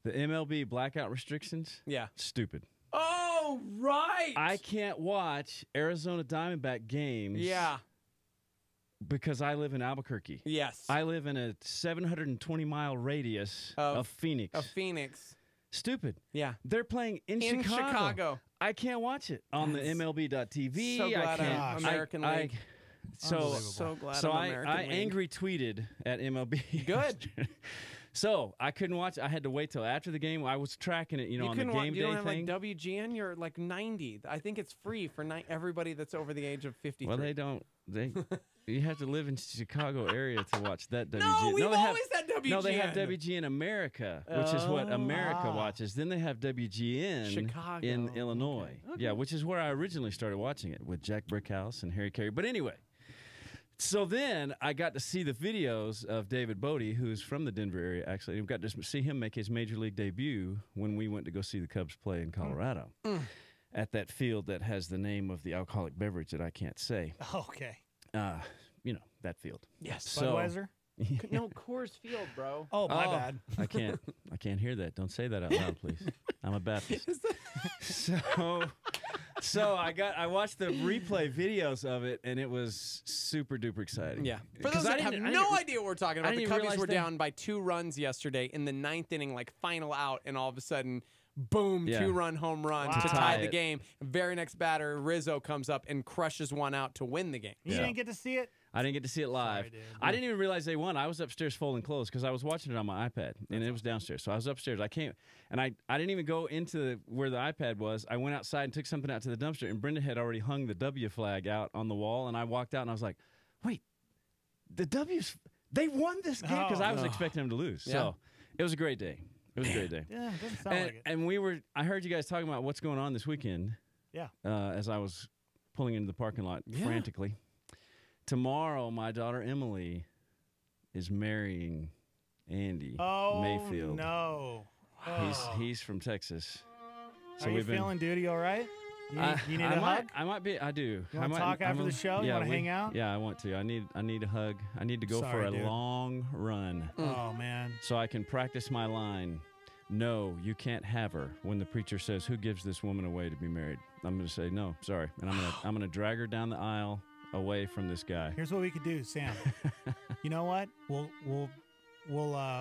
The MLB blackout restrictions? Yeah. Stupid. Oh, right. I can't watch Arizona Diamondback games. Yeah. Because I live in Albuquerque. Yes. I live in a 720-mile radius of Phoenix. Stupid. Yeah. They're playing in Chicago. I can't watch it on the MLB.TV. So glad I can't. American League. So glad so I'm American I League. angry tweeted at MLB. Good. So I couldn't watch. I had to wait till after the game. I was tracking it, on the couldn't game you day don't have thing. like WGN. You're like 90. I think it's free for everybody that's over the age of 53. Well, they don't. You have to live in Chicago area to watch that WGN. No, we've they have, always had WGN. No, they have WGN America, which is what America watches. Then they have WGN Chicago. in Illinois. Okay. Yeah, which is where I originally started watching it with Jack Brickhouse and Harry Carey. But anyway, so then I got to see the videos of David Bodie, who's from the Denver area, actually. I got to see him make his major league debut when we went to go see the Cubs play in Colorado at that field that has the name of the alcoholic beverage that I can't say. Okay. That field. Yes. So, Budweiser? No, Coors Field, bro. Oh, my bad. I can't hear that. Don't say that out loud, please. I'm a Baptist. So I watched the replay videos of it, and it was super duper exciting. Yeah. For those that have no idea what we're talking about, the didn't Cubbies realize were they- down by 2 runs yesterday in the 9th inning, like final out, and all of a sudden, boom, Yeah. 2-run home run Wow. to To tie tie the it. game. Very next batter, Rizzo comes up and crushes one out to win the game. You didn't get to see it? I didn't get to see it live. Sorry, dude. I didn't even realize they won. I was upstairs folding clothes because I was watching it on my iPad, and it was downstairs. So I was upstairs. I didn't even go into where the iPad was. I went outside and took something out to the dumpster, and Brenda had already hung the W flag out on the wall, and I walked out, and I was like, wait, the W's, they won this game? Because I was expecting them to lose. Yeah. So it was a great day. It was a great day. Yeah, it doesn't sound like it. And I heard you guys talking about what's going on this weekend. Yeah. As I was pulling into the parking lot frantically. Tomorrow, my daughter Emily is marrying Andy Oh, Mayfield. no. He's from Texas. So Are you feeling, dude? You all right? You need a hug? I might be. I do. You want to talk after the show? You want to hang out? Yeah, I want to. I need a hug. I need to go for Sorry, a dude. long run. Oh, man. So I can practice my line. No, you can't have her. When the preacher says, "Who gives this woman away to be married?" I'm going to say, "No, sorry," and I'm going to drag her down the aisle away from this guy. Here's what we could do, Sam. You know what? We'll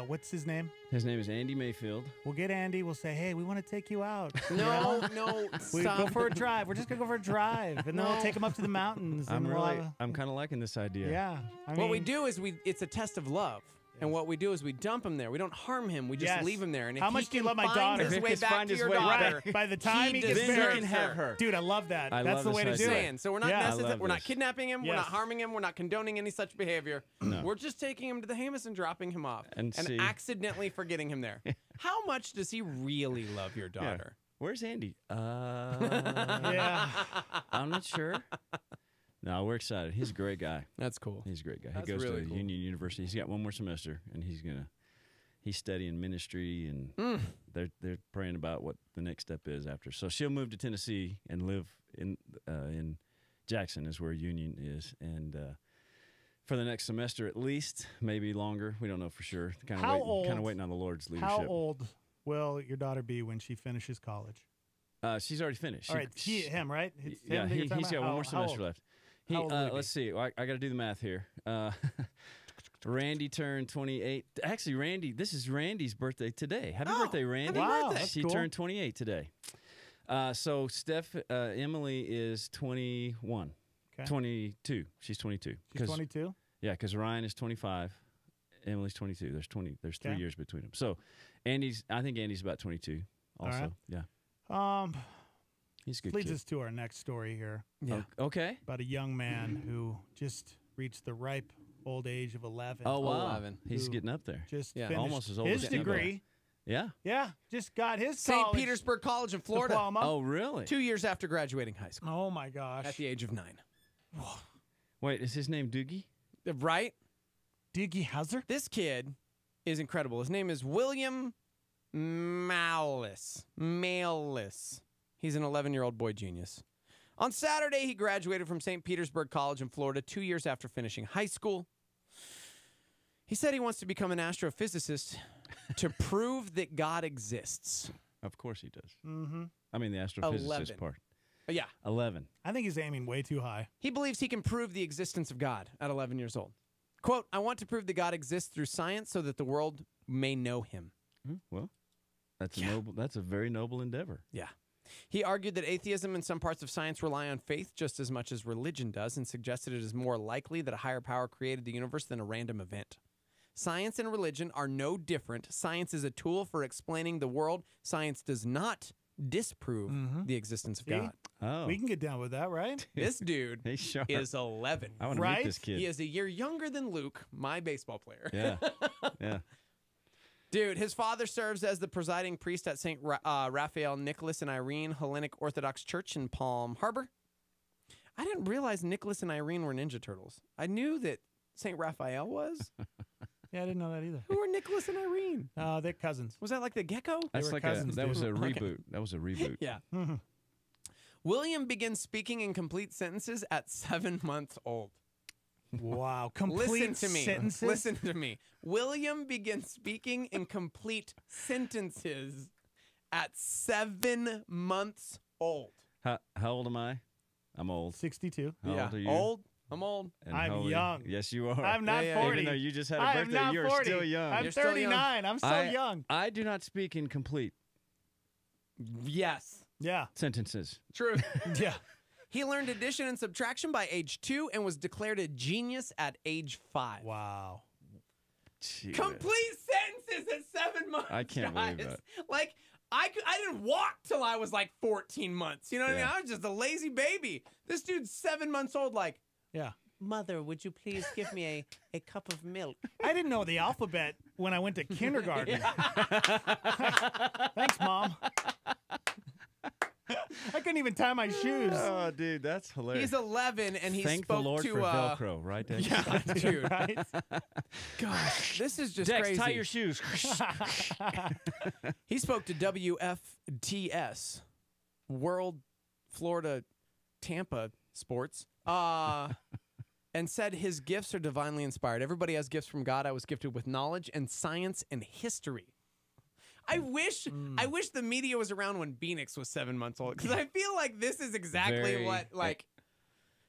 what's his name? His name is Andy Mayfield. We'll get Andy. We'll say, hey, we want to take you out. No, We stop. go for a drive. We're just gonna go for a drive, and then we'll take him up to the mountains. I'm and kind of liking this idea. Yeah. What we do is it's a test of love. And what we do is we dump him there. We don't harm him. We just Yes. leave him there. And if How he much do you can love my find daughter? his If he way can back find to his your way back. daughter, Right. By the time he gets deserves married, he can have her. Dude, I love that. I That's love the way to this do idea. it. saying. So we're not Yeah. messing I love we're not this. kidnapping him. We're Yes. not harming him. We're not condoning any such behavior. No. We're just taking him to the Hamas and dropping him off And see- accidentally forgetting him there. How much does he really love your daughter? Where's Andy? Yeah. I'm not sure. No, we're excited. He's a great guy. That's cool. He's a great guy. That's he goes really to cool. Union University. He's got one more semester, and he's studying ministry, and they're praying about what the next step is after. So she'll move to Tennessee and live in Jackson, is where Union is, and for the next semester at least, maybe longer. We don't know for sure. Kind of waiting on the Lord's leadership. How old will your daughter be when she finishes college? She's already finished. All right, him, right? It's him Yeah, that you're talking he's got about? one more How semester old? left. How old will he be? Let's see. I got to do the math here. Randy turned 28. Actually, this is Randy's birthday today. Happy birthday, Randy. Wow, that's She cool. turned 28 today. So Emily is 21. Okay. 22. She's 22. She's 22? Yeah, because Ryan is 25. Emily's 22. There's 3 Okay. years between them. So I think Andy's about 22 also. right. Yeah. He's a good Leads kid. us to our next story here. Yeah. Okay. About a young man who just reached the ripe old age of 11. Oh, wow. 11. He's Who getting up there. Just Yeah. finished Almost as old his as Steve-O. degree. Yeah. Yeah, just got his St. college Petersburg College in Florida. diploma. Oh, really? 2 years after graduating high school Oh my gosh. at the age of 9. Wait, is his name Doogie? Right? Diggy Hazard? This kid is incredible. His name is William Malis. He's an 11-year-old boy genius. On Saturday, he graduated from St. Petersburg College in Florida 2 years after finishing high school. He said he wants to become an astrophysicist to prove that God exists. Of course he does. Mm-hmm. I mean the astrophysicist 11. part. Yeah. 11. I think he's aiming way too high. He believes he can prove the existence of God at 11 years old. Quote, I want to prove that God exists through science so that the world may know him. Well, that's a very noble endeavor. Yeah. He argued that atheism and some parts of science rely on faith just as much as religion does and suggested it is more likely that a higher power created the universe than a random event. Science and religion are no different. Science is a tool for explaining the world. Science does not disprove the existence of See? God. Oh. We can get down with that, right? This dude He's sharp. is 11. I want to Right? meet this kid. He is a year younger than Luke, my baseball player. Yeah. Yeah. Dude, his father serves as the presiding priest at St. Raphael, Nicholas, and Irene Hellenic Orthodox Church in Palm Harbor. I didn't realize Nicholas and Irene were Ninja Turtles. I knew that St. Raphael was. Yeah, I didn't know that either. Who are Nicholas and Irene? They're cousins. Was that like the gecko? That's were like cousins, that was a dude. reboot. Okay. That was a reboot. Yeah. Mhm. William begins speaking in complete sentences at 7 months old. Wow. Complete Listen to me. sentences? Listen to me. William begins speaking in complete sentences at 7 months old. How old am I? I'm old. 62. How old are you? Old? I'm old. And I'm how old are you? young. Yes, you are. I'm not 40. Even though you just had a I am birthday, not you're 40. still young. I'm You're still young. 39. I'm still young. I do not speak in complete Yes. Yeah. sentences. True. Yeah. He learned addition and subtraction by age 2 and was declared a genius at age 5. Wow. Gee whiz. Complete sentences at 7 months. I can't believe guys. that. Like I didn't walk till I was like 14 months. You know what I mean? Yeah. I was just a lazy baby. This dude's 7 months old. Like, Yeah. Mother, would you please give me a cup of milk? I didn't know the alphabet when I went to kindergarten. Thanks, Mom. I couldn't even tie my shoes. Oh, dude, that's hilarious. He's 11 and he Thank spoke the Lord to for Velcro, right, Dex? Yeah, dude. Right? Gosh, this is just Dex, crazy. tie your shoes. He spoke to WFTS, World Florida Tampa Sports, and said his gifts are divinely inspired. Everybody has gifts from God. I was gifted with knowledge and science and history. I wish the media was around when Phoenix was 7 months old, because I feel like this is exactly what, like,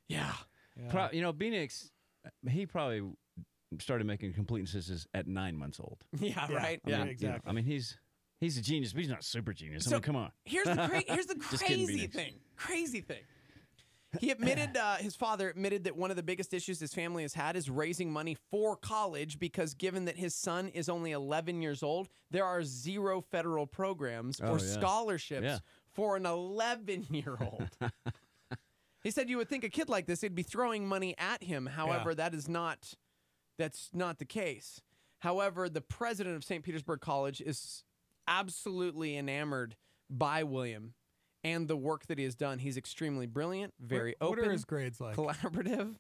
yeah. You know, Phoenix, he probably started making complete sentences at 9 months old. Yeah, right? I mean, exactly. You know, I mean, he's a genius, but he's not super genius. I So, mean, come on. Here's the Just kidding, crazy Phoenix. thing. Crazy thing. He admitted, his father admitted that one of the biggest issues his family has had is raising money for college, because given that his son is only 11 years old, there are 0 federal programs or scholarships for an 11-year-old. He said you would think a kid like this, they'd be throwing money at him. However, that's not the case. However, the president of St. Petersburg College is absolutely enamored by William and the work that he has done. He's extremely brilliant, very open. What are his grades like? Collaborative.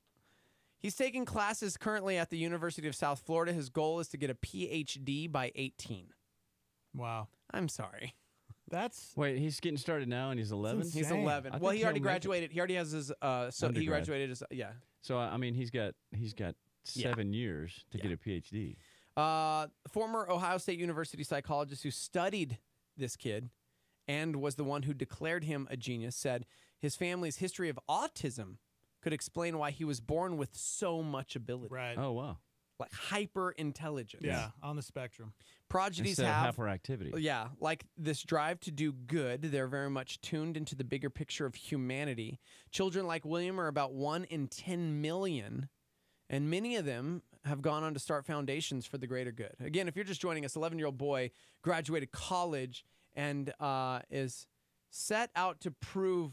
He's taking classes currently at the University of South Florida. His goal is to get a PhD by 18. Wow. I'm sorry. Wait, he's getting started now and he's 11? He's 11. Well, he already graduated. He already has his he graduated his So I mean, he's got 7 years to get a PhD. Former Ohio State University psychologist who studied this kid and was the one who declared him a genius said his family's history of autism could explain why he was born with so much ability. Right. Oh, wow. Like hyper intelligence. Yeah, on the spectrum. Prodigies Instead have of hyperactivity. Yeah, like this drive to do good. They're very much tuned into the bigger picture of humanity. Children like William are about 1 in 10 million, and many of them have gone on to start foundations for the greater good. Again, if you're just joining us, 11-year-old boy graduated college and is set out to prove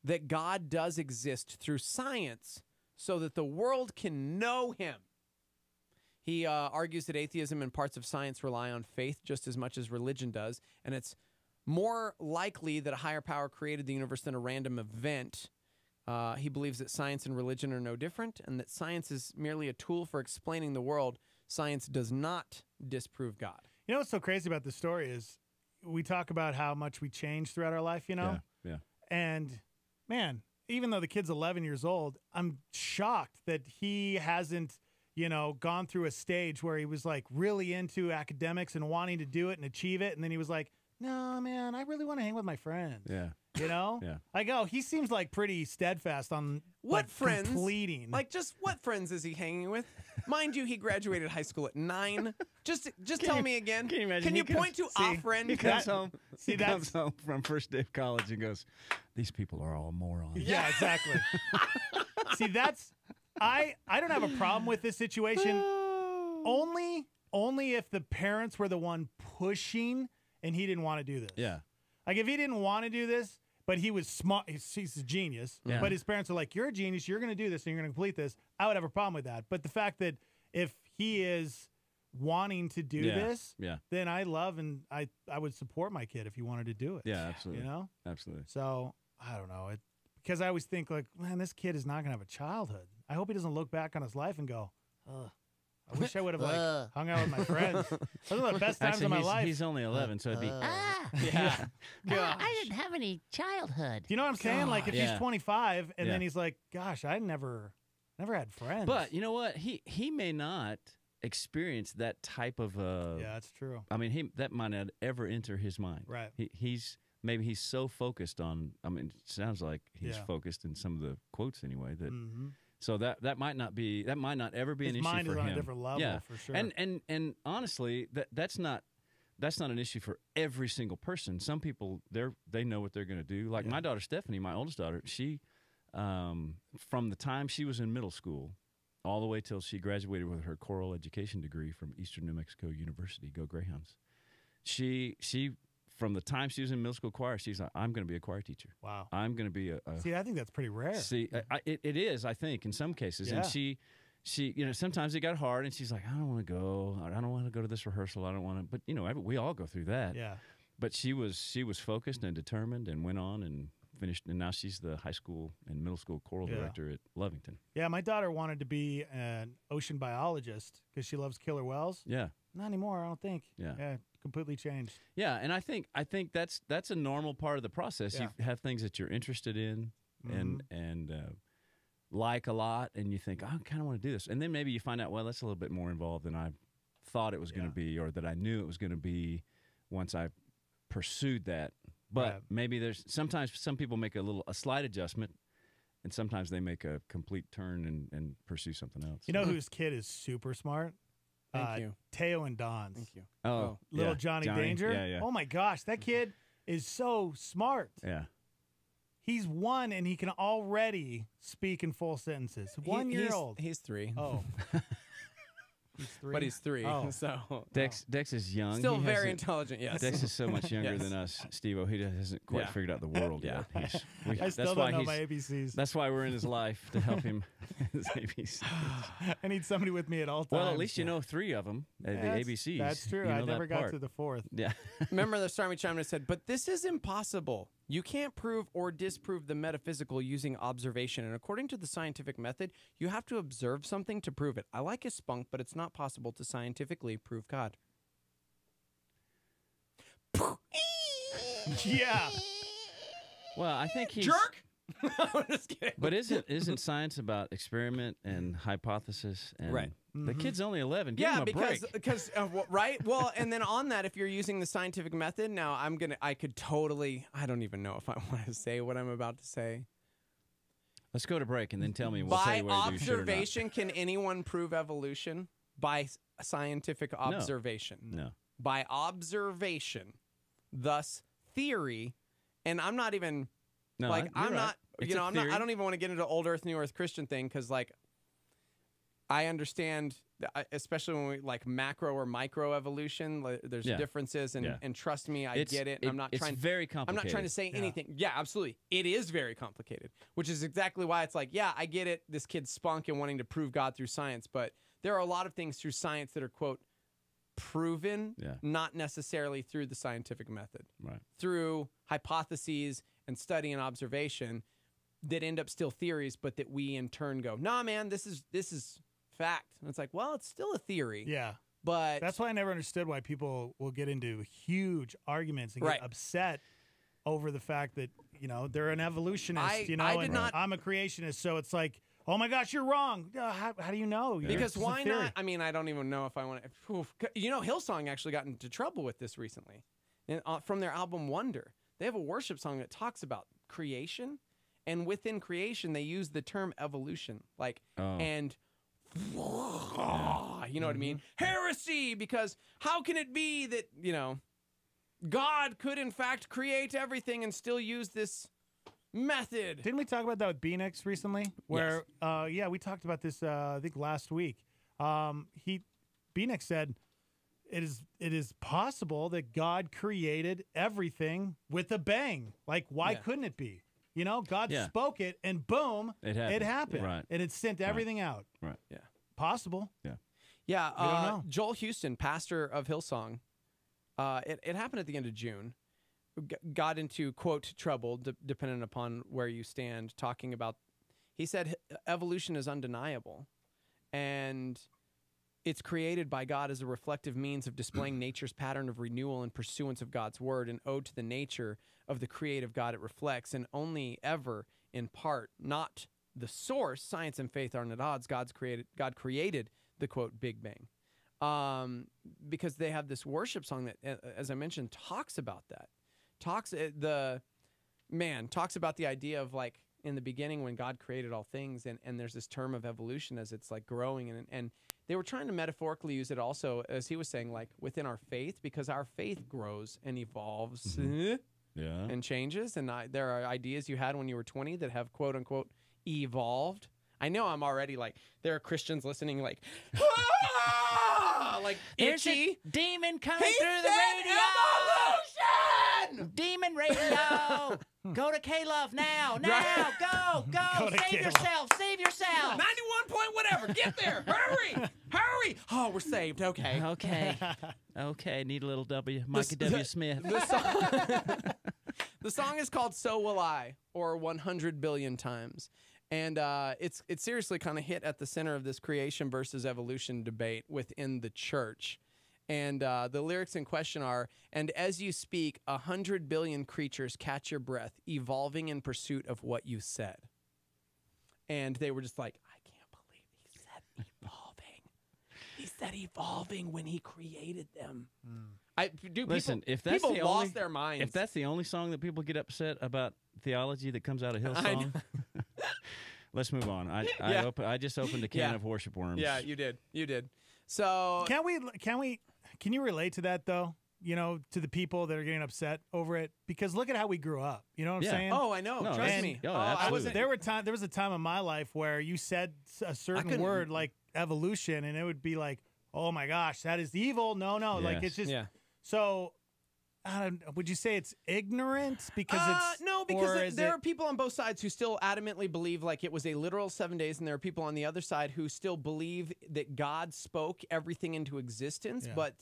that God does exist through science so that the world can know him. He argues that atheism and parts of science rely on faith just as much as religion does, and it's more likely that a higher power created the universe than a random event. He believes that science and religion are no different, and that science is merely a tool for explaining the world. Science does not disprove God. You know what's so crazy about this story is we talk about how much we change throughout our life, you know? Yeah. And, man, even though the kid's 11 years old, I'm shocked that he hasn't, gone through a stage where he was, like, really into academics and wanting to do it and achieve it, and then he was like, no, man, I really want to hang with my friends. Yeah. You know? Yeah. Like, he seems like pretty steadfast on What friends? Completing. Like, just what friends is he hanging with? Mind you, he graduated high school at 9. Just tell me again. Can you imagine? Can you point to a friend? He comes home. He comes home from first day of college and goes, "These people are all morons." Yeah, exactly. See, I don't have a problem with this situation. Only if the parents were the one pushing and he didn't want to do this. Yeah. Like, if he didn't want to do this, but he was smart, he's a genius, Yeah. but his parents are like, you're a genius, you're going to do this, and you're going to complete this, I would have a problem with that. But the fact that if he is wanting to do this, then I love and I would support my kid if he wanted to do it. Yeah, absolutely. You know? Absolutely. So, I don't know. Because I always think, like, man, this kid is not going to have a childhood. I hope he doesn't look back on his life and go, ugh. I wish I would have hung out with my friends. Those are the best times of my life. He's only 11, so it'd be. Yeah. I didn't have any childhood. Do you know what I'm saying? Like, if he's 25 and Yeah. then he's like, gosh, I never had friends. But you know what? He may not experience that type of. Yeah, that's true. I mean, that might not ever enter his mind. Right. He's so focused on. I mean, it sounds like he's Yeah. focused in some of the quotes anyway. That. Mhm. So that might not ever be His an issue mind for is him. on a different level, yeah. for sure. And honestly, that's not an issue for every single person. Some people they know what they're going to do. Like my daughter Stephanie, my oldest daughter, she from the time she was in middle school all the way till she graduated with her choral education degree from Eastern New Mexico University, go Greyhounds. She from the time she was in middle school choir, she's like, I'm going to be a choir teacher. Wow. I'm going to be a See, I think that's pretty rare. See, it is, I think, in some cases. Yeah. And she, sometimes it got hard, and she's like, I don't want to go. I don't want to go to this rehearsal. I don't want to. But, we all go through that. Yeah. But she was focused and determined and went on and finished, and now she's the high school and middle school choral director at Lovington. Yeah, my daughter wanted to be an ocean biologist because she loves killer whales. Yeah. Not anymore, I don't think. Yeah. Completely changed. Yeah, and I think that's a normal part of the process. Yeah. You have things that you're interested in and like a lot, and you think, I kind of want to do this. And then maybe you find out, well, that's a little bit more involved than I thought it was going to be, or that I knew it was going to be once I pursued that. But maybe sometimes some people make a slight adjustment, and sometimes they make a complete turn and pursue something else. You know whose kid is super smart? Thank you. Teo and Don's. Thank you. Oh, little Johnny Danger. Yeah. Oh my gosh, that kid is so smart. Yeah. He's 1 and he can already speak in full sentences. 1 year old. He's 3. Oh. He's 3. But he's 3. Oh. So Dex is young. Still very intelligent, yes. Dex is so much younger Yes. than us, Steve-O. He hasn't quite figured out the world yet. I still don't know my ABCs. That's why we're in his life, to help him his ABCs. I need somebody with me at all times. Well, at least you know 3 of them, the ABCs. That's true. You know I never that got part. to the 4th. Yeah. Remember the Stormy chimed in and said, but this is impossible. You can't prove or disprove the metaphysical using observation. And according to the scientific method, you have to observe something to prove it. I like his spunk, but it's not possible to scientifically prove God. Yeah. Well, I think he's... Jerk! I'm just kidding. But isn't science about experiment and hypothesis? And Right. The kid's only 11. Give him a break. because right. Well, and then on that, if you're using the scientific method, now I could totally. I don't even know if I want to say what I'm about to say. Let's go to break and then tell me. We'll tell By you whether you should or not. observation, can anyone prove evolution? By scientific observation. No. By observation, thus theory, and I'm not even No, like you're I'm right. not. It's You know, a I'm not. theory. I don't even want to get into old Earth, new Earth Christian thing because like I understand, especially when we like macro or micro evolution. There's Yeah. differences, and Yeah. and trust me, I get it. I'm not it's trying. very I'm complicated. not trying to say anything. Yeah, absolutely. It is very complicated, which is exactly why it's like, yeah, I get it. This kid's spunk and wanting to prove God through science, but there are a lot of things through science that are, quote, proven, not necessarily through the scientific method. Right. Through hypotheses and study and observation that end up still theories, but that we in turn go, nah, man, this is fact. And it's like, well, it's still a theory. Yeah. But that's why I never understood why people will get into huge arguments and get Right. upset over the fact that, you know, they're an evolutionist, you know, I did and not- I'm a creationist. So it's like, oh my gosh, you're wrong. How do you know? Because It's a why theory. not? I mean, I don't even know if I want to. You know, Hillsong actually got into trouble with this recently. And, from their album Wonder. They have a worship song that talks about creation. And within creation, they use the term evolution. Like, and you know what I mean? Heresy, because how can it be that, you know, God could in fact create everything and still use this method? Didn't we talk about that with Beanix recently? Where, yeah, we talked about this, I think last week. Beanix said it is possible that God created everything with a bang. Like, why couldn't it be? You know, God spoke it, and boom, it happened. Right. And it sent everything out. Right. Yeah. Possible. Yeah. Yeah. We don't know. Joel Houston, pastor of Hillsong, it happened at the end of June. Got into, quote, trouble, depending upon where you stand, talking about, he said, evolution is undeniable. And it's created by God as a reflective means of displaying nature's pattern of renewal and pursuance of God's word, and ode to the nature of the creative God it reflects, and only ever in part, not the source. Science and faith aren't at odds. God created the, quote, Big Bang. Because they have this worship song that, as I mentioned, talks about that. Talks about the idea of, like, in the beginning when God created all things, and there's this term of evolution as it's like growing, and they were trying to metaphorically use it also, as he was saying, like within our faith, because our faith grows and evolves and changes. And there are ideas you had when you were 20 that have, quote unquote, evolved. I know I'm already like, there are Christians listening like, like There's itchy. a demon coming He through the said radio. evolution! again! Demon radio! Go to K-Love now! Go! Go to Save K-Love. yourself! Save yourself! 91 point whatever. Get there. Hurry. Oh, we're saved. Okay. Okay, need a little Micah W. Smith. The song is called So Will I, or 100 Billion Times. And it's seriously kind of hit at the center of this creation versus evolution debate within the church. And the lyrics in question are, and as you speak, 100 billion creatures catch your breath, evolving in pursuit of what you said. And they were just like, I can't believe he said evolving. He said evolving when he created them. Listen, if that's people the lost only, their minds. If that's the only song that people get upset about theology that comes out of Hillsong, let's move on. I just opened a can of worship worms. Yeah, you did. So can you relate to that though? You know, to the people that are getting upset over it, because look at how we grew up. You know what I'm saying? Oh, I know. No, Trust me. Oh, absolutely. There was a time in my life where you said a certain word like evolution, and it would be like, oh my gosh, that is evil. No, like it's just so. Would you say it's ignorant because it's no? Because there are people on both sides who still adamantly believe like it was a literal 7 days, and there are people on the other side who still believe that God spoke everything into existence, but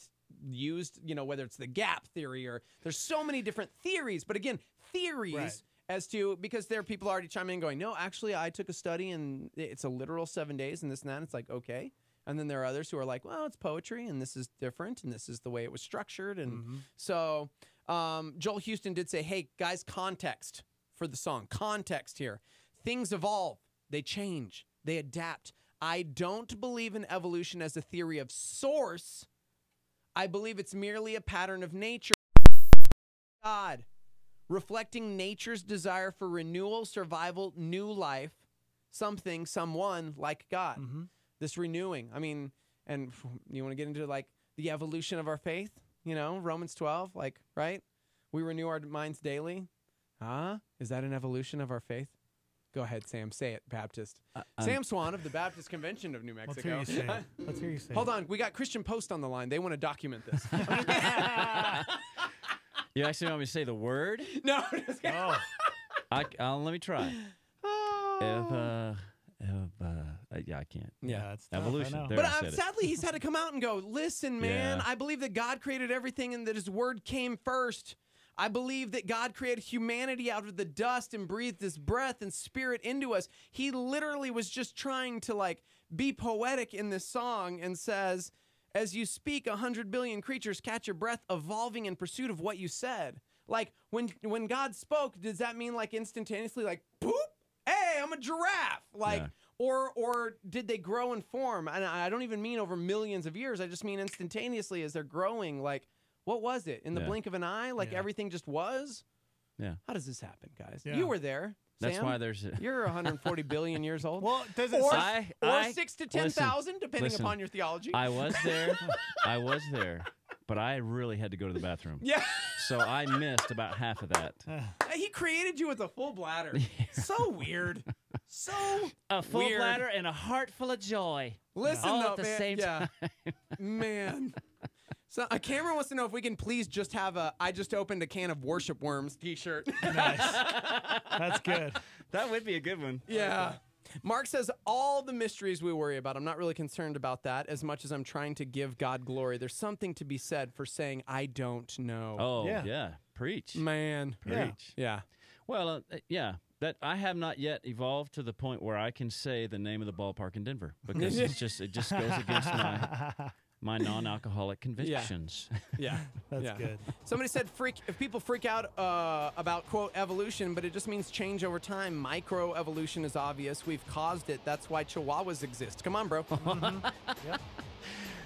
used, whether it's the gap theory or there's so many different theories. But again, theories as to, because there are people already chiming in going, no, actually, I took a study and it's a literal 7 days and this and that. And it's like, okay. And then there are others who are like, well, it's poetry and this is different and this is the way it was structured. And so Joel Houston did say, hey, guys, context for the song. Context here. Things evolve. They change. They adapt. I don't believe in evolution as a theory of source. I believe it's merely a pattern of nature. God, reflecting nature's desire for renewal, survival, new life, something, someone like God. This renewing. I mean, and you want to get into like the evolution of our faith? Romans 12, like, right? We renew our minds daily. Is that an evolution of our faith? Go ahead, Sam. Say it, Baptist. Sam Swan of the Baptist Convention of New Mexico. Let's hear you say it. Hold on. We got Christian Post on the line. They want to document this. You actually want me to say the word? No. Just let me try. I can't. Yeah, it's evolution. tough, there, but sadly, he's had to come out and go, listen, man, I believe that God created everything and that his word came first. I believe that God created humanity out of the dust and breathed his breath and spirit into us. He literally was just trying to like be poetic in this song and says, as you speak, 100 billion creatures catch your breath, evolving in pursuit of what you said. Like when God spoke, does that mean like instantaneously like, boop, hey, I'm a giraffe? Like, or did they grow and form? And I don't even mean over millions of years. I just mean instantaneously as they're growing. Like, what was it? In the blink of an eye? Like everything just was? Yeah. How does this happen, guys? Yeah. You were there. That's Sam? why there's You're 140 billion years old. Well, does it or 6 to 10,000, depending upon your theology. I was there, but I really had to go to the bathroom. Yeah. So I missed about half of that. He created you with a full bladder. So weird. So a full weird. bladder and a heart full of joy. Listen, all though, at the man, same time. Man. So Cameron wants to know if we can please just have a I just opened a can of worship worms t-shirt. Nice. That's good. That would be a good one. Yeah. Mark says, all the mysteries we worry about, I'm not really concerned about that as much as I'm trying to give God glory. There's something to be said for saying, I don't know. Oh, yeah. Preach. Man. Preach. Yeah. Well, that I have not yet evolved to the point where I can say the name of the ballpark in Denver because it just goes against my non-alcoholic convictions. Yeah. That's good. Somebody said if people freak out about, quote, evolution, but it just means change over time. Micro-evolution is obvious. We've caused it. That's why chihuahuas exist. Come on, bro. Yep.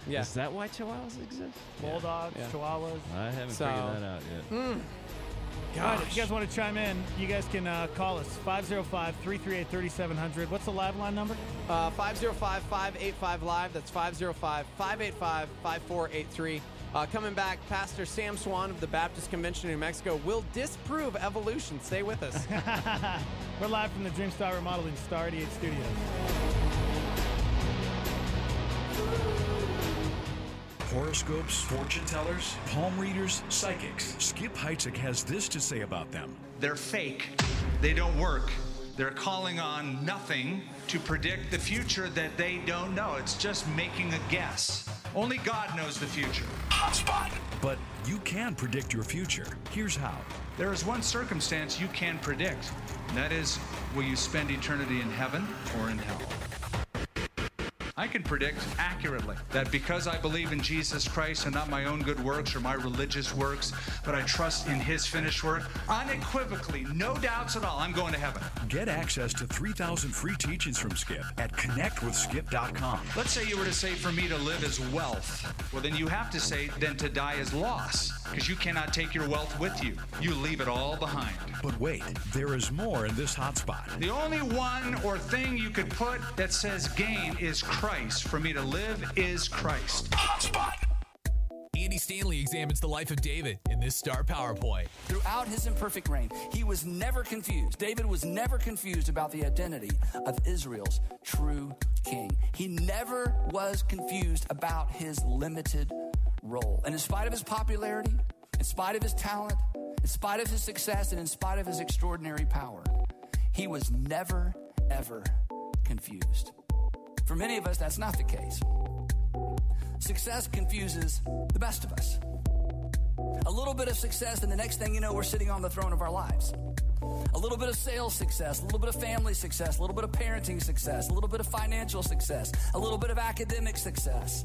Yeah. Is that why chihuahuas exist? Bulldogs, chihuahuas. I haven't figured that out yet. God, if you guys want to chime in, you guys can call us 505-338-3700. What's the live line number? 505-585-LIVE. That's 505-585-5483. Coming back, Pastor Sam Swan of the Baptist Convention in New Mexico will disprove evolution. Stay with us. We're live from the Dreamstar Remodeling Star 88 Studios. horoscopes, fortune tellers, palm readers, psychics. Skip Heitzig has this to say about them. They're fake. They don't work. They're calling on nothing to predict the future that they don't know. It's just making a guess. Only God knows the future. Hotspot. But you can predict your future. Here's how. There is one circumstance you can predict, and that is, will you spend eternity in heaven or in hell? I can predict accurately that because I believe in Jesus Christ and not my own good works or my religious works, but I trust in His finished work, unequivocally, no doubts at all, I'm going to heaven. Get access to 3,000 free teachings from Skip at connectwithskip.com. Let's say you were to say for me to live is wealth. Well, then you have to say then to die is loss, because you cannot take your wealth with you. You leave it all behind. But wait, there is more in this hotspot. The only one or thing you could put that says gain is Christ. For me to live is Christ. Hotspot. Andy Stanley examines the life of David in this Star PowerPoint. Throughout his imperfect reign, he was never confused. David was never confused about the identity of Israel's true king. He never was confused about his limited role. And in spite of his popularity, in spite of his talent, in spite of his success, and in spite of his extraordinary power, he was never, ever confused. For many of us, that's not the case. Success confuses the best of us. A little bit of success, and the next thing you know, we're sitting on the throne of our lives. A little bit of sales success, a little bit of family success, a little bit of parenting success, a little bit of financial success, a little bit of academic success,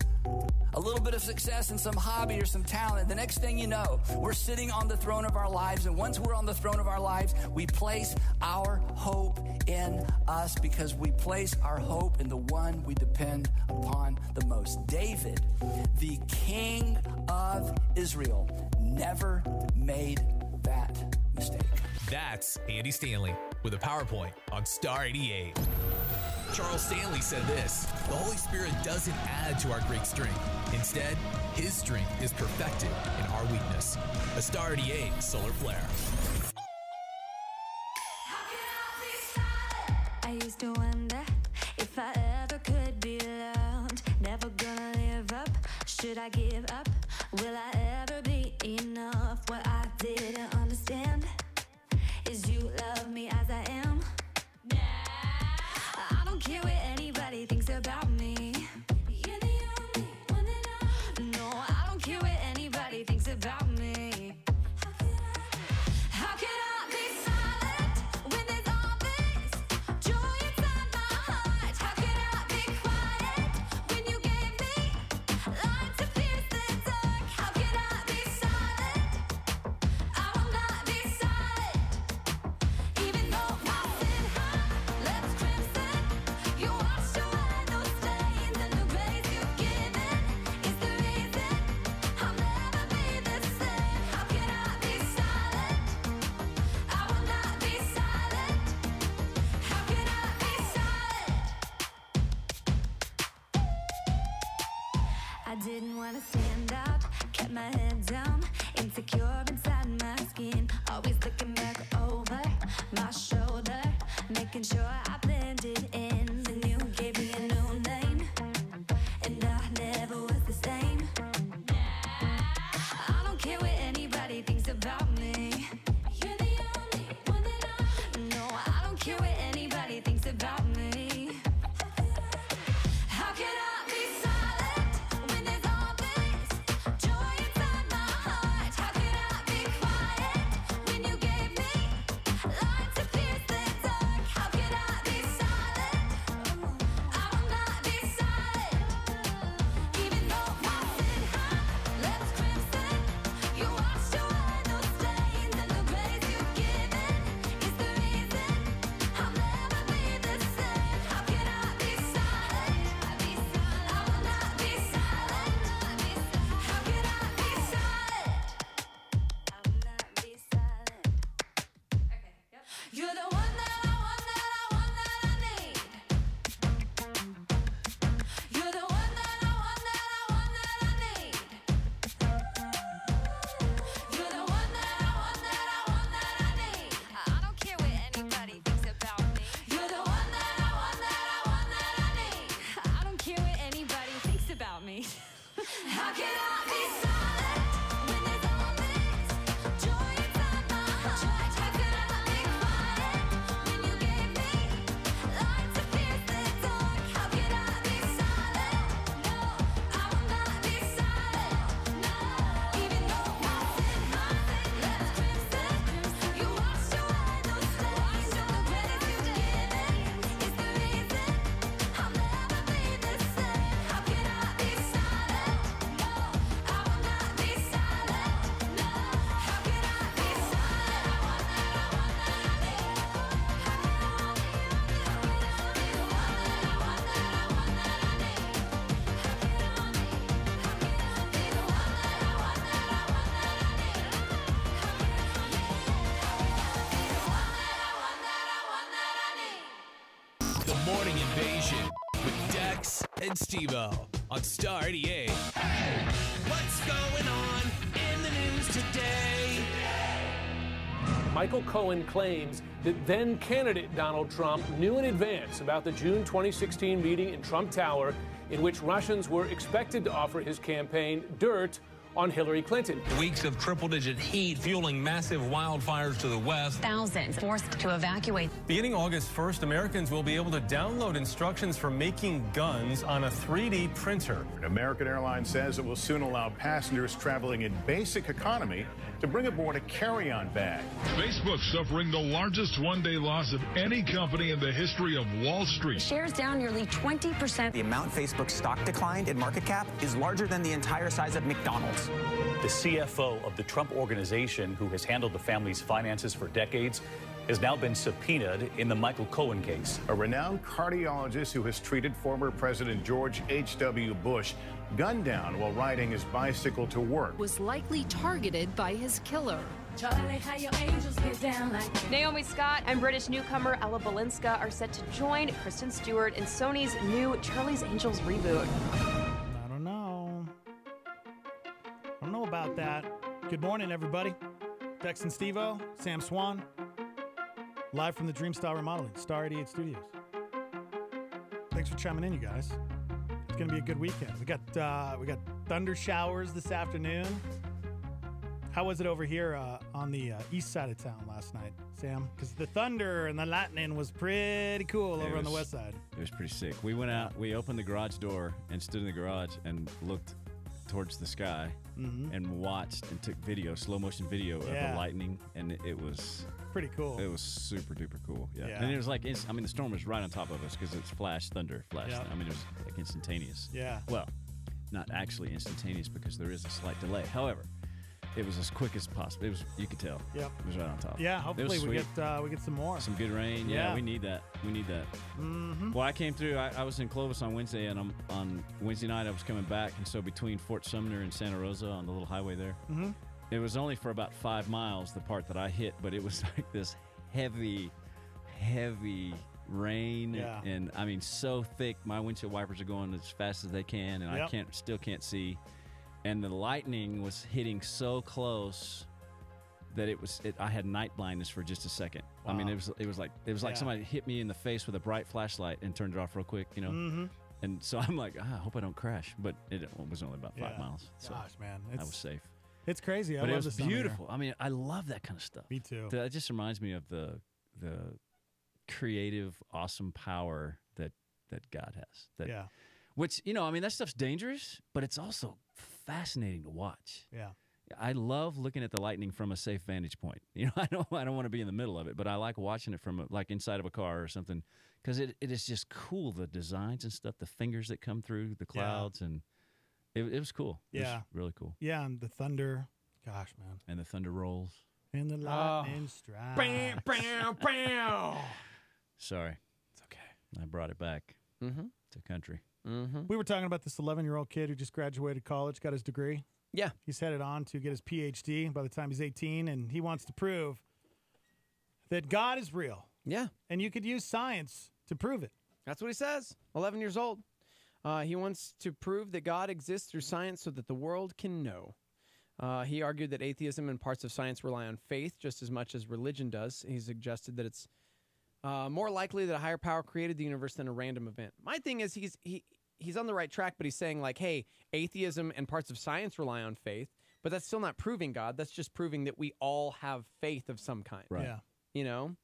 a little bit of success in some hobby or some talent. The next thing you know, we're sitting on the throne of our lives, and once we're on the throne of our lives, we place our hope in us because we place our hope in the one we depend upon the most. David, the king of Israel, never made that mistake. That's Andy Stanley with a PowerPoint on Star 88. Charles Stanley said this: the Holy Spirit doesn't add to our great strength. Instead, His strength is perfected in our weakness. A Star 88 solar flare. I used to wonder if I ever could be loved. Never gonna live up. Should I give up? Will I ever be enough? What I didn't understand is you love me as I am. Nah, I don't care what anybody thinks about me. You're the only one that I know. I don't care what anybody thinks about me. How can I be silent when there's all this joy inside my heart? How can I be quiet when you gave me light to pierce the dark? How can I be silent? I will not be silent, even though and Steve-O on Star 88. What's going on in the news today? Michael Cohen claims that then-candidate Donald Trump knew in advance about the June 2016 meeting in Trump Tower in which Russians were expected to offer his campaign dirt on Hillary Clinton. Weeks of triple-digit heat fueling massive wildfires to the west. Thousands forced to evacuate. Beginning August 1st, Americans will be able to download instructions for making guns on a 3D printer. American Airlines says it will soon allow passengers traveling in basic economy to bring aboard a carry-on bag. Facebook suffering the largest one-day loss of any company in the history of Wall Street. Shares down nearly 20%. The amount Facebook stock declined in market cap is larger than the entire size of McDonald's. The CFO of the Trump Organization, who has handled the family's finances for decades, has now been subpoenaed in the Michael Cohen case. A renowned cardiologist who has treated former President George H.W. Bush gunned down while riding his bicycle to work. Was likely targeted by his killer. Charlie, how your angels get down like that. Naomi Scott and British newcomer Ella Balinska are set to join Kristen Stewart in Sony's new Charlie's Angels reboot. I don't know. I don't know about that. Good morning, everybody. Dex and Steve-O, Sam Swan, live from the Dreamstyle Remodeling, Star 88 Studios. Thanks for chiming in, you guys. It's going to be a good weekend. We got thunder showers this afternoon. How was it over here on the east side of town last night, Sam? Because the thunder and the lightning was pretty cool over on the west side. It was pretty sick. We went out, we opened the garage door and stood in the garage and looked towards the sky and watched and took video, slow motion video of the lightning, and it was pretty cool. It was super duper cool. Yeah. And it was like, I mean, the storm was right on top of us because it's thunder flash. I mean, it was like instantaneous. Yeah. Well, not actually instantaneous because there is a slight delay. However, it was as quick as possible. It was, you could tell. Yep. It was right on top. Yeah, hopefully we get some more. Some good rain. Yeah, we need that. We need that. Well, I came through. I was in Clovis on Wednesday, and on Wednesday night I was coming back, and so between Fort Sumner and Santa Rosa on the little highway there, it was only for about 5 miles, the part that I hit, but it was like this heavy rain, and I mean so thick. My windshield wipers are going as fast as they can, and I still can't see. And the lightning was hitting so close that I had night blindness for just a second. Wow. I mean, it was like somebody hit me in the face with a bright flashlight and turned it off real quick, you know. And so I'm like, I hope I don't crash. But it was only about 5 miles. So gosh, man, I was safe. It's crazy. But it was beautiful. I mean, I love that kind of stuff. Me too. That just reminds me of the creative, awesome power that God has. Which, you know, I mean, that stuff's dangerous, but it's also fascinating to watch. Yeah. I love looking at the lightning from a safe vantage point. You know, I don't want to be in the middle of it, but I like watching it from like inside of a car or something because it is just cool, the designs and stuff, the fingers that come through the clouds, and it was cool. Yeah. It was really cool. Yeah, and the thunder. Gosh, man. And the thunder rolls. And the lightning strikes. Bam, bam, bam. Sorry. It's okay. I brought it back to country. We were talking about this 11-year-old kid who just graduated college, got his degree. Yeah. He's headed on to get his PhD by the time he's 18, and he wants to prove that God is real. Yeah. And you could use science to prove it. That's what he says. 11 years old. He wants to prove that God exists through science so that the world can know. He argued that atheism and parts of science rely on faith just as much as religion does. He suggested that it's more likely that a higher power created the universe than a random event. My thing is he's on the right track, but he's saying like, hey, atheism and parts of science rely on faith, but that's still not proving God. That's just proving that we all have faith of some kind. Right. Yeah. You know?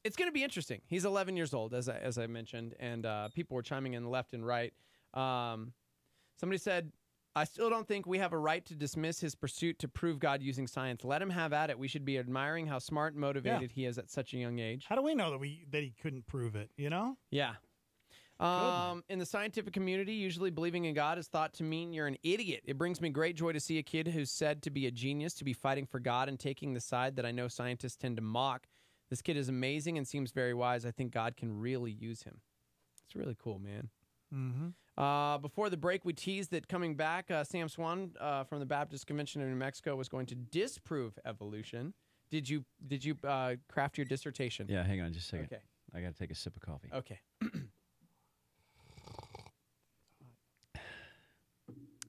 It's going to be interesting. He's 11 years old, as I mentioned, and people were chiming in left and right. Somebody said, I still don't think we have a right to dismiss his pursuit to prove God using science. Let him have at it. We should be admiring how smart and motivated he is at such a young age. How do we know that he couldn't prove it, you know? Yeah. In the scientific community, usually believing in God is thought to mean you're an idiot. It brings me great joy to see a kid who's said to be a genius, to be fighting for God and taking the side that I know scientists tend to mock. This kid is amazing and seems very wise. I think God can really use him. It's really cool, man. Before the break, we teased that coming back, Sam Swan from the Baptist Convention in New Mexico was going to disprove evolution. Did you craft your dissertation? Yeah, hang on just a second. Okay. I got to take a sip of coffee. Okay.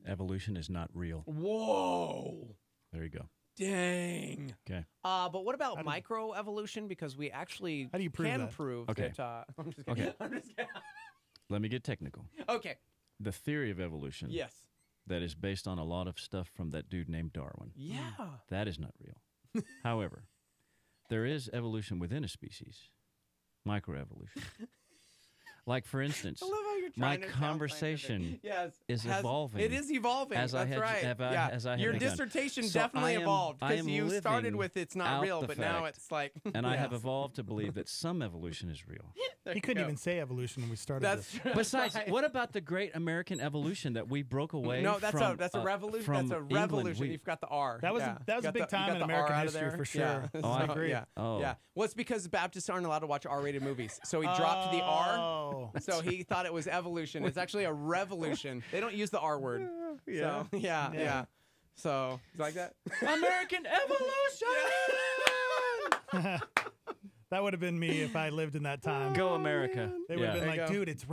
evolution is not real. Whoa. There you go. Dang. Okay. But what about microevolution? Because we actually How do you prove can that? prove Okay. that. I'm just kidding. Okay. I'm just kidding. Let me get technical. Okay. The theory of evolution. Yes. That is based on a lot of stuff from that dude named Darwin. Yeah. That is not real. However, there is evolution within a species, microevolution. Like, for instance, I love how you're my trying to conversation yes, is evolving. It is evolving. As That's right. As I Your had begun. dissertation So definitely I am- evolved I because am you started living with it's not out real, the but now fact. it's like. And I have Yes. evolved to believe that some evolution is real. There He you couldn't go. even say evolution when we started That's this. right. Besides, what about the great American evolution that we broke away No, that's from? a revolution. from That's a England? revolution. We- You've got the R. That was yeah. that was You a got big the- you time got in the American R out of history there. for sure. Yeah. Oh, I So, agree. Yeah. Oh. Yeah. Well, it's because Baptists aren't allowed to watch R-rated movies, so he dropped the R. Oh. So he thought it was evolution. It's actually a revolution. They don't use the R word. Yeah. So, yeah. So, you like that? American evolution. That would have been me if I lived in that time. Go America. They would have Yeah. been There you like, go. dude, it's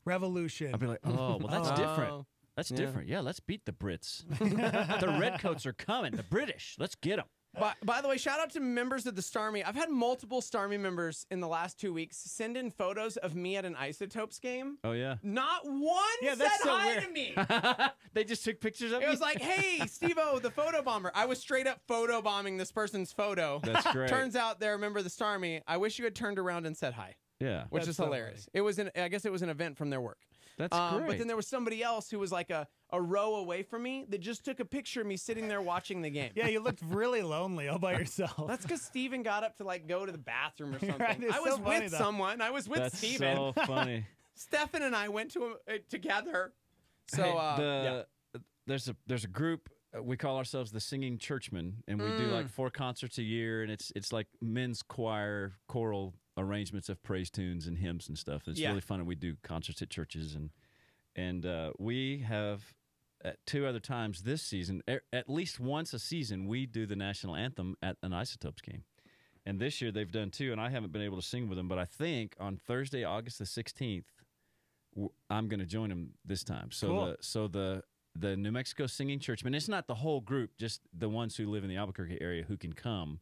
revolution. I'd be like, oh, well, that's Oh. different. That's Yeah. different. Yeah, let's beat the Brits. The redcoats are coming. The British. Let's get them. By the way, shout out to members of the Starmy. I've had multiple Starmy members in the last 2 weeks send in photos of me at an Isotopes game. Oh, yeah. Not one Yeah, said that's so hi weird. to me. They just took pictures of It was like, hey, Steve-O, the photo bomber. I was straight up photo bombing this person's photo. That's great. Turns out they're a member of the Starmy. I wish you had turned around and said hi, Yeah. which That's is so hilarious. It was I guess it was an event from their work. That's great. But then there was somebody else who was like a row away from me that just took a picture of me sitting there watching the game. Yeah, you looked really lonely all by yourself. That's because Steven got up to like go to the bathroom or something. Right, it's I was so funny, with though. someone. I was with That's Steven. so funny. Stefan and I went to together. So Hey, there's a group. We call ourselves the Singing Churchmen, and we do like 4 concerts a year, and it's like men's choir choral arrangements of praise tunes and hymns and stuff. It's Yeah. really fun, and we do concerts at churches, and we have at 2 other times this season, at least once a season, we do the national anthem at an Isotopes game. And this year they've done 2, and I haven't been able to sing with them, but I think on Thursday, August the 16th, I'm going to join them this time. So Cool. the New Mexico Singing Churchmen, it's not the whole group, just the ones who live in the Albuquerque area who can come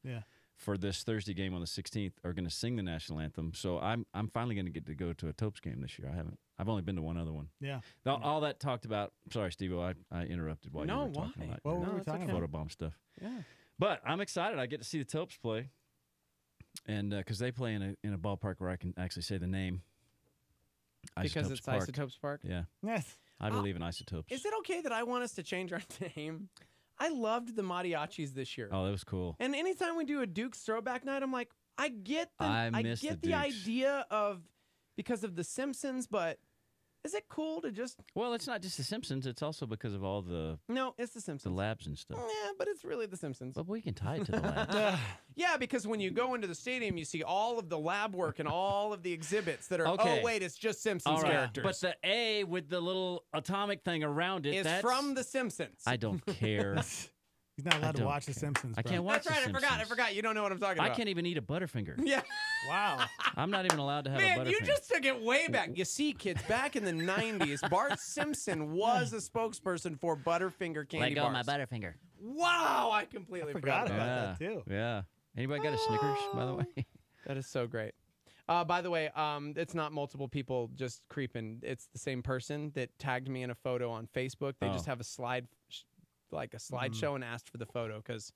for this Thursday game on the 16th are going to sing the national anthem. So I'm finally going to get to go to a Topes game this year. I've only been to one other one. Yeah. All that talked about. Sorry, Steve-O, I interrupted while you were talking about What your were we talking about? photobomb stuff. Yeah. But I'm excited. I get to see the Topes play, and because they play in a ballpark where I can actually say the name. because Isotopes it's Park. Isotopes Park. Yeah. Yes. I believe in isotopes. Is it okay that I want us to change our name? I loved the Mariachis this year. Oh, that was cool. And anytime we do a Dukes throwback night, I'm like, I get I miss the the Dukes. idea of because of the Simpsons, but is it cool to just Well, it's not just The Simpsons. It's also because of all the no, it's the Simpsons. labs and stuff. Yeah, but it's really the Simpsons. But we can tie it to the labs. Yeah, because when you go into the stadium, you see all of the lab work and all of the exhibits that are, Okay. oh, wait, it's just Simpsons All right. characters. But the A with the little atomic thing around it, is that's from The Simpsons. I don't care. He's not allowed to don't watch The care. Simpsons. I bro. can't watch That's right, The I forgot. Simpsons. You don't know what I'm talking I about. can't even eat a Butterfinger. Yeah. Wow. I'm not even allowed to have a Man, Butterfinger. you just took it way back. You see, kids, back in the 90s, Bart Simpson was a spokesperson for Butterfinger candy Let go bars. of my Butterfinger. Wow, I completely forgot forgot about that, too. Yeah. Anybody got a Snickers, by the way? That is so great. By the way, it's not multiple people just creeping. It's the same person that tagged me in a photo on Facebook. They just have a slideshow and asked for the photo because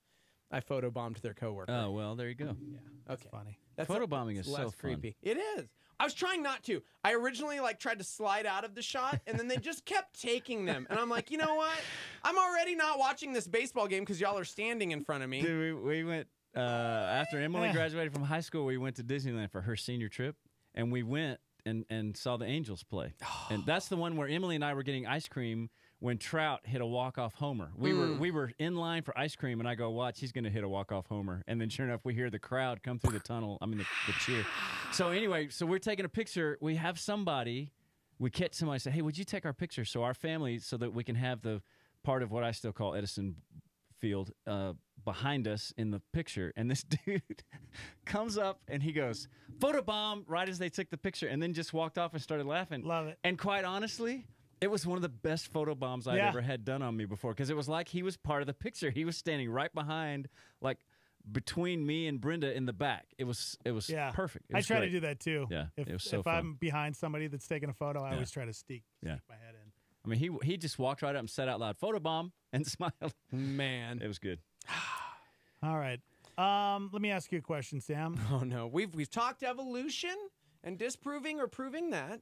I photobombed their coworker. Oh, well, there you go. Yeah. Okay. Funny. Photobombing is less so fun. creepy. It is. I was trying not to. I originally tried to slide out of the shot, and then they just kept taking them. And I'm like, you know what? I'm already not watching this baseball game because y'all are standing in front of me. Dude, we went, after Emily graduated from high school, we went to Disneyland for her senior trip, and we went and saw the Angels play. And that's the one where Emily and I were getting ice cream when Trout hit a walk-off homer. We were in line for ice cream, and I go, watch, he's going to hit a walk-off homer. And then sure enough, we hear the crowd come through the tunnel, the cheer. So anyway, so we're taking a picture. We have somebody, we catch somebody say, hey, would you take our picture? So our family, so that we can have the part of what I still call Edison Field behind us in the picture. And this dude comes up and he goes, photobomb, right as they took the picture, and then just walked off and started laughing. Love it. And quite honestly, It was one of the best photo bombs I'd ever had done on me before, because it was like he was part of the picture. He was standing right behind, like between me and Brenda in the back. It was perfect. It was I try great. to do that too. Yeah, If, it was so if fun. I'm behind somebody that's taking a photo, I always try to stick my head in. I mean, he just walked right up and said out loud, "Photobomb," and smiled. Man, it was good. All right. Let me ask you a question, Sam. Oh no, we've talked evolution and disproving or proving that.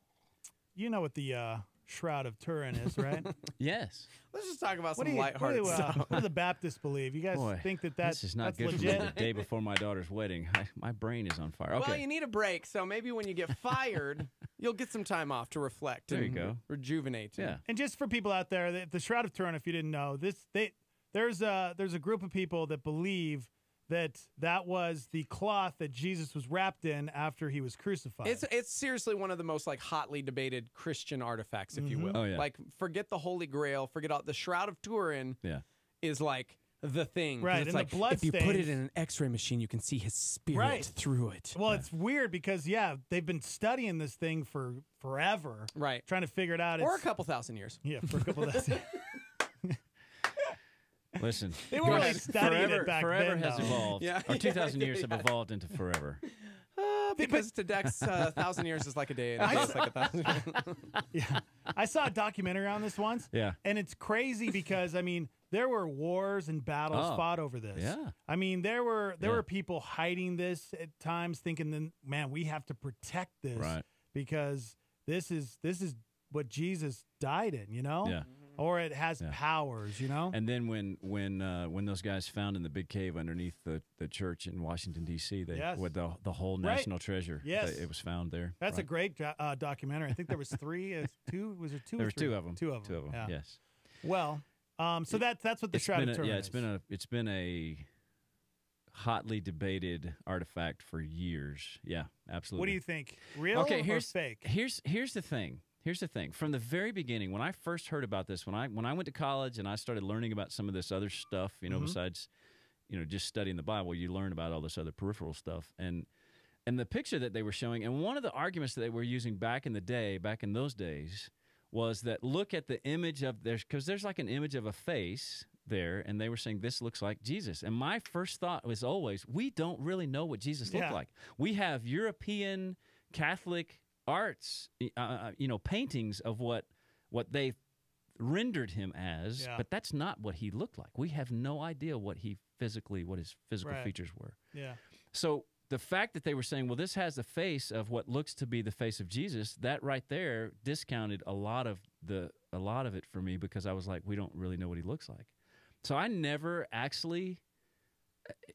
You know what the Shroud of Turin is, right? Yes. Let's just talk about What some do lighthearted stuff. what do the Baptists believe? You guys Boy, think that this is not that's good legit? for me the day before my daughter's wedding. My brain is on fire. Okay. Well, you need a break, so maybe when you get fired, you'll get some time off to reflect. There you and go. Rejuvenate. Yeah. And just for people out there, the Shroud of Turin, if you didn't know, there's a group of people that believe that was the cloth that Jesus was wrapped in after he was crucified. It's seriously one of the most like hotly debated Christian artifacts, if you will. Oh, yeah. Like forget the Holy Grail, forget all the Shroud of Turin. Yeah. Is like the thing. 'Cause Right, It's and like the blood if you put it stains- in an X-ray machine, you can see his spirit Right. through it. Well, it's weird because they've been studying this thing for forever, right? Trying to figure it out. Or a couple thousand years. Yeah, for a couple thousand. Listen, They weren't really studying forever, it back forever then, has though. evolved. Yeah. Or 2,000 years have Yeah. evolved into forever. Because to Dex, 1,000 years is like a day, and a day is like 1,000 years. Yeah, I saw a documentary on this once. Yeah. And it's crazy because I mean there were wars and battles Oh, fought over this. yeah. I mean there were people hiding this at times, thinking, "Then man, we have to protect this Right. because this is what Jesus died in," you know? Yeah. Or it has powers, you know? And then when those guys found in the big cave underneath the church in Washington D.C., they Yes. with the whole Right. national treasure, Yes. it was found there. That's a Right. great documentary. I think there was two. Was there two? There or was three? two of them. Two of them. Two of them. Yeah. Yes. Well, so that's what the It's Shroud been of Turin is. it's been a hotly debated artifact for years. Yeah, absolutely. What do you think? Real okay, or fake? Here's the thing. Here's the thing. From the very beginning, when I first heard about this, when I went to college and I started learning about some of this other stuff, you know, besides, you know, just studying the Bible, you learn about all this other peripheral stuff. And the picture that they were showing, and one of the arguments that they were using back in those days, was that look at the image of because there's like an image of a face there, and they were saying this looks like Jesus. And my first thought was always, we don't really know what Jesus looked like. We have European Catholic arts, paintings of what they rendered him as, but that's not what he looked like. We have no idea what his physical features were. Yeah. So the fact that they were saying, well, this has the face of what looks to be the face of Jesus, that right there discounted a lot of it for me, because I was like, we don't really know what he looks like. So I never actually,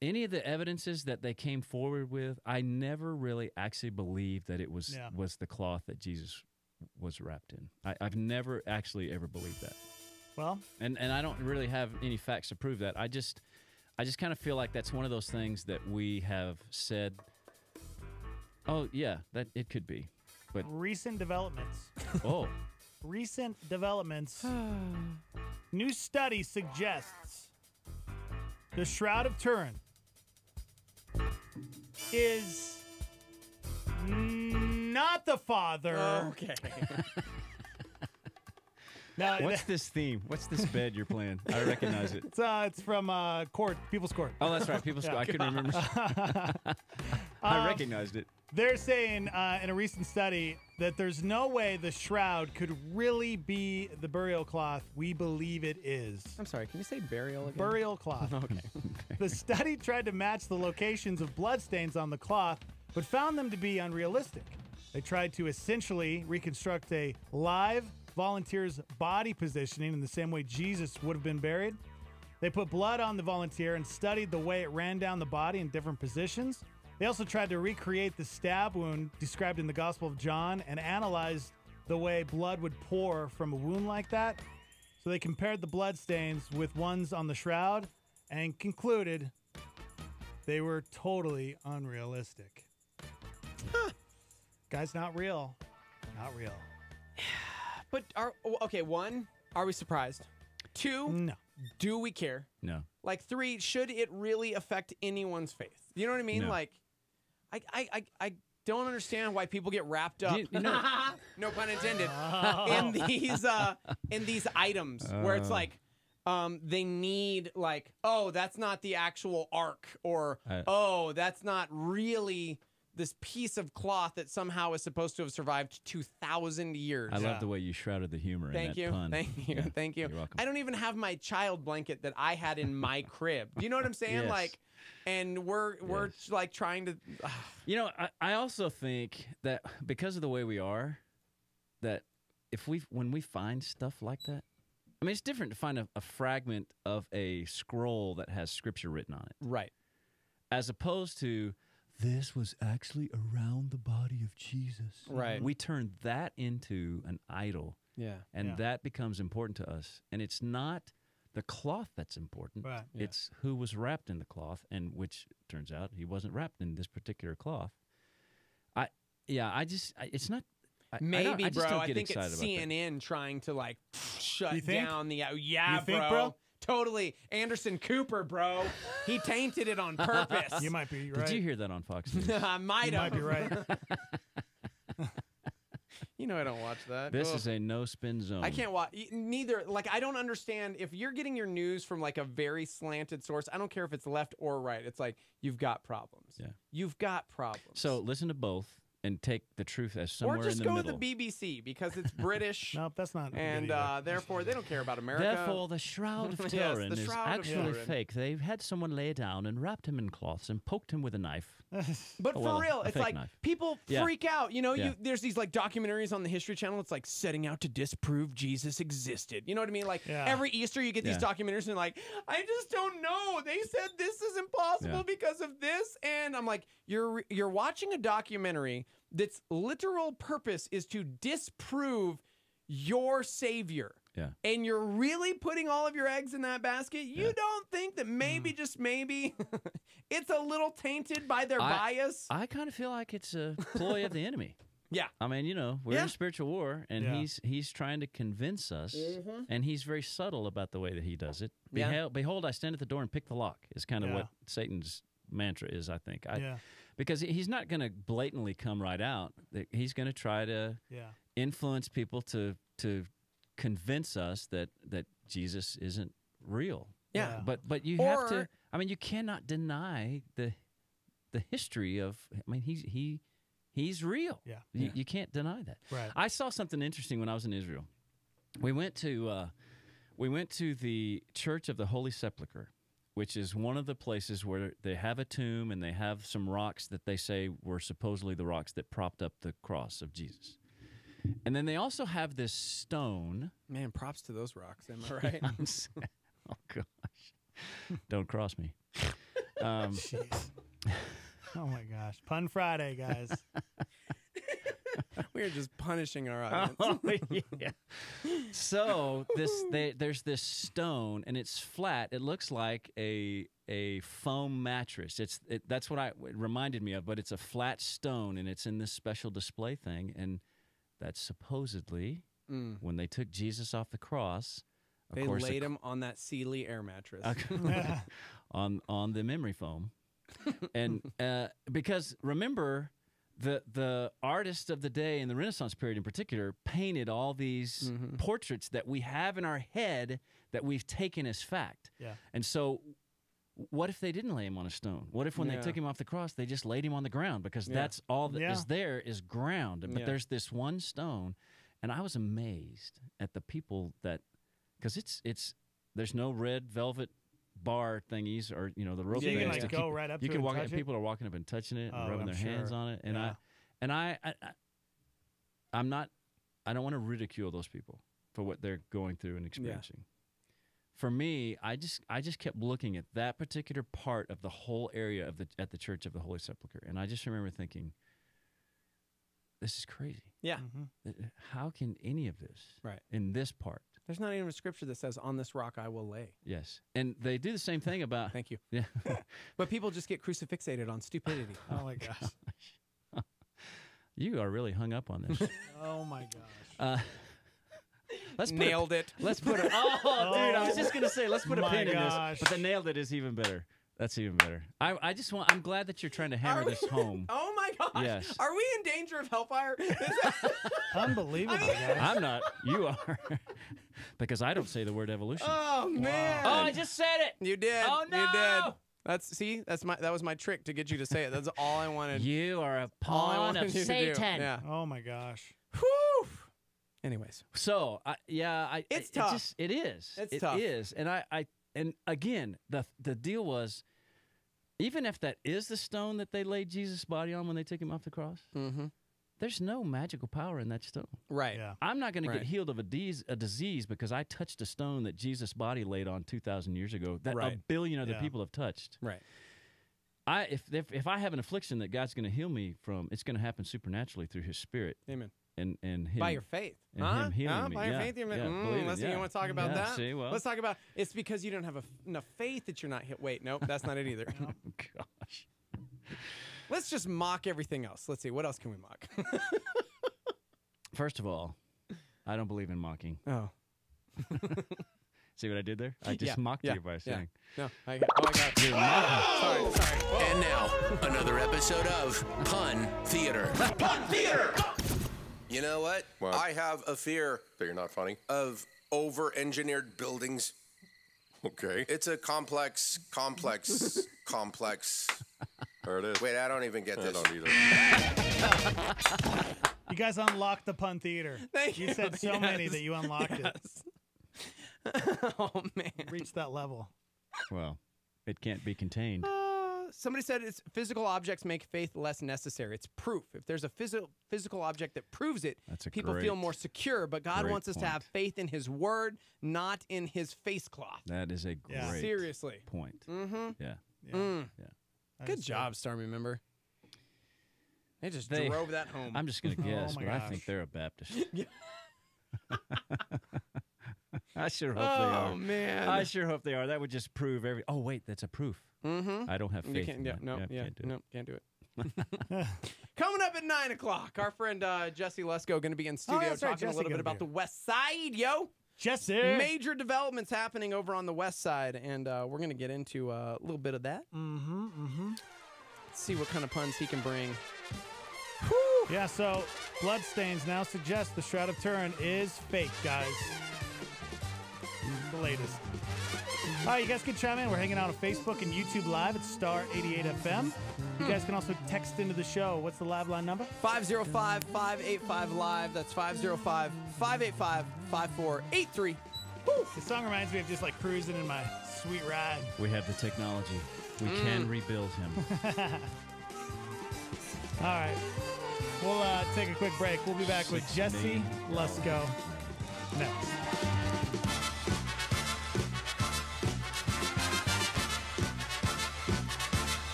any of the evidences that they came forward with, I never really actually believed that it was the cloth that Jesus was wrapped in. I've never actually ever believed that. Well, and I don't really have any facts to prove that. I just kind of feel like that's one of those things that we have said, oh yeah, that it could be. But recent developments. Oh. Recent developments. New study suggests the Shroud of Turin is not the father. Okay. Now, what's this theme? What's this bed you're playing? I recognize it. It's from People's Court. Oh, that's right, People's Court. I couldn't remember. I recognized it. They're saying in a recent study that there's no way the shroud could really be the burial cloth we believe it is. I'm sorry, can you say burial again? Burial cloth. Okay. The study tried to match the locations of bloodstains on the cloth, but found them to be unrealistic. They tried to essentially reconstruct a live volunteer's body positioning in the same way Jesus would have been buried. They put blood on the volunteer and studied the way it ran down the body in different positions. They also tried to recreate the stab wound described in the Gospel of John and analyzed the way blood would pour from a wound like that. So they compared the blood stains with ones on the shroud and concluded they were totally unrealistic. Guys, not real. Not real. But one, are we surprised? Two, no. Do we care? No. Like three, should it really affect anyone's faith? You know what I mean? No. Like, don't understand why people get wrapped up. You know, no pun intended. In these items where it's like. They need like, oh, that's not the actual ark, or oh, that's not really this piece of cloth that somehow is supposed to have survived 2,000 years. I love the way you shrouded the humor in that pun. Thank you. Yeah, Thank you. You're welcome. I don't even have my child blanket that I had in my crib. Do you know what I'm saying? Yes. Like, and we're like trying to. You know, I also think that because of the way we are, that when we find stuff like that. I mean, it's different to find a fragment of a scroll that has scripture written on it. Right. As opposed to, this was actually around the body of Jesus. Right. We turn that into an idol. Yeah. And that becomes important to us. And it's not the cloth that's important. Right. It's who was wrapped in the cloth, and which turns out he wasn't wrapped in this particular cloth. It's not. Maybe, just bro. don't I get think it's excited about that. CNN trying to like shut You think? down the. You think, bro? Totally. Anderson Cooper, bro. He tainted it on purpose. You might be right. Did you hear that on Fox News? I might You have. might be right. You know I don't watch that. This Ugh. is a no-spin zone. I can't watch neither. Like, I don't understand if you're getting your news from like a very slanted source. I don't care if it's left or right. It's like you've got problems. Yeah. You've got problems. So listen to both and take the truth as somewhere or just in the go middle. with the BBC because it's British. Nope, that's not. And therefore, they don't care about America. Therefore, the Shroud of Yes, Turin the is Shroud of actually Turin. fake. They've had someone lay down and wrapped him in cloths and poked him with a knife. But for real, a it's fake like knife. people Yeah. freak out. You know, Yeah. there's these like documentaries on the History Channel. It's like setting out to disprove Jesus existed. You know what I mean? Like every Easter, you get these documentaries and like, I just don't know. They said this is impossible because of this, and I'm like, you're watching a documentary that's literal purpose is to disprove your Savior. Yeah. And you're really putting all of your eggs in that basket. You don't think that maybe, just maybe, it's a little tainted by their bias? I kind of feel like it's a ploy of the enemy. Yeah. I mean, you know, we're in spiritual war, and he's trying to convince us, and he's very subtle about the way that he does it. Yeah. Behold, I stand at the door and pick the lock is kind of what Satan's mantra is, I think. Because he's not going to blatantly come right out. He's going to try to influence people to convince us that Jesus isn't real. Yeah. But you have to. I mean, you cannot deny the history of. I mean, he's real. Yeah. You can't deny that. Right. I saw something interesting when I was in Israel. We went to the Church of the Holy Sepulchre, which is one of the places where they have a tomb and they have some rocks that they say were supposedly the rocks that propped up the cross of Jesus. And then they also have this stone. Man, props to those rocks. Am I right? Oh, gosh. Don't cross me. Jeez. Oh, my gosh. Pun Friday, guys. We are just punishing our audience. Oh, yeah. So there's this stone, and it's flat. It looks like a foam mattress. That's what it reminded me of, but it's a flat stone, and it's in this special display thing, and that's supposedly when they took Jesus off the cross. They laid him on that Sealy air mattress. on the memory foam. And because remember, the artists of the day in the Renaissance period in particular painted all these portraits that we have in our head that we've taken as fact. Yeah. And so what if they didn't lay him on a stone? What if when they took him off the cross, they just laid him on the ground? Because that's all that is there is ground. But there's this one stone. And I was amazed at the people that, because there's no red velvet bar thingies or the rope. You can like go right up to it. You can walk. People it? are walking up and touching it and rubbing I'm their sure. hands on it. And I'm not. I don't want to ridicule those people for what they're going through and experiencing. For me, I just kept looking at that particular part of the whole area at the Church of the Holy Sepulchre, and I just remember thinking, this is crazy. Yeah. How can any of this in this part? There's not even a scripture that says, on this rock I will lay. Yes. And they do the same thing about... Thank you. Yeah. But people just get crucifixated on stupidity. Oh, my gosh. You are really hung up on this. Oh, my gosh. Nailed it. Let's put a... Oh, dude, I was just going to say, let's put a pin in this. But the nailed it is even better. That's even better. I'm glad that you're trying to hammer this home. Oh my gosh. Yes. Are we in danger of hellfire? Unbelievable, guys. I'm not. You are. Because I don't say the word evolution. Oh man. Oh, I just said it. You did. Oh, no. You did. That was my trick to get you to say it. That's all I wanted. You are a all I pawn wanted of you to do. Satan. Yeah. Oh my gosh. Whew. Anyways. So, It's tough. It is. It's tough. It is. And again, the deal was, even if that is the stone that they laid Jesus' body on when they took him off the cross, there's no magical power in that stone. Right. Yeah. I'm not going to Right. get healed of a disease because I touched a stone that Jesus' body laid on 2,000 years ago that a Right. billion other Yeah. people have touched. Right. If I have an affliction that God's going to heal me from, it's going to happen supernaturally through His Spirit. Amen. And him, By your faith. and huh? him healing me. By your Yeah. faith. Yeah, believe it, Let's see, yeah. you want to talk about Yeah, that? see, well. Let's talk about it's because you don't have enough faith that you're not hit. Wait, nope, that's not it either. Oh, gosh. Let's just mock everything else. Let's see, what else can we mock? First of all, I don't believe in mocking. Oh. See what I did there? I just Yeah, mocked yeah, you by yeah. saying. No, I got You're mocking. Sorry. And now, another episode of Pun Theater. Pun Theater! You know what? I have a fear That you're not funny? of over-engineered buildings. Okay. It's a complex. There it is. Wait, I don't even get I this. don't either. You guys unlocked the pun theater. Thank You you. said so many Yes. that you unlocked it. Oh, man. Reached that level. Well, it can't be contained. Somebody said it's physical objects make faith less necessary. It's proof. If there's a physical object that proves it, That's a people great- feel more secure. But God great wants us to point. have faith in His Word, not in His face cloth. That is a great Seriously. point. Mm-hmm. Yeah. Mm. Yeah. Good job, Stormy member. They just They- drove that home. I'm just going to guess, my but I gosh. think they're a Baptist. I sure hope Oh, they are. man. I sure hope they are. That would just prove every. Oh, wait, that's a proof. Mm-hmm. I don't have faith. You can't, in yeah, that. no, Yeah, yeah, can't do it. no, can't do it. Coming up at 9 o'clock, our friend Jesse Lesko going to be in studio that's right, talking a Jesse little bit gonna about be the West Side, yo. Jesse. Major developments happening over on the West Side, and we're going to get into a little bit of that. Let's see what kind of puns he can bring. Yeah, so Bloodstains now suggest the Shroud of Turin is fake, guys. The latest. All right, you guys can chime in. We're hanging out on Facebook and YouTube Live at Star 88 FM. You guys can also text into the show. What's the live line number? 505-585-LIVE. That's 505-585-5483. This song reminds me of just like cruising in my sweet ride. We have the technology. We can rebuild him. All right. We'll take a quick break. We'll be back with Jesse Lesko next.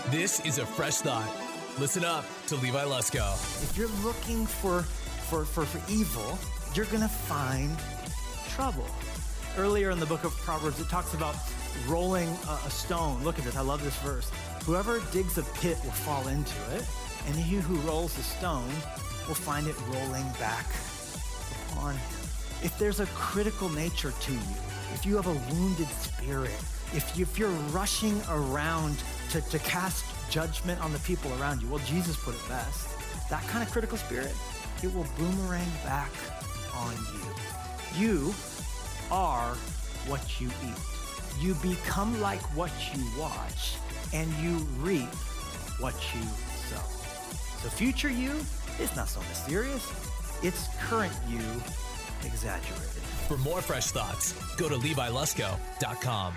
This is a fresh thought. Listen up to Levi Lesko. If you're looking for evil, you're going to find trouble. Earlier in the book of Proverbs, it talks about rolling a stone. Look at this. I love this verse. Whoever digs a pit will fall into it, and he who rolls a stone will find it rolling back upon him. If there's a critical nature to you, if you have a wounded spirit, if you're rushing around to cast judgment on the people around you, well, Jesus put it best. That kind of critical spirit, it will boomerang back on you. You are what you eat. You become like what you watch, and you reap what you sow. So future you is not so mysterious. It's current you exaggerated. For more fresh thoughts, go to LeviLesko.com.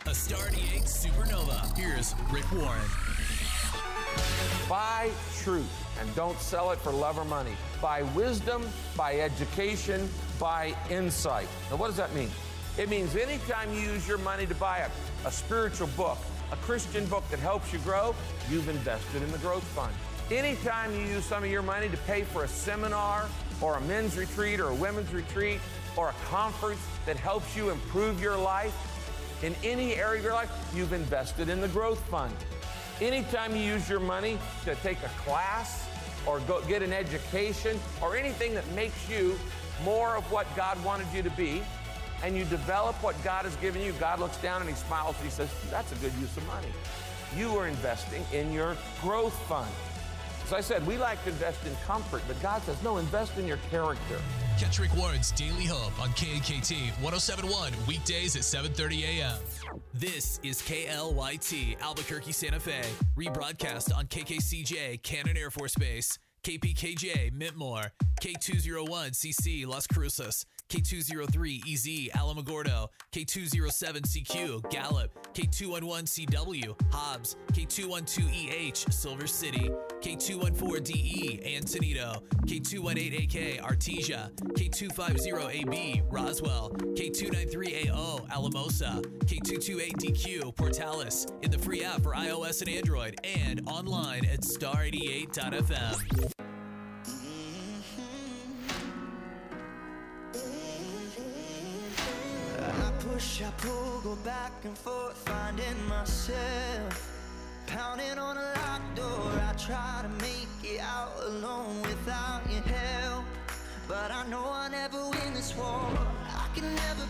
A Star 88 Supernova. Here's Rick Warren. Buy truth and don't sell it for love or money. Buy wisdom, buy education, buy insight. Now, what does that mean? It means anytime you use your money to buy a spiritual book, a Christian book that helps you grow, you've invested in the growth fund. Anytime you use some of your money to pay for a seminar or a men's retreat or a women's retreat or a conference that helps you improve your life, in any area of your life, you've invested in the growth fund. Anytime you use your money to take a class or go get an education or anything that makes you more of what God wanted you to be, and you develop what God has given you, God looks down and he smiles and he says, that's a good use of money. You are investing in your growth fund. As I said, we like to invest in comfort, but God says, no, invest in your character. Catch Rick Warren's Daily Hope on KAKT 107.1 weekdays at 7:30 a.m. This is KLYT Albuquerque, Santa Fe, rebroadcast on KKCJ Cannon Air Force Base, KPKJ Mintmore, K201CC Las Cruces, K203EZ Alamogordo, K207CQ Gallup, K211CW Hobbs, K212EH Silver City, K214DE Antonito, K218AK Artesia, K250AB Roswell, K293AO Alamosa, K228DQ Portales, in the free app for iOS and Android, and online at star88.fm. Push, I pull, go back and forth, finding myself pounding on a locked door. I try to make it out alone without your help, but I know I'll never win this war. I can never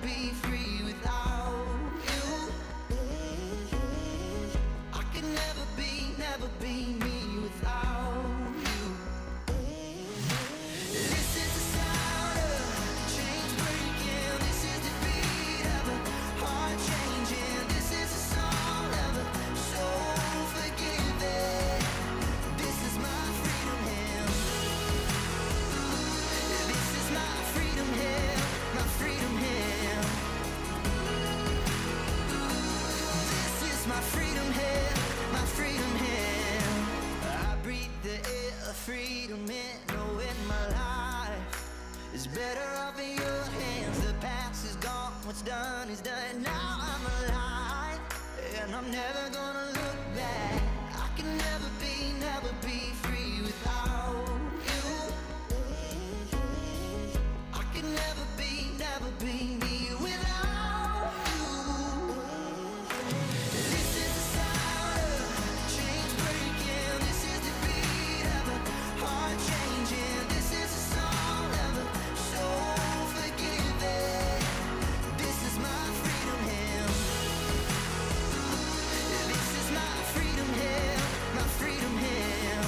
be free without you. I can never be me without you. This is the sound of chains breaking. This is the beat of a heart changing. This is a song of a soul forgiven. This is my freedom hymn. This is my freedom hymn. My freedom hymn. This is my freedom hymn. My freedom hymn. I breathe the air of freedom in, knowing my life is better off in your hands. The past is gone, what's done is done. Now I'm alive, and I'm never gonna look back. I can never be free without you. I can never be me without you. This is the sound of chains breaking. This is the beat of a heart changing. This is a song of a soul forgiven. This is my freedom hymn. This is my freedom hymn. My freedom hymn.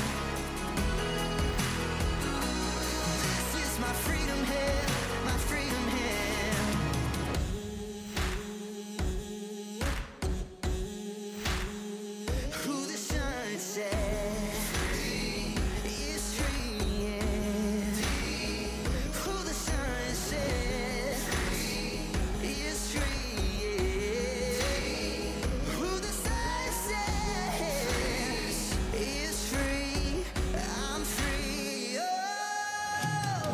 This is my freedom hymn. My freedom hymn. Who the sun sets free is free, yeah. Who the sun sets free is free, yeah. Who the sun sets is free, I'm free. Oh,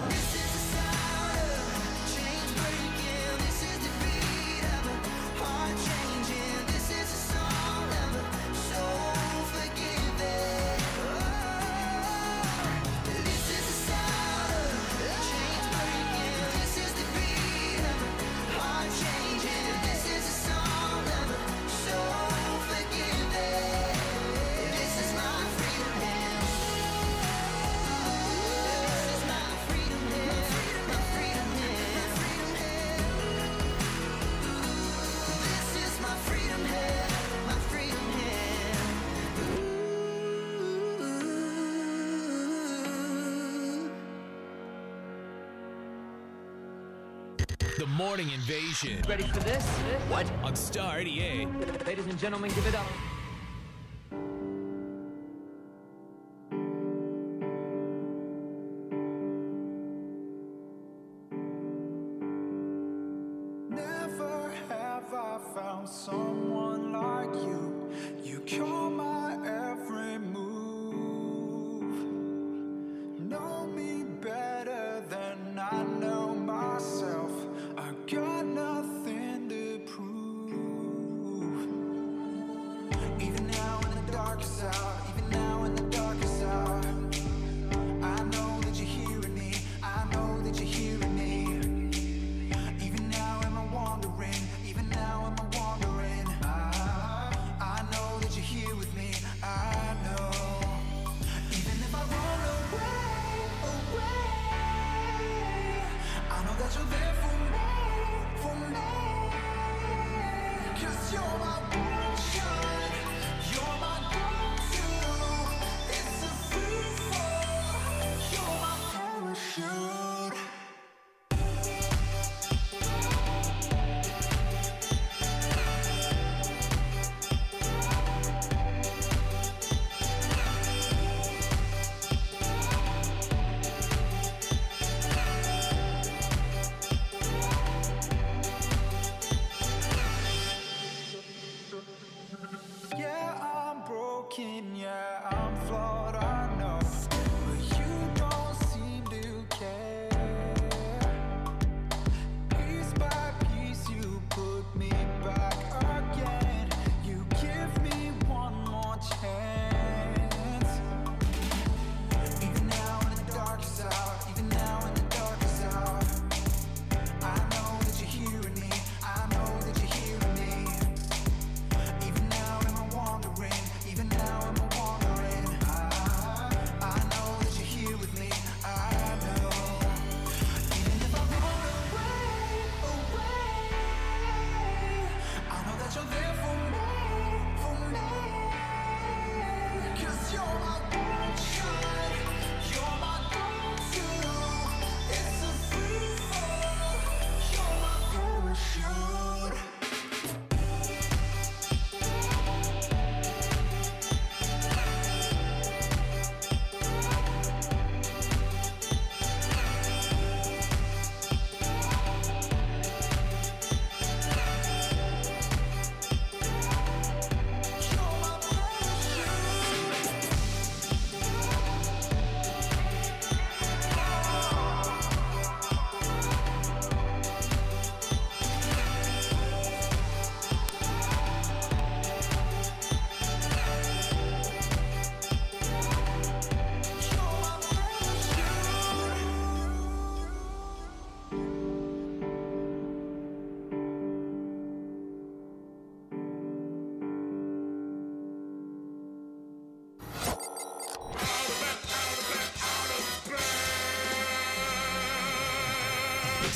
this is the sound of chains breaking. This is the beat of a heart changing. This is a song of a soul forgiven. Oh, this is the sound of chains breaking. This is the beat of a heart changing. This is a song of a soul forgiven. This is my freedom hymn. This is my freedom hymn. My freedom hymn. This is my freedom hymn. My freedom hymn. The Morning Invasion. Ready for this? What? On Star 88. Ladies and gentlemen, give it up. Never have I found someone like you. You call my every move. Know me better than I know myself. I got nothing to prove. Even now in the darkest hour, even now in the darkest hour, I know that you're hearing me. I know that you're hearing me. Even now am I wandering, even now am I wandering. I know that you're here with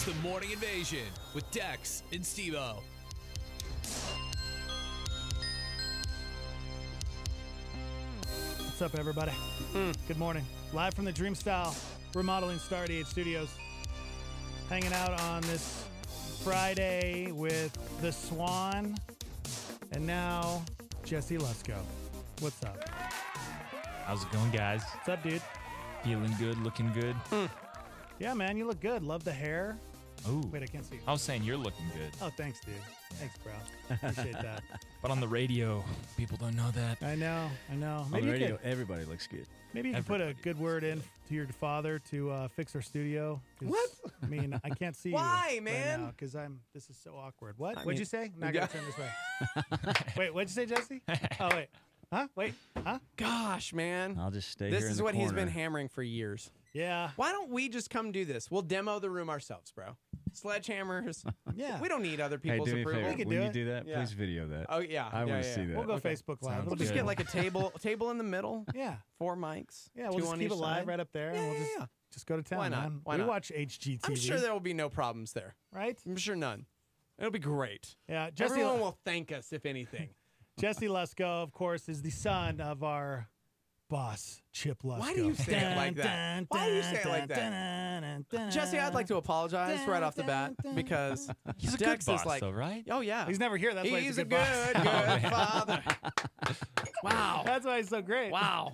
It's the Morning Invasion with Dex and Steve-O. What's up, everybody? Good morning. Live from the Dreamstyle Remodeling Star 88 Studios. Hanging out on this Friday with the Swan. And now, Jesse Lusko. What's up? How's it going, guys? What's up, dude? Feeling good, looking good. Yeah, man, you look good. Love the hair. Ooh. Wait, I can't see you. I was saying you're looking good. Oh, thanks, dude. Thanks, bro. Appreciate that. But on the radio, people don't know that. I know. On Maybe the you radio, could, everybody looks good. maybe you could put a good word in to your father to fix our studio. 'Cause, What? I mean, I can't see Why, you man? right now because this is so awkward. What? I What'd mean- you say? Now I gotta turn this way. Wait, what'd you say, Jesse? Oh, wait. Huh? Wait. Huh? Gosh, man. I'll just stay This here in is the what he's corner. been hammering for years. Yeah. Why don't we just come do this? We'll demo the room ourselves, bro. Sledgehammers. Yeah. We don't need other Hey, people's do me a approval. favor. can When do you it. do that, Yeah. please video that. Oh yeah. I yeah, want to yeah. see that. We'll go Okay. Facebook Live. Sounds It'll We'll be just good. get like a table in the middle. Yeah. 4 mics. Yeah, we'll 2 just on keep it each live side. right up there, and we'll Yeah. just go to town, Why not? man. Why we not? watch HGTV. I'm sure there will be no problems there. Right? I'm sure none. It'll be great. Yeah, Jesse. Everyone will thank us if anything. Jesse Lusko, of course, is the son of our boss, Chip Lusko. Why do you say it like that? Why do you say it like that? Jesse, I'd like to apologize right off the bat because He's a Dex good boss, is like, though, right? oh yeah, He's never here. That's why he's he's a good boss. good father. Wow, That's why he's so great. wow,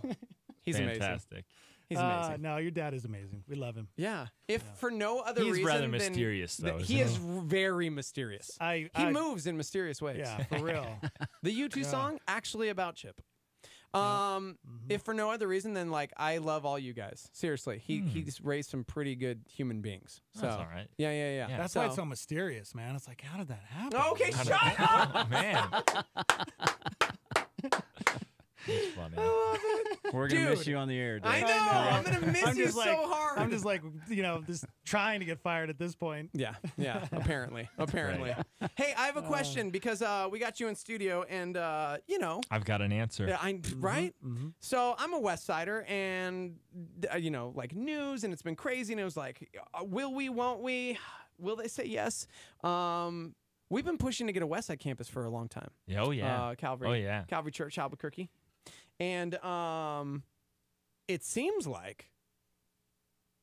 he's amazing. Fantastic. He's amazing. No, your dad is amazing. We love him. Yeah. If for no other He's reason, rather than mysterious, though, that isn't he he? is very mysterious. I He moves in mysterious ways. Yeah, for real. The U2 song actually about Chip. If for no other reason than like I love all you guys. Seriously, he's raised some pretty good human beings. So That's all right. Yeah. That's why it's so mysterious, man. It's like, how did that happen? Okay, shut up. Oh, man. That's funny. We're going to miss Dude, you on the air, Dave. I know. I'm gonna miss I'm you just so like, hard. I'm just like, just trying to get fired at this point. Yeah. Apparently. Hey, I have a question because we got you in studio, and I've got an answer. yeah, right. So I'm a West Sider, and like news, and it's been crazy, and it was like, will we? Won't we? Will they say yes? We've been pushing to get a West Side campus for a long time. Yeah, oh, yeah. Calvary. Oh, yeah. Calvary Church, Albuquerque. And it seems like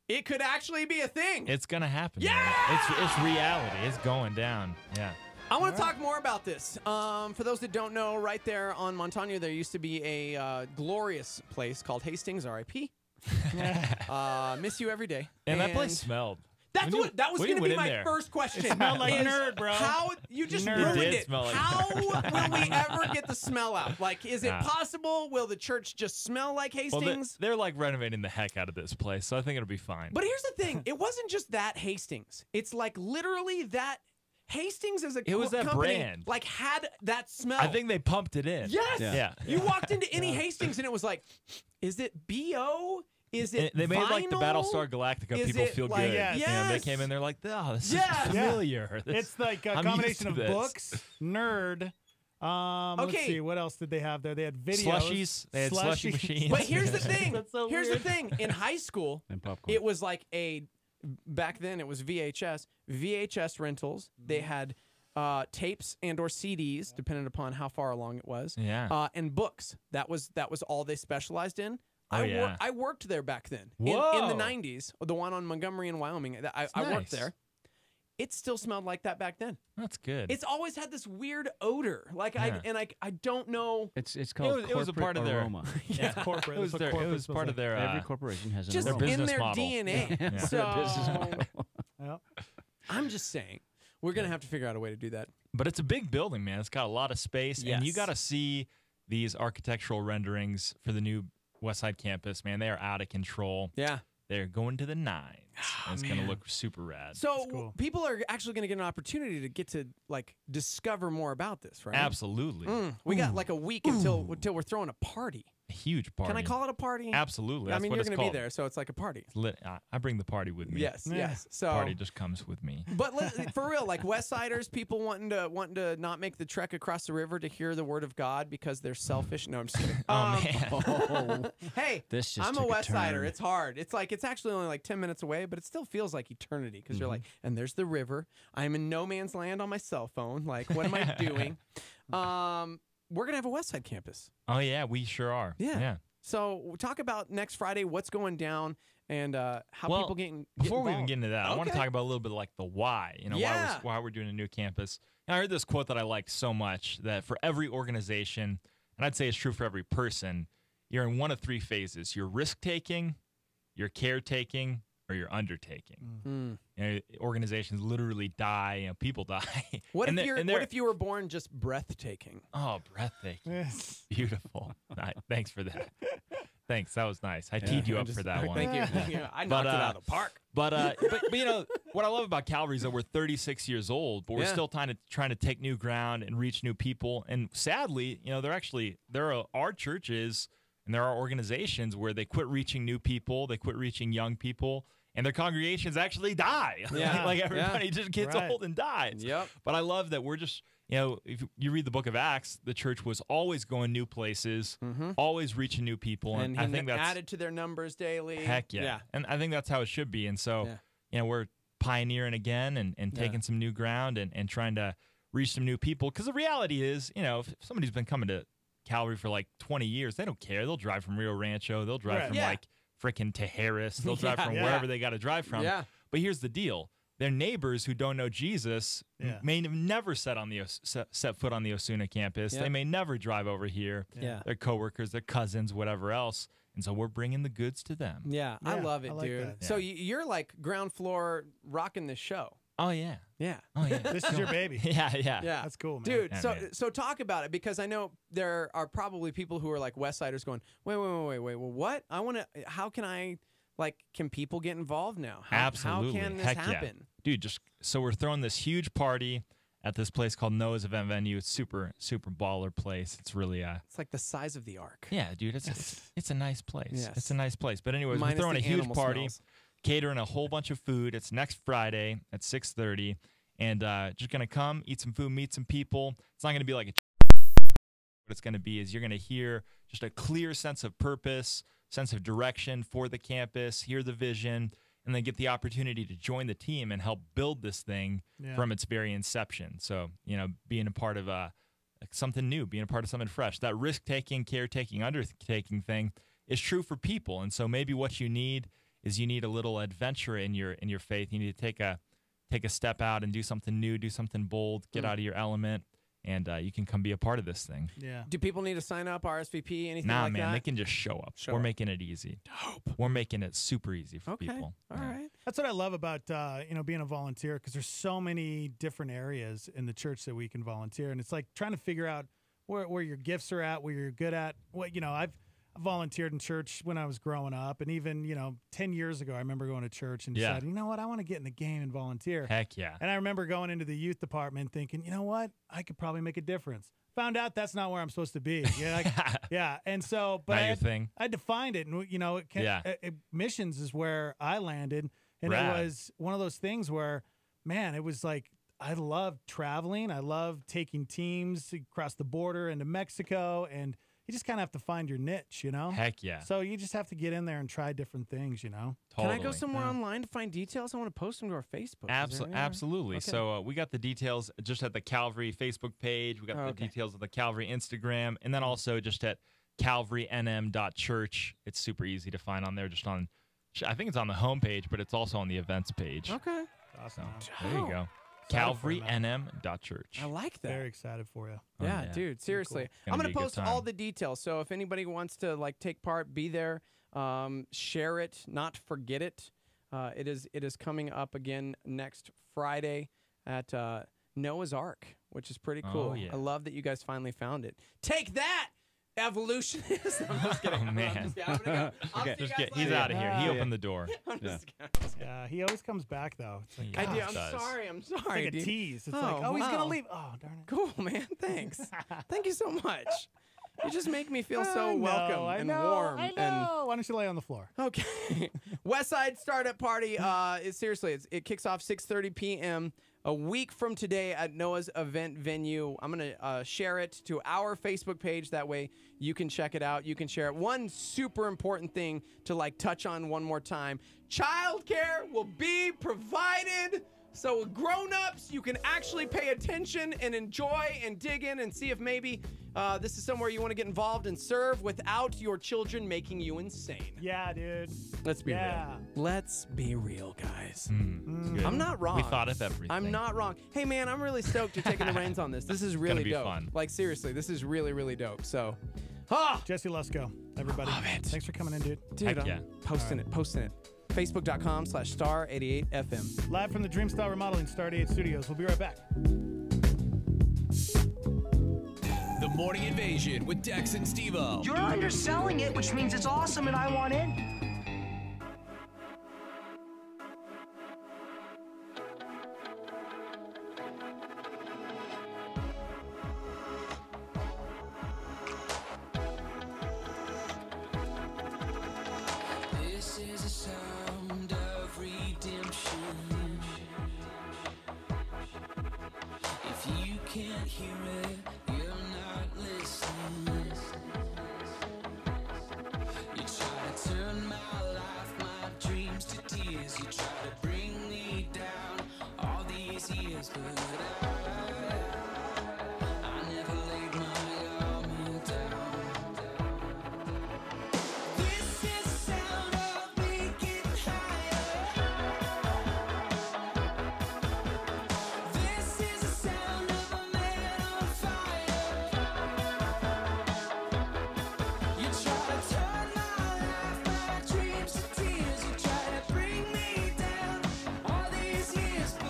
it could actually be a thing. It's going to happen. Yeah! Man. It's reality. It's going down. Yeah. I want to talk more about this. For those that don't know, right there on Montano, there used to be a glorious place called Hastings, R.I.P. Miss you every day. And that place smelled. That was going to be my first question. It smelled like is nerd, bro. How you just Nerd. ruined It did it. smell like How will we ever get the smell out? Like, is it Nah. possible? Will the church just smell like Well, Hastings? they're like renovating the heck out of this place, so I think it'll be fine. But here's the thing: it wasn't just that Hastings. It's like literally that Hastings as a It was that company, brand. like had that smell. I think they pumped it in. Yes. Yeah. You walked into any Hastings and it was like, is it BO? Is it They made like the vinyl? Battlestar Galactica. Is People it feel like- good. Yes. And they came in. They're like, oh, this Yes. is familiar. This- It's like a I'm combination used of to this. books, nerd. Let's Okay. see, what else did they have there? They had videos. Slushies. They had slushy machines. But here's the thing. That's so here's weird. the thing. In high school, And popcorn. it was like back then it was VHS rentals. They had tapes and or CDs, depending upon how far along it was. Yeah. And books. That was all they specialized in. Oh, yeah. I worked there back then in Whoa. the 90s. The one on Montgomery in Wyoming. I worked nice. there. It still smelled like that back then. That's good. It's always had this weird odor. Like Yeah. I don't know. It's called it was a part of their aroma. yeah. corporate. It was That's what it corporate's was supposed part to of their Every corporation has an just aroma. their in business their model. DNA. Yeah. So Their business model. Yep. I'm just saying, we're gonna have to figure out a way to do that. But it's a big building, man. It's got a lot of space, and you Yes. got to see these architectural renderings for the new Westside campus, man. They are out of control. Yeah. They're going to the nines. And it's going to look super rad. So cool. people are actually going to get an opportunity to get to like discover more about this, right? Absolutely. We got like a week until we're throwing a party. A huge party. Can I call it a party? Absolutely. I That's mean, what you're it's going to be called. there, so it's like a party. It's lit. I bring the party with me. Yes, yes. So party just comes with me. But for real, like West Siders, people wanting to not make the trek across the river to hear the word of God because they're selfish. No, I'm just kidding. Man. Hey, This just I'm a took a West Sider. turn. It's hard. It's actually only like 10 minutes away, but it still feels like eternity because you're like, and there's the river. I'm in no man's land on my cell phone. Like, what am I doing? We're gonna have a West Side campus. Oh yeah, we sure are. Yeah. So talk about next Friday, what's going down, and how Well, people get Before we even involved. get into that, I want to Okay. talk about a little bit like the why. You know, Yeah. why we're doing a new campus. And I heard this quote that I like so much that for every organization, and I'd say it's true for every person, you're in one of three phases: you're risk taking, you're caretaking, or you're undertaking. You know, organizations literally die. You know, people die. What And if they're- you're what if you were born just breathtaking? Oh, breathtaking. Beautiful. Thanks for that. Thanks. That was nice. I teed you up for that one. Thank you. Thank you. I knocked it out of the park. But you know, what I love about Calvary is that we're 36 years old, but we're Yeah. still trying to take new ground and reach new people. And sadly, you know, there are churches and there are organizations where they quit reaching new people, they quit reaching young people, and their congregations actually die. Yeah. Like everybody Yeah. just gets Right. old and dies. Yep. But I love that we're just, you know, if you read the book of Acts, the church was always going new places, always reaching new people. And I think that's added to their numbers daily. heck yeah. And I think that's how it should be. And so, you know, we're pioneering again and taking some new ground and trying to reach some new people. Because the reality is, you know, if somebody's been coming to Calvary for like 20 years, they don't care. They'll drive from Rio Rancho. They'll drive from like freaking to Harris. They'll drive from wherever they got to drive from. Yeah. But here's the deal. Their neighbors who don't know Jesus may have never set foot on the Osuna campus. Yep. They may never drive over here. Yeah. Their coworkers, their cousins, whatever else. And so we're bringing the goods to them. Yeah, I love it, I like dude. that. So you're like ground floor rocking this show. Oh, yeah. Yeah. Oh, yeah. This is your baby. Yeah, yeah. Yeah. That's cool, man. Dude, Yeah, so man. so talk about it because I know there are probably people who are like West Siders going, wait, well, what? I want to, how can I, like, can people get involved now? Absolutely. How can this Heck happen? Yeah. Dude, so we're throwing this huge party at this place called Noah's Event Venue. It's super baller place. It's really It's like the size of the ark. yeah, dude. It's a nice place. Yes. It's a nice place. But anyways, Minus we're throwing a the huge animal party, smells. catering a whole bunch of food. It's next Friday at 6:30, and just gonna come, eat some food, meet some people. It's not gonna be like what it's gonna be is you're gonna hear just a clear sense of purpose, sense of direction for the campus, hear the vision, and then get the opportunity to join the team and help build this thing from its very inception. So, you know, being a part of something new, being a part of something fresh. That risk-taking, caretaking, undertaking thing is true for people. And so maybe what you need is you need a little adventure in your faith. You need to take a step out and do something new, do something bold, get out of your element, and you can come be a part of this thing. Yeah. Do people need to sign up, RSVP, anything Nah, like man, that? they can just show up. Show We're up. making it easy. Dope. We're making it super easy for people. All right. That's what I love about being a volunteer because there's so many different areas in the church that we can volunteer, and it's like trying to figure out where your gifts are at, where you're good at. What I've volunteered in church when I was growing up, and even 10 years ago, I remember going to church and deciding, you know what, I want to get in the game and volunteer. Heck yeah. And I remember going into the youth department thinking, you know what, I could probably make a difference. Found out that's not where I'm supposed to be. Yeah, and so, but Not I your had, thing. I had to find it, and missions is where I landed, and Rad. it was one of those things where, man, it was like I love traveling, I love taking teams across the border into Mexico, and you just kind of have to find your niche, Heck yeah. So you just have to get in there and try different things, Totally. Can I go somewhere online to find details? I want to post them to our Facebook. Is there anywhere? Absolutely. Okay. So we got the details just at the Calvary Facebook page. We got the details of the Calvary Instagram, and then also just at calvarynm.church. It's super easy to find on there. Just on, I think it's on the homepage, but it's also on the events page. Okay. Awesome. So, there you go. calvarynm.church. I like that. Very excited for you. Yeah, dude, seriously. Cool. I'm Gonna going be to a good post time. all the details. So if anybody wants to take part, be there, share it, not forget it. It is coming up again next Friday at Noah's Ark, which is pretty cool. Oh, yeah. I love that you guys finally found it. Take that, evolutionists. I'm just kidding. Oh, man. I'm just kidding. I'll see you guys He's later. out of here. He opened the door. I'm just Yeah, he always comes back though. It's like, I do. gosh. I'm sorry. I'm It's sorry. like a dude. tease. It's like, he's wow. gonna leave. Oh, darn it. Cool, man. Thanks. Thank you so much. You just make me feel so I know, welcome I and know, warm. I know. Why don't you lay on the floor? Okay. West Side Startup Party. It kicks off 6:30 p.m. a week from today at Noah's event venue. I'm going to share it to our Facebook page. That way you can check it out. You can share it. One super important thing to touch on one more time. Childcare will be provided. So grown-ups, you can actually pay attention and enjoy and dig in and see if maybe this is somewhere you want to get involved and serve without your children making you insane. Yeah, dude. Let's be real. Let's be real, guys. Good. I'm not wrong. We thought of everything. I'm not wrong. Hey, man, I'm really stoked you're taking the reins on this. This is really be dope. fun. Seriously, this is really, really dope. So, Jesse Lusko, everybody. Love it. Thanks for coming in, dude. Dude, Heck I'm yeah. posting it. Facebook.com/star88FM. Live from the Dreamstyle Remodeling Star 88 Studios. We'll be right back. The Morning Invasion with Dex and Steve-O. You're underselling it, which means it's awesome and I want in. This is a sound of redemption. If you can't hear it, you're not listening. You try to turn my life, my dreams to tears. You try to bring me down all these years, but I never laid my armor down. This is the sound of me getting higher. This is the sound of a man on fire. You try to turn my life, my dreams to tears. You try to bring me down all these years, but I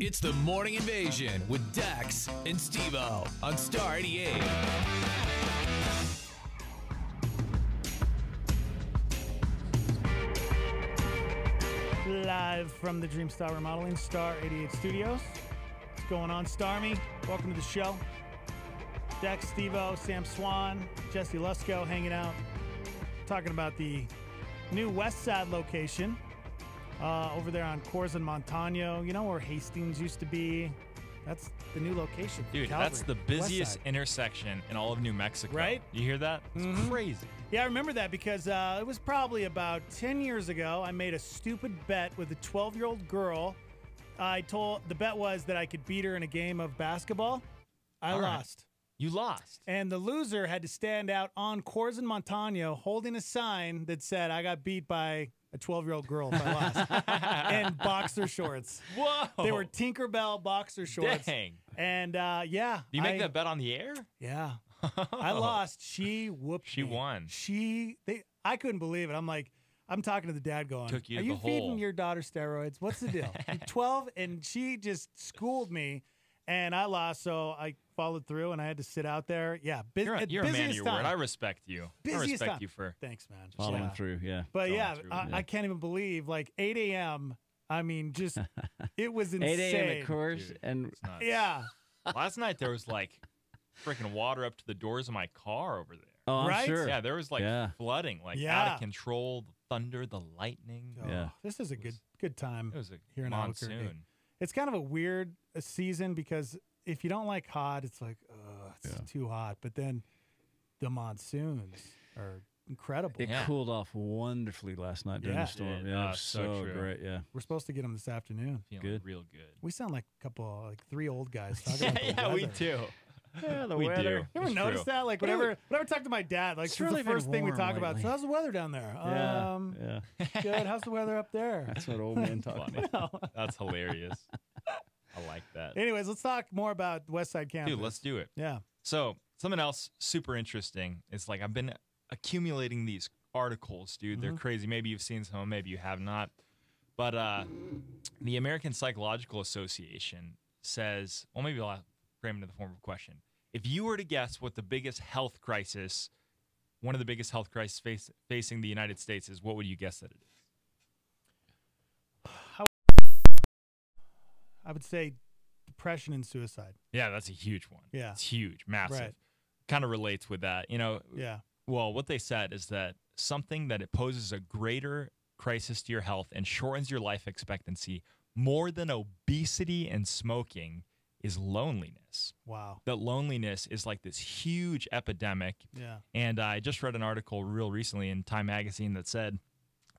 It's the Morning Invasion with Dex and Steve-O on Star 88. Live from the Dreamstar Remodeling Star 88 Studios. What's going on, Starmy? Welcome to the show. Dex, Steve-O, Sam Swan, Jesse Lusko hanging out, talking about the new West Side location over there on Coors and Montano. You know where Hastings used to be? That's the new location. Dude, Calvary, that's the West busiest Side. intersection in all of New Mexico. Right? You hear that? It's crazy. Yeah, I remember that because it was probably about 10 years ago. I made a stupid bet with a 12-year-old girl. The bet was that I could beat her in a game of basketball. I All right. lost. You lost. And the loser had to stand out on Coors and Montano holding a sign that said, I got beat by a 12-year-old girl if I lost. And boxer shorts. Whoa. They were Tinkerbell boxer shorts. Dang. And yeah. Do you make that bet on the air? Yeah. I lost. She whooped She me. won. I couldn't believe it. I'm talking to the dad going, Took you are to you the feeding hole." your daughter steroids? What's the deal? You're 12, and she just schooled me, and I lost, so I followed through, and I had to sit out there. Yeah, You're a man of busiest your time. word. I respect you. I Busiest respect time. you for Thanks, man. Following Yeah. through, yeah. But Going yeah, through, I can't even believe, like 8 a.m., I mean, just, it was 8 insane. a.m. at Coors, Dude, and it's nuts. Yeah. Last night there was like freaking water up to the doors of my car over there. oh, I'm Right? sure. Yeah, there was like Yeah. flooding, like out Yeah. of control, the thunder, the lightning. Oh, Yeah. This is a good time It was a here in Albuquerque. monsoon. It's kind of a weird season because if you don't like hot, it's like, it's too hot. But then the monsoons are incredible. It cooled off wonderfully last night during Yeah. the storm. It did. Yeah, it Oh, was so so true. great. Yeah. We're supposed to get them this afternoon. Feeling Good. real good. We sound like a couple, like three old guys talking about the yeah, we weather. do. Yeah, the We weather. do. You ever It's notice true. that? Like whenever I talk to my dad, like It's it's really the first been thing we warm talk about. lately. So how's the weather down there? Yeah. Yeah. Good. How's the weather up there? That's what old men talk Funny. about. That's hilarious. I like that. Anyways, let's talk more about West Side Campus. Dude, let's do it. Yeah. So something else super interesting is like I've been accumulating these articles, dude. They're crazy. Maybe you've seen some, maybe you have not. But the American Psychological Association says, well, maybe I'll frame it in the form of a question. If you were to guess what the biggest health crisis, one of the biggest health crises facing the United States is, what would you guess that it is? I would say depression and suicide. Yeah, that's a huge one. Yeah. It's huge, massive. Right. Kind of relates with that. You know, Yeah. well, what they said is that something that it poses a greater crisis to your health and shortens your life expectancy more than obesity and smoking is loneliness. Wow. That loneliness is like this huge epidemic. Yeah. And I just read an article real recently in Time Magazine that said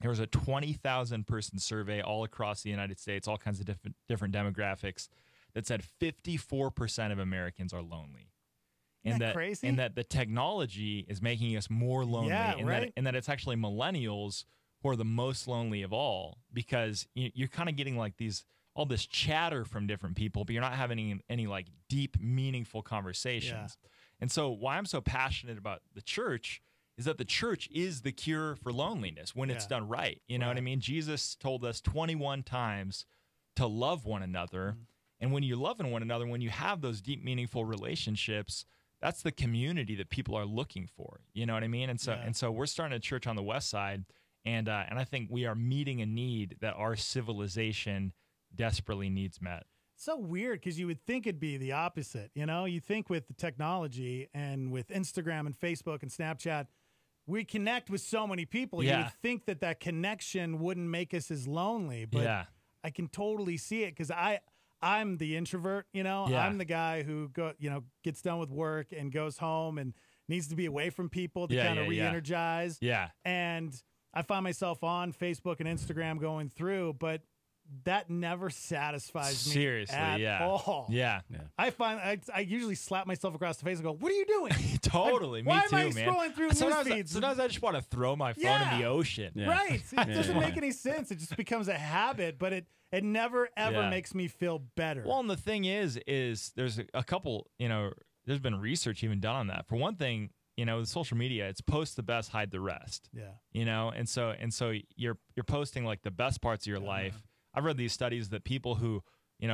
there was a 20,000 person survey all across the United States, all kinds of different demographics, that said 54% of Americans are lonely. Isn't that crazy? And that the technology is making us more lonely. Yeah, and right. that it's actually millennials who are the most lonely of all, because you're kind of getting like all this chatter from different people, but you're not having any like deep, meaningful conversations. And so why I'm so passionate about the church is that the church is the cure for loneliness when it's done right. You know what I mean? Jesus told us 21 times to love one another. And when you're loving one another, when you have those deep, meaningful relationships, that's the community that people are looking for. You know what I mean? And so we're starting a church on the West Side, and I think we are meeting a need that our civilization desperately needs met. So weird, because you would think it'd be the opposite. You know, you think with the technology and with Instagram and Facebook and Snapchat, we connect with so many people. You would think that connection wouldn't make us as lonely, but I can totally see it because I'm the introvert. You know, I'm the guy who gets done with work and goes home and needs to be away from people to kind of re-energize. Yeah. And I find myself on Facebook and Instagram going through, but that never satisfies me Seriously, at all. Yeah. I find I usually slap myself across the face and go, "What are you doing?" Totally, Why me too, am I man. scrolling through news feeds? Sometimes I just want to throw my phone in the ocean. Right. It doesn't make any sense. It just becomes a habit, but it never ever makes me feel better. Well, and the thing is there's a couple, there's been research even done on that. For one thing, with social media, it's post the best, hide the rest. Yeah. And so you're posting like the best parts of your life. I've read these studies that people who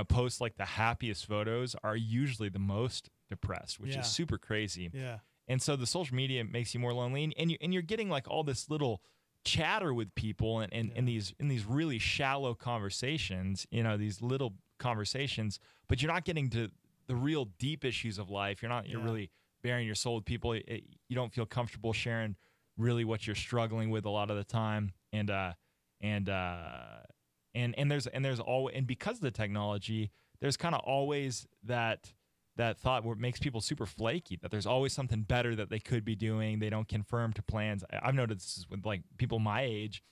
post like the happiest photos are usually the most depressed, which Yeah. is super crazy. Yeah. And so the social media makes you more lonely, and you're getting like all this little chatter with people and in these really shallow conversations, these little conversations, but you're not getting to the real deep issues of life. You're really bearing your soul with people. You don't feel comfortable sharing really what you're struggling with a lot of the time. And there's always, and because of the technology, there's kind of always that thought where it makes people super flaky, that there's always something better that they could be doing. They don't confirm to plans. I've noticed this with like people my age.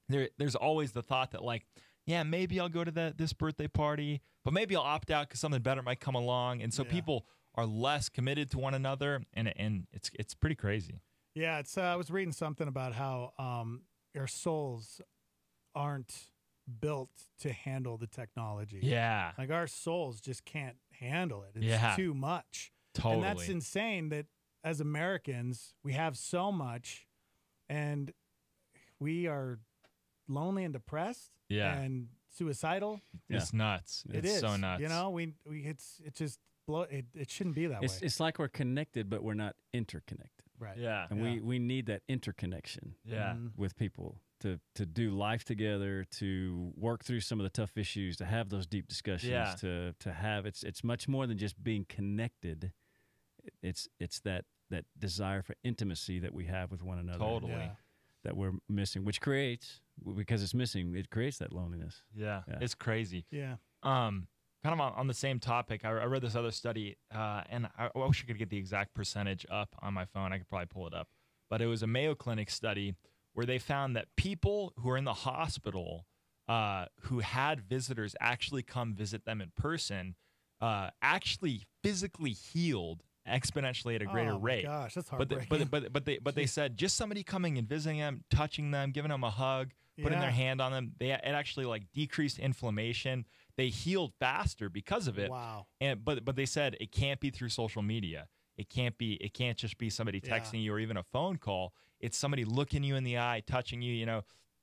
There's always the thought that like, yeah, maybe I'll go to this birthday party, but maybe I'll opt out because something better might come along. And so people are less committed to one another, and it's pretty crazy. Yeah, I was reading something about how our souls aren't built to handle the technology. Yeah. Like our souls just can't handle it. It's too much. Totally. And that's insane that as Americans, we have so much and we are lonely and depressed and suicidal. It's nuts. It's so nuts. It shouldn't be that way. It's like we're connected, but we're not interconnected. Right. Yeah. And we need that interconnection with people to do life together, to work through some of the tough issues, to have those deep discussions, to have it's much more than just being connected. It's that desire for intimacy that we have with one another. Totally. That we're missing, which creates, because it's missing, it creates that loneliness. Yeah. It's crazy. Yeah. Kind of on the same topic, I read this other study, and I wish I could get the exact percentage up on my phone. I could probably pull it up. But it was a Mayo Clinic study where they found that people who are in the hospital who had visitors actually come visit them in person actually physically healed exponentially at a greater rate. Gosh, that's heartbreaking. But they said just somebody coming and visiting them, touching them, giving them a hug, putting their hand on them, it actually like decreased inflammation. They healed faster because of it. Wow. But they said it can't be through social media. It can't just be somebody texting you or even a phone call. It's somebody looking you in the eye, touching you.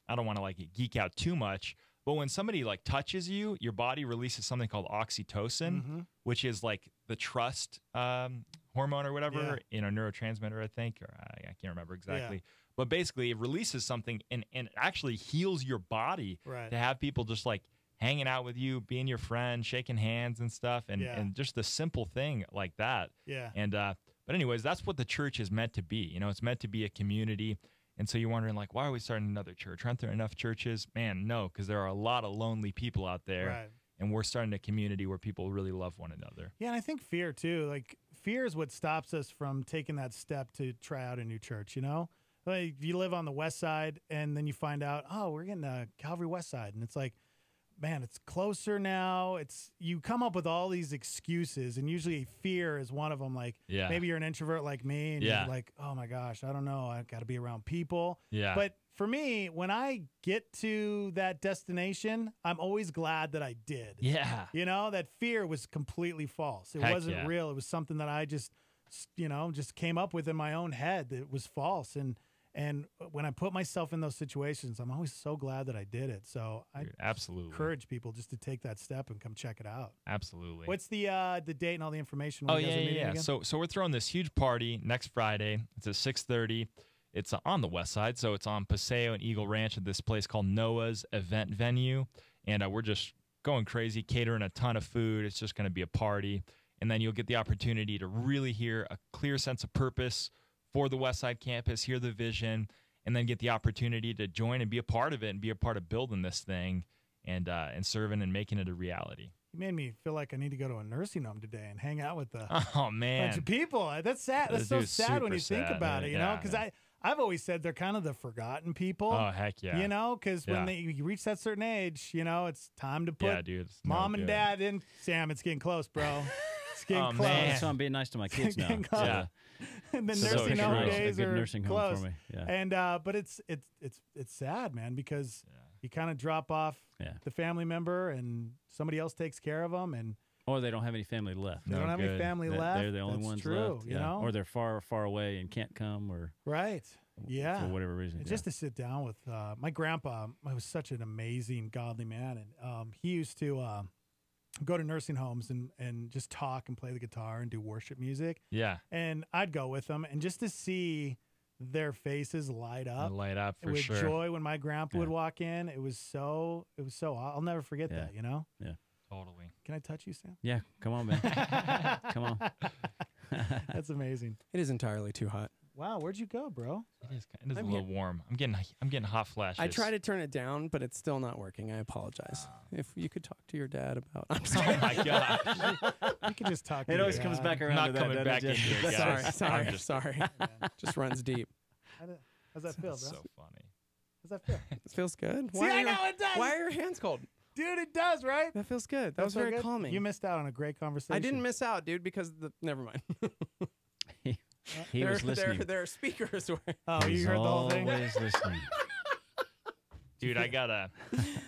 I don't want to like geek out too much, but when somebody like touches you, your body releases something called oxytocin, which is like the trust hormone or whatever, neurotransmitter, I think, or I can't remember exactly. Yeah. But basically, it releases something and it actually heals your body to have people just like hanging out with you, being your friend, shaking hands and stuff, and just a simple thing like that. Yeah. And but anyways, that's what the church is meant to be. It's meant to be a community. And so you're wondering, like, why are we starting another church? Aren't there enough churches? Man, no, because there are a lot of lonely people out there. Right. And we're starting a community where people really love one another. Yeah, and I think fear, too. Like, fear is what stops us from taking that step to try out a new church, Like, if you live on the west side and then you find out, oh, we're getting a Calvary West Side. And it's like, man, it's closer now. You come up with all these excuses, and usually fear is one of them. Like, maybe you're an introvert like me, and you're like, oh my gosh, I don't know. I've got to be around people. Yeah. But for me, when I get to that destination, I'm always glad that I did. Yeah. That fear was completely false. It wasn't real. It was something that I just came up with in my own head that was false. And when I put myself in those situations, I'm always so glad that I did it. So I absolutely encourage people just to take that step and come check it out. Absolutely. What's the date and all the information? Oh, yeah. So we're throwing this huge party next Friday. It's at 6:30. It's on the west side, so it's on Paseo and Eagle Ranch at this place called Noah's Event Venue. And we're just going crazy, catering a ton of food. It's just going to be a party. And then you'll get the opportunity to really hear a clear sense of purpose for the Westside campus, hear the vision, and then get the opportunity to join and be a part of it and be a part of building this thing and serving and making it a reality. You made me feel like I need to go to a nursing home today and hang out with a bunch of people. That's sad. That's so sad when you think about it, Because I've always said they're kind of the forgotten people. Oh, heck yeah. Because when you reach that certain age, it's time to put mom and dad in. Sam, it's getting close, bro. It's getting close. Man. So I'm being nice to my kids now. Yeah. And the nursing home days a good are nursing close. home for me. Yeah. And but it's sad, man, because you kind of drop off the family member and somebody else takes care of them, or they don't have any family left. They don't have any family left. They're the only ones left. Or they're far, far away and can't come, or for whatever reason. Just to sit down with my grandpa. Was such an amazing, godly man, and he used to go to nursing homes and just talk and play the guitar and do worship music. Yeah. And I'd go with them, and just to see their faces light up for with sure. joy when my grandpa would walk in, it was so I'll never forget that, you know? Yeah. Totally. Can I touch you, Sam? Yeah, come on, man. Come on. That's amazing. It is entirely too hot. Wow, where'd you go, bro? It is a little warm. I'm getting hot flashes. I try to turn it down, but it's still not working. I apologize. If you could talk to your dad about. I'm sorry. Oh my gosh. You can just talk. It always comes back around. Not to that, coming doesn't back it, in Jesse? here, guys. Sorry. Just runs deep. How's that feel, bro? So funny. How's that feel? It feels good. See, I know it does. Why are your hands cold? Dude, it does, right? That feels good. That That's was so very good. calming. You missed out on a great conversation. I didn't miss out, dude, because never mind. He was listening. There are speakers. Oh, you heard the whole thing? Always listening. Dude, I gotta.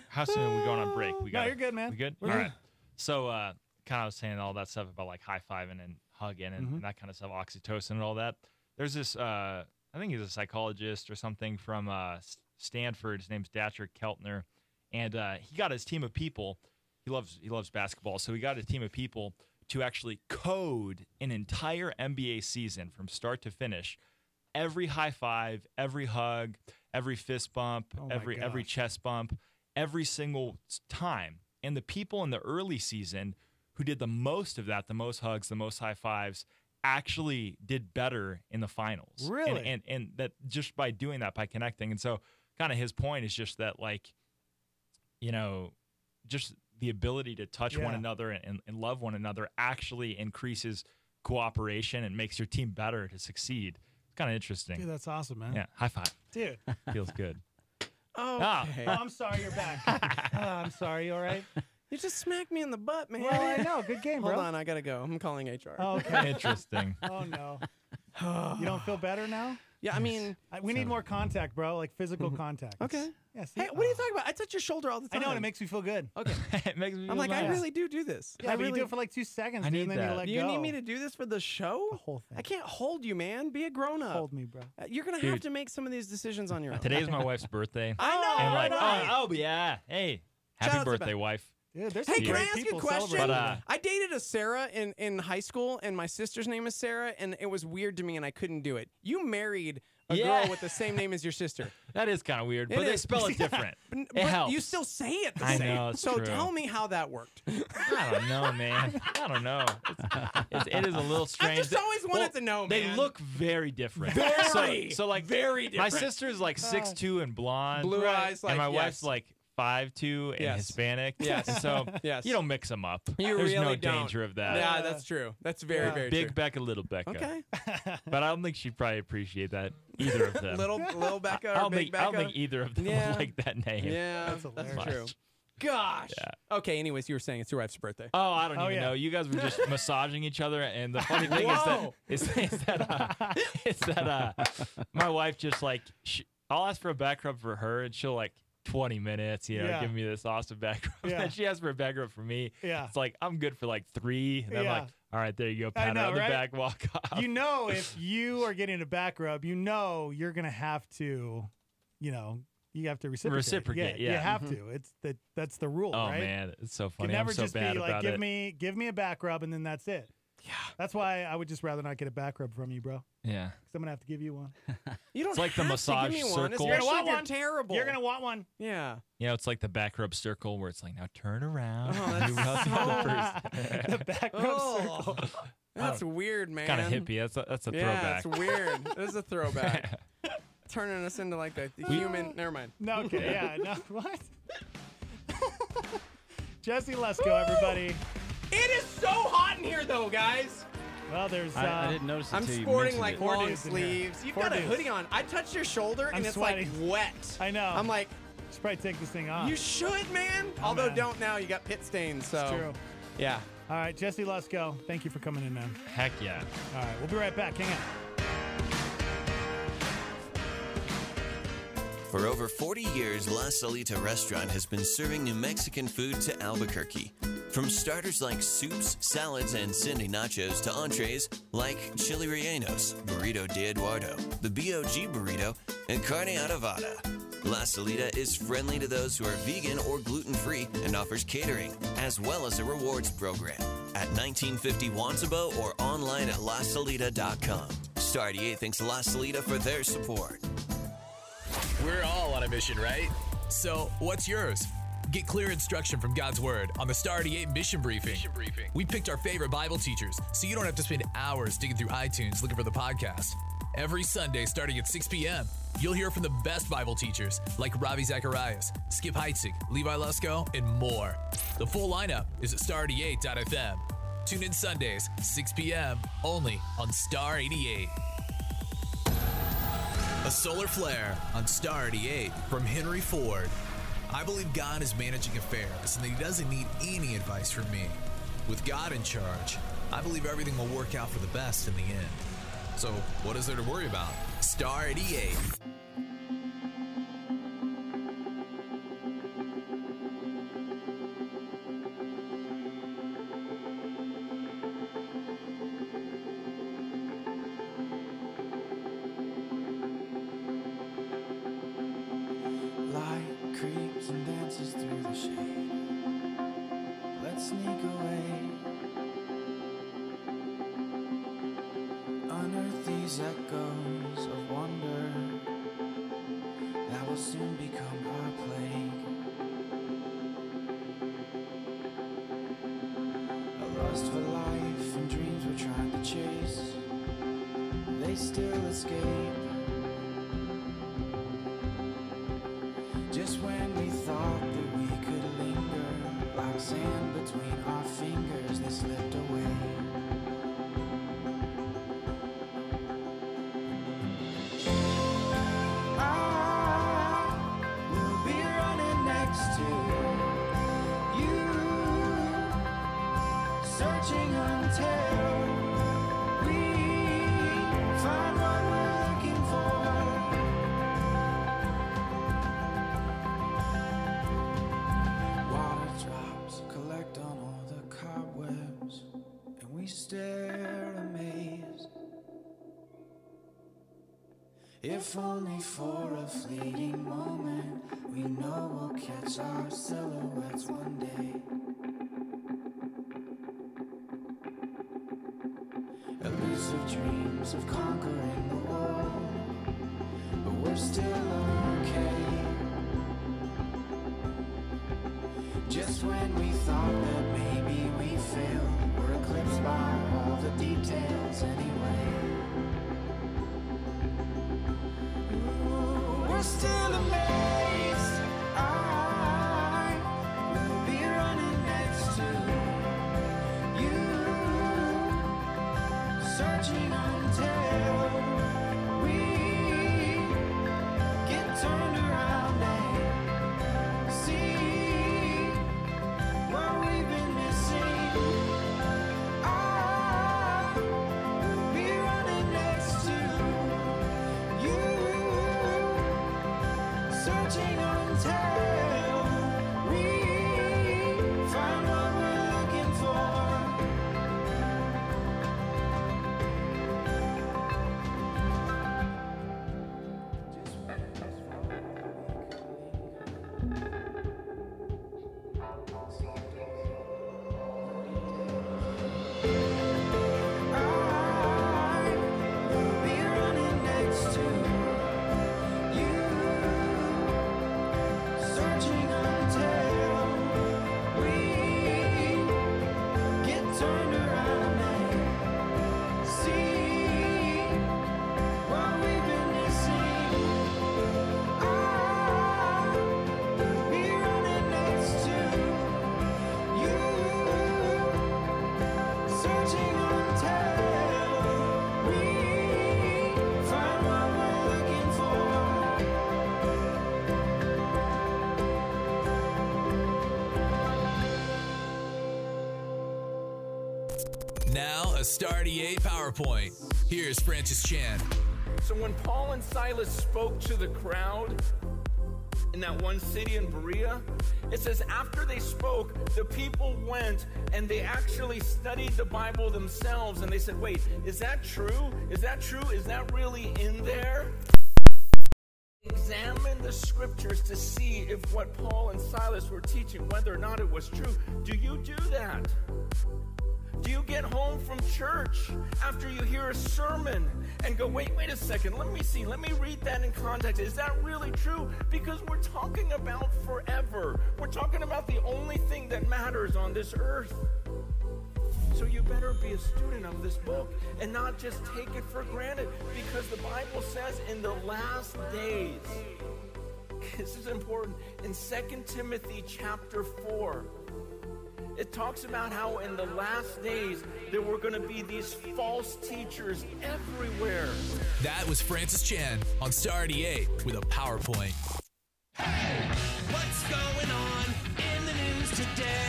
How soon are we going on break? No, you're good, man. We good? We're All good. right. So, kind of saying all that stuff about like high-fiving and hugging and that kind of stuff, oxytocin and all that. There's this, I think he's a psychologist or something from Stanford. His name's Dacher Keltner, and he got his team of people. He loves basketball, so he got a team of people to actually code an entire NBA season from start to finish. Every high five, every hug, every fist bump, every chest bump, every single time. And the people in the early season who did the most of that, the most hugs, the most high fives, actually did better in the finals. Really? And that just by doing that, by connecting. And so kind of his point is just that, like, you know, just the ability to touch one another and love one another actually increases cooperation and makes your team better to succeed. It's kind of interesting. Dude, that's awesome, man. Yeah, high five. Dude. Feels good. Oh, I'm sorry you're back. I'm sorry, you all right? You just smacked me in the butt, man. Well, I know. Good game, bro. Hold on, I gotta go. I'm calling HR. Oh, okay. Interesting. Oh, no. You don't feel better now? Yeah, I mean, we need more contact, bro, like physical contact. Okay. Yeah, see? Hey, what are you talking about? I touch your shoulder all the I time. know, and it makes me feel good. Okay. It makes me I'm like, nice. I really do this. Yeah, I but really you do it for like 2 seconds, I dude, need and then that. you let Do go. you need me to do this for the show? The whole thing. I can't hold you, man. Be a grown up. Hold me, bro. You're gonna have to make some of these decisions on your own. Today's my wife's birthday. I know. And like, right? oh yeah, hey, Shout happy out to birthday, Beth. wife. Yeah, there's Hey, some can I great ask you a people question? celebrating. But, I dated a Sarah in high school, and my sister's name is Sarah, and it was weird to me, and I couldn't do it. You married a girl with the same name as your sister. That is kind of weird, It but they is. spell it different. But It helps. you still say it the I same. know, it's so true. tell me how that worked. I don't know, man. I don't know. It is a little strange. just always wanted to know, They man. look very different. Very, so like very my different. sister's like 6'2" and blonde, Blue eyes, like, and my yes. wife's like 5'2" and Yes. Hispanic. Yes. And so Yes. you don't mix them up. You There's really no don't. danger of that. Yeah, that's true. That's very, very Big true. Becca, little Becca. Okay. But I don't think she'd probably appreciate that, either of them. Little Becca I or don't Big think, Becca? I don't think either of them Yeah. would like that name. Yeah, that's true. Gosh. Yeah. Okay, anyways, you were saying it's your wife's birthday. Oh, I don't Oh, even yeah. know. You guys were just massaging each other, and the funny thing Whoa. is that my wife just like I'll ask for a back rub for her, and she'll like 20 minutes, Yeah. give me this awesome back rub. Yeah. Then she asks for a back rub for me. Yeah. It's like I'm good for like 3, and I'm Yeah. like, all right, there you go, I pat her know, on the right? back, walk off. You know, if you are getting a back rub, you know you're going to have to, you have to reciprocate. Reciprocate, You yeah. have to. That's the rule, Oh right? man, it's so You funny. can never I'm so just bad be like, about give me a back rub, and then that's it. Yeah. That's why I would just rather not get a back rub from you, bro. Yeah. Because I'm going to have to give you one. You don't It's like the have massage to give me one, circle. especially You're gonna want if you're one. terrible. You're going to want one. Yeah. It's like the back rub circle where it's like, now turn around. Oh, and you rub the other person. The back rub Oh. circle. That's weird, man. Kind of hippie. That's a Yeah, throwback. it's weird. This is a throwback. Turning us into like the human. Never mind. No, okay, yeah. No, what? Jesse Lesko, everybody. It is so hot in here, though, guys. Well, there's. I didn't notice it I'm till you sporting mentioned like it. Four long dudes in here. sleeves. You've Four got a dudes. hoodie on. I touched your shoulder and I'm it's sweating. like wet. I know. I'm like, should probably take this thing off. you should, man. Although man. don't now. You got pit stains. So It's true. yeah. All right, Jesse Lesko, thank you for coming in, man. Heck yeah. All right, we'll be right back. Hang on. For over 40 years, La Salita Restaurant has been serving New Mexican food to Albuquerque. From starters like soups, salads, and Cindy nachos to entrees like chili rellenos, burrito de Eduardo, the BOG burrito, and carne adobada. La Salita is friendly to those who are vegan or gluten-free and offers catering, as well as a rewards program at 1950 Wantabo or online at lasalita.com. Star 88 thanks La Salita for their support. We're all on a mission, right? So, what's yours? Get clear instruction from God's Word on the Star 88 Mission Briefing. We picked our favorite Bible teachers, so you don't have to spend hours digging through iTunes looking for the podcast. Every Sunday starting at 6 p.m., you'll hear from the best Bible teachers like Ravi Zacharias, Skip Heitzig, Levi Lusko, and more. The full lineup is at star88.fm. Tune in Sundays, 6 p.m., only on Star 88. A solar flare on Star 88 from Henry Ford. I believe God is managing affairs and that he doesn't need any advice from me. With God in charge, I believe everything will work out for the best in the end. So, what is there to worry about? Star 88. Light creeps and dances through the shade. Let's sneak away. Unearth these echoes of wonder that will soon become our plague. A lust for life and dreams we're trying to chase, they still escape. Just when we thought that we could linger, like sand between our fingers, they slipped away. Searching until we find what we're looking for. Water drops collect on all the cobwebs, and we stare amazed. If only for a fleeting moment, we know we'll catch our silhouettes one day. Elusive dreams of conquering the world, but we're still okay. Just when we thought that maybe we failed, we're eclipsed by all the details anyway. Ooh, we're still amazed. I will be running next to you. Searching until we get turned around and see what we've been missing. I will be running next to you, searching until we find what we're looking for. Now, a Star 88 PowerPoint. Here's Francis Chan. So when Paul and Silas spoke to the crowd in that one city in Berea, it says after they spoke, the people went and they actually studied the Bible themselves, and they said, wait, is that true? Is that true? Is that really in there? examine the scriptures to see if what Paul and Silas were teaching, whether or not it was true. Do you do that? Do you get home from church after you hear a sermon and go, wait a second, let me see, let me read that in context. Is that really true? Because we're talking about forever. We're talking about the only thing that matters on this earth. So you better be a student of this book and not just take it for granted, because the Bible says in the last days, this is important, in 2 Timothy chapter 4, it talks about how in the last days there were going to be these false teachers everywhere. That was Francis Chan on Star 88 with a PowerPoint. What's going on in the news today?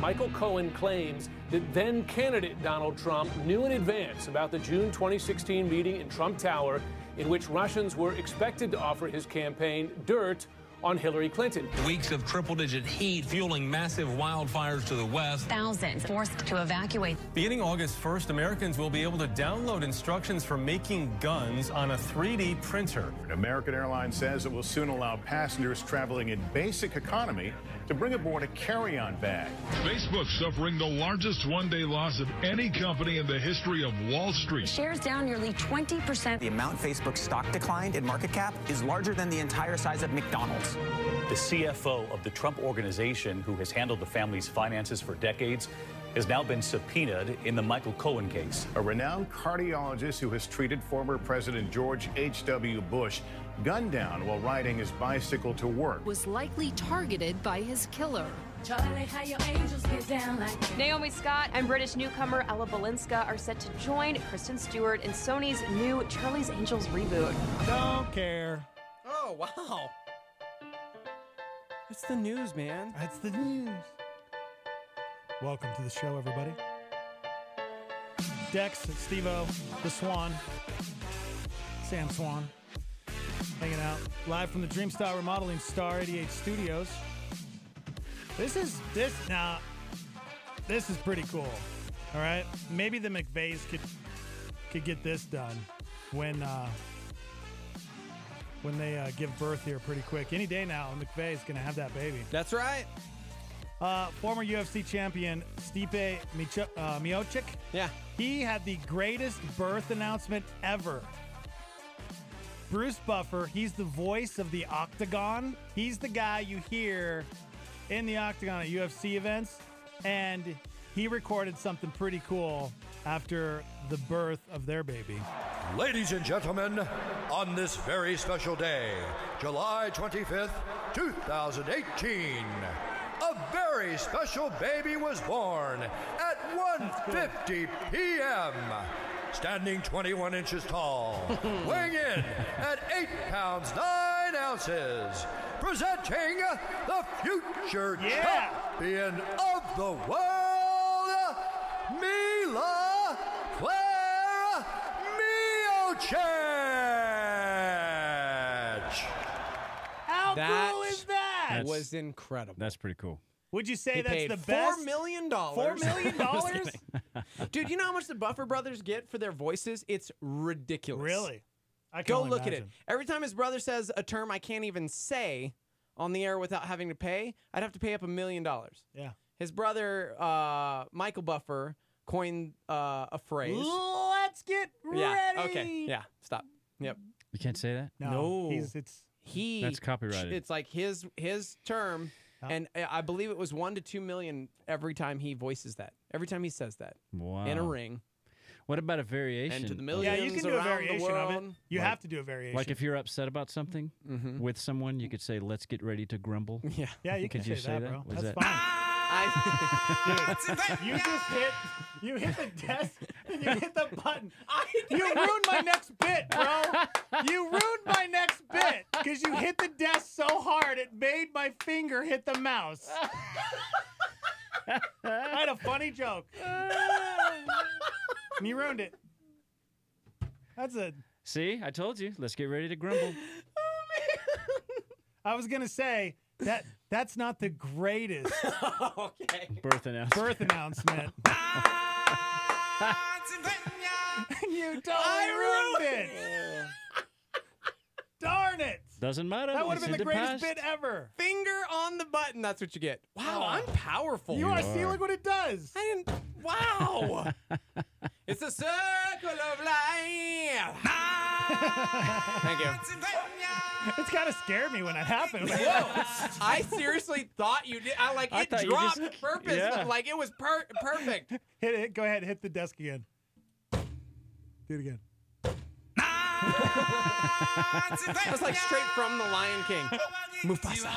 Michael Cohen claims that then-candidate Donald Trump knew in advance about the June 2016 meeting in Trump Tower in which Russians were expected to offer his campaign dirt on Hillary Clinton. Weeks of triple-digit heat fueling massive wildfires to the west. Thousands forced to evacuate. Beginning August 1st, Americans will be able to download instructions for making guns on a 3D printer. American Airlines says it will soon allow passengers traveling in basic economy to bring aboard a carry-on bag. Facebook suffering the largest one-day loss of any company in the history of Wall Street. Shares down nearly 20%. The amount Facebook stock declined in market cap is larger than the entire size of McDonald's. The CFO of the Trump Organization, who has handled the family's finances for decades, has now been subpoenaed in the Michael Cohen case. A renowned cardiologist who has treated former President George H.W. Bush gunned down while riding his bicycle to work. Was likely targeted by his killer. Charlie, how your angels get down like that. Naomi Scott and British newcomer Ella Balinska are set to join Kristen Stewart in Sony's new Charlie's Angels reboot. Don't care. Oh, wow. It's the news, man. That's the news. Welcome to the show, everybody. Dex, Steve-O, the Swan, Sam Swan, hanging out live from the Dreamstyle Remodeling Star 88 Studios. This is pretty cool. All right, maybe the McVeys could get this done when they give birth here pretty quick. Any day now, McVey's going to have that baby. That's right. Former UFC champion Stipe Miocic. Yeah. He had the greatest birth announcement ever. Bruce Buffer, he's the voice of the Octagon. He's the guy you hear in the Octagon at UFC events. And he recorded something pretty cool after the birth of their baby. Ladies and gentlemen, on this very special day, July 25th, 2018, a very special baby was born at 1:50 p.m., standing 21 inches tall, weighing in at 8 pounds 9 ounces, presenting the future champion of the world, Mila Claire Miocic. How cool is that? That was incredible. That's pretty cool. Would you say He that's paid the best? $4 million. $4 million? Dude, you know how much the Buffer brothers get for their voices? It's ridiculous. Really? I can Go only look at it. imagine. Every time his brother says a term I can't even say on the air without having to pay, I'd have to pay up $1 million. Yeah. His brother, Michael Buffer, coined a phrase. Let's get ready. Yeah. Okay. Yeah. Stop. Yep. You can't say that? No. That's copyrighted. It's like his term, and I believe it was 1 to 2 million every time he voices that. Every time he says that. Wow. In a ring. What about a variation? And to the millions Yeah, you can do a around the variation of it. world. You have to do a variation. Like if you're upset about something with someone, you could say, "Let's get ready to grumble." Yeah. Yeah, you Could can you say that, bro. Was That's that- fine. Dude, you hit the desk and you hit the button. You ruined my next bit, bro. You ruined my next bit because you hit the desk so hard it made my finger hit the mouse. I had a funny joke. And you ruined it. That's a... See, I told you. Let's get ready to grumble. I was going to say... That's not the greatest Birth announcement. birth announcement. You totally ruined it. Doesn't matter. That would have It's been the in greatest past. bit ever. Finger on the button. That's what you get. Wow, I'm powerful. You want to see look what it does? I didn't. Wow. It's a circle of life. Thank you. It's kind of scared me when it happened. Whoa. I seriously thought you did. I It thought you dropped just- purpose. yeah. Like it was perfect. Hit it. Go ahead. Hit the desk again. Do it again. That was like straight from the Lion King. Mufasa.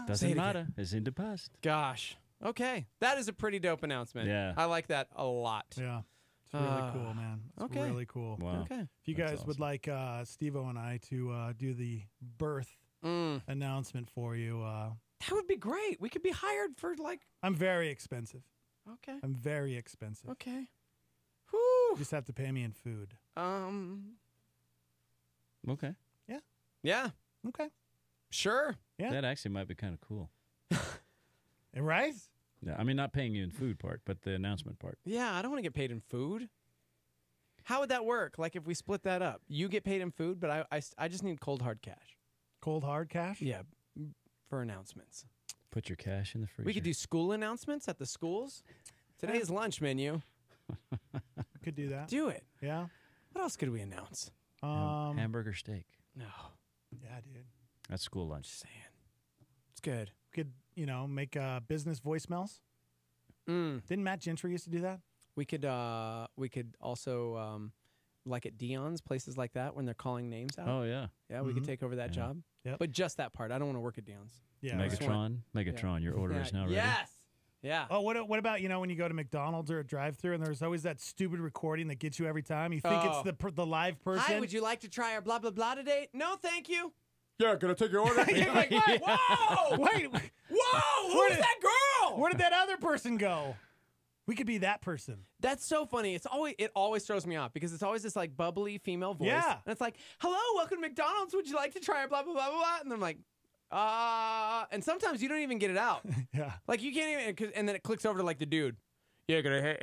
Doesn't matter. It's in the past. Gosh. Okay. That is a pretty dope announcement. Yeah. I like that a lot. Yeah. It's really cool, man. It's okay. really cool. Wow. Okay. If you That's guys would awesome. like Steve-O and I to do the birth announcement for you, That would be great. We could be hired for like. I'm very expensive. Okay. I'm very expensive. Okay. You Whew. just have to pay me in food. Okay. Yeah. Okay. Sure. Yeah. That actually might be kind of cool. Right? Yeah, I mean, not paying you in food part, but the announcement part. Yeah. I don't want to get paid in food. How would that work? Like if we split that up, you get paid in food, but I just need cold hard cash. Cold hard cash? Yeah. For announcements. Put your cash in the freezer. We could do school announcements at the schools. Today's lunch menu. Could do that. Do it. Yeah. What else could we announce? hamburger steak. No. Yeah, dude. That's school lunch. Just saying. It's good. Could, make business voicemails. Didn't Matt Gentry used to do that? We could also like at Dion's, places like that when they're calling names out. Oh, yeah. Yeah, we could take over that job. Yep. But just that part. I don't want to work at Dion's. Yeah. Megatron, your order is now ready. Yes. Yeah. Oh, what about when you go to McDonald's or a drive-thru and there's always that stupid recording that gets you every time? You think it's the live person? Hi, would you like to try our blah blah blah today? No, thank you. Yeah, gonna take your order. You're like, wait, whoa, Wait, whoa, who's that girl? where did that other person go? We could be that person. That's so funny. It always throws me off because it's always this like bubbly female voice. Yeah. And it's like, hello, welcome to McDonald's. Would you like to try our blah blah blah blah blah? And I'm like, and sometimes you don't even get it out. Yeah. Like you can't even, and then it clicks over to like the dude. Yeah, gonna